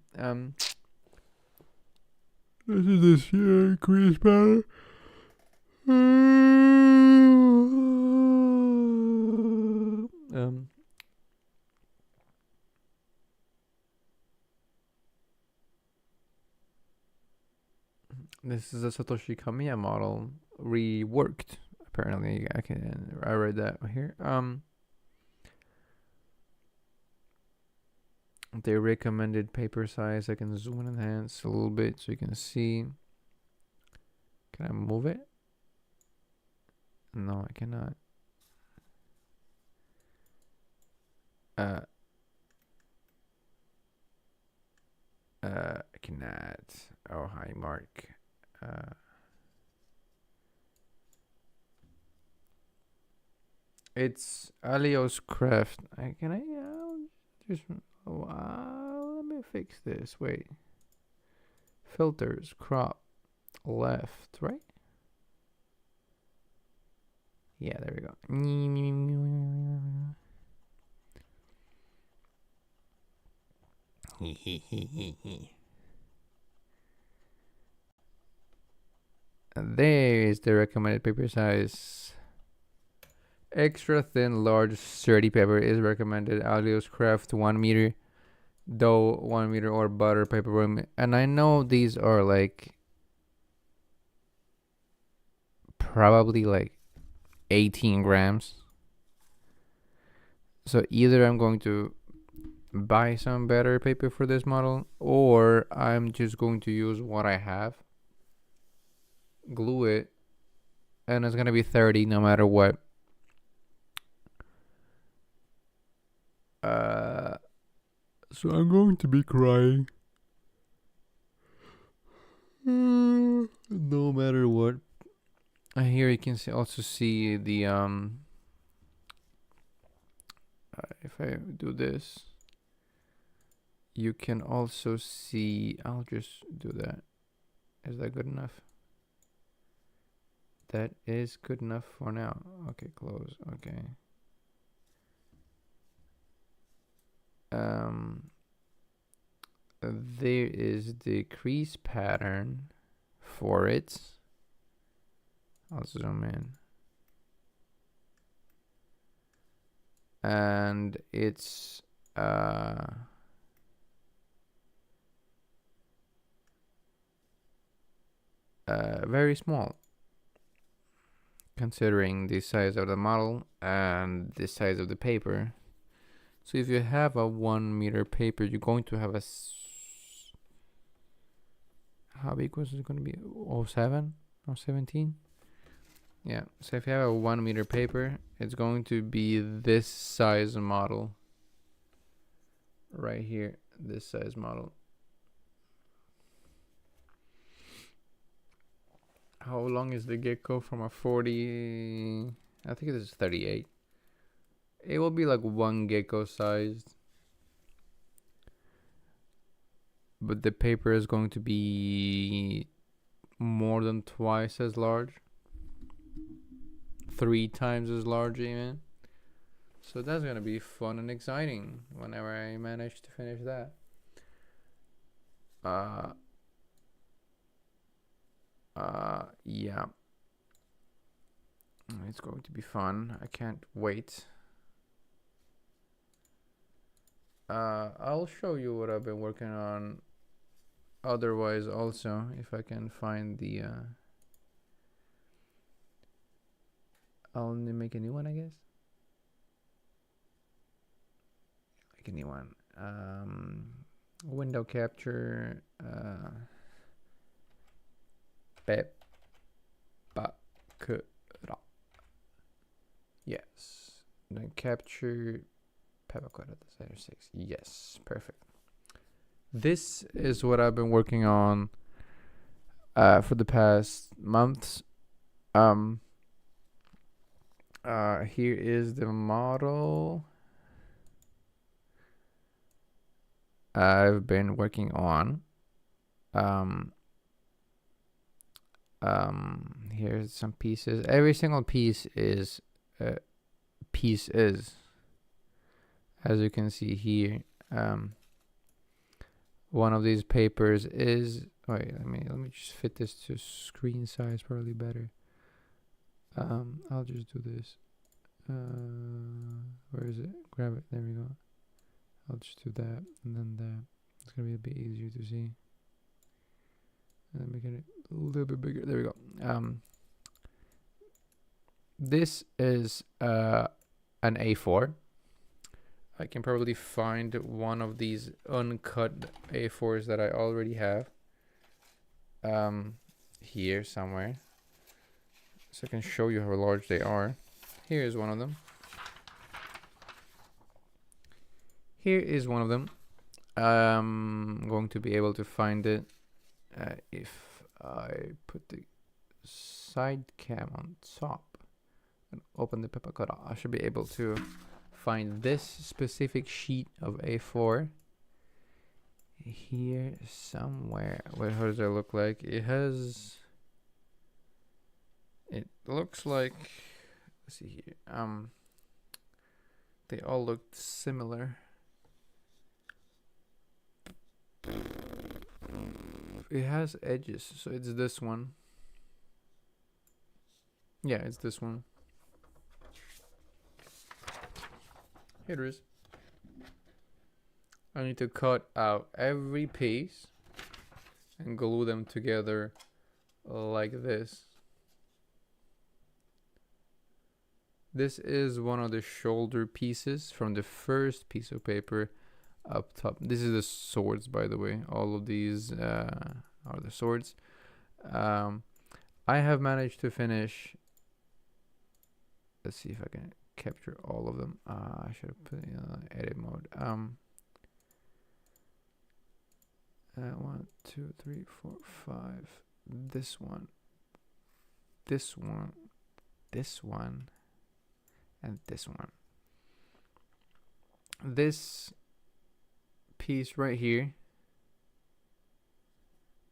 This is this year quiz battle. This is a Satoshi Kamiya model reworked. Apparently, I read that here. They recommended paper size. I can zoom and enhance a little bit so you can see. Can I move it? No, I cannot. I cannot. Oh, hi, Mark. It's Alios Craft. Can I just let me fix this. Wait. Filters, crop, left, right? Yeah, there we go. And there is the recommended paper size. Extra thin, large, sturdy paper is recommended. Alios Craft 1 meter, dough 1 meter, or butter paper. And I know these are like probably like 18 grams. So either I'm going to buy some better paper for this model, or I'm just going to use what I have, glue it, and it's gonna be 30 no matter what. So I'm going to be crying no matter what. Here you can also see the if I do this, you can also see. I'll just do that. Is that good enough? That is good enough for now. Okay, close. Okay. There is the crease pattern for it. I'll zoom in. And it's very small considering the size of the model and the size of the paper. So if you have a 1 meter paper, you're going to have how big was it going to be? 07 or 17? Yeah, so if you have a 1 meter paper, it's going to be this size model right here, this size model. How long is the Gecko from a 40? I think it is 38. It will be like 1 Gecko sized, but the paper is going to be more than twice as large, 3 times as large even. So that's gonna be fun and exciting whenever I manage to finish that. Yeah, it's going to be fun. I can't wait. I'll show you what I've been working on otherwise also, if I can find the I'll make a new one, I guess. Make a new one. Window capture, yes. Then capture Pepakura Designer 6. Yes, perfect. This is what I've been working on for the past months. Here is the model I've been working on. Here's some pieces. Every single piece is as you can see here. One of these papers is, wait, let me just fit this to screen size probably better. I'll just do this. Where is it? Grab it. There we go. I'll just do that and then that. It's gonna be a bit easier to see. And then making it a little bit bigger. There we go. This is an A4. I can probably find one of these uncut A4s that I already have here somewhere, so I can show you how large they are. Here is one of them. Here is one of them. I'm going to be able to find it if I put the side cam on top and open the Pepakura. I should be able to find this specific sheet of A4 here somewhere. Wait, how does that look like? It looks like, let's see here. They all look similar. It has edges, so it's this one. Yeah, it's this one. Here it is. I need to cut out every piece and glue them together like this. This is one of the shoulder pieces from the first piece of paper up top. This is the swords, by the way. All of these are the swords. I have managed to finish. Let's see if I can capture all of them. I should have put it in edit mode. 1, 2, 3, 4, 5. This one, this one, this one, and this one. This piece right here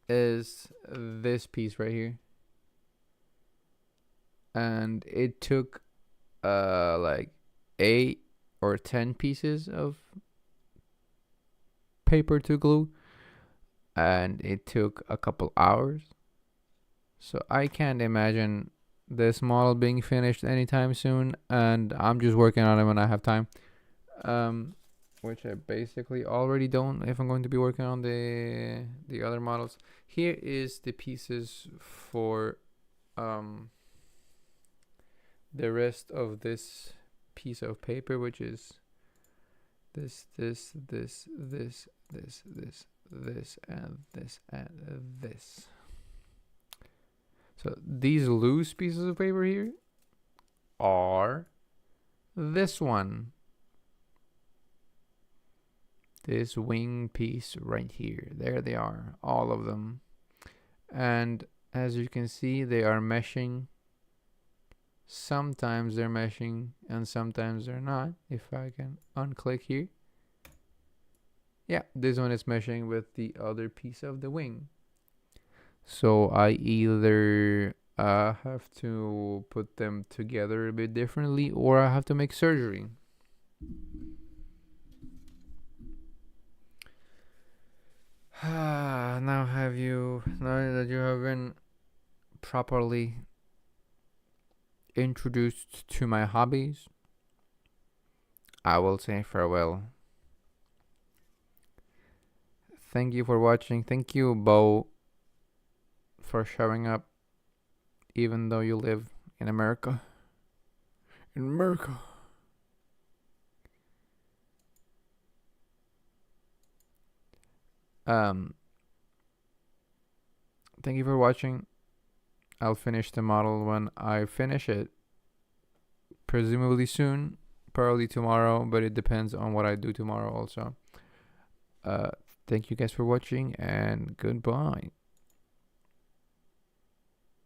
is this piece right here, and it took like 8 or 10 pieces of paper to glue, and it took a couple hours. So I can't imagine this model being finished anytime soon, and I'm just working on it when I have time, which I basically already don't if I'm going to be working on the other models. Here is the pieces for the rest of this piece of paper, which is this, this, this, this, this, this, this, and this, and this. So these loose pieces of paper here are this one. This wing piece right here. There they are, all of them. And as you can see, they are meshing. Sometimes they're meshing and sometimes they're not. If I can unclick here. Yeah, this one is meshing with the other piece of the wing. So I either have to put them together a bit differently, or I have to make surgery. Now that you have been properly introduced to my hobbies, I will say farewell. Thank you for watching. Thank you, Bo, for showing up, even though you live in America. In America. Thank you for watching. I'll finish the model when I finish it. Presumably soon, probably tomorrow, but it depends on what I do tomorrow also. Thank you guys for watching, and goodbye.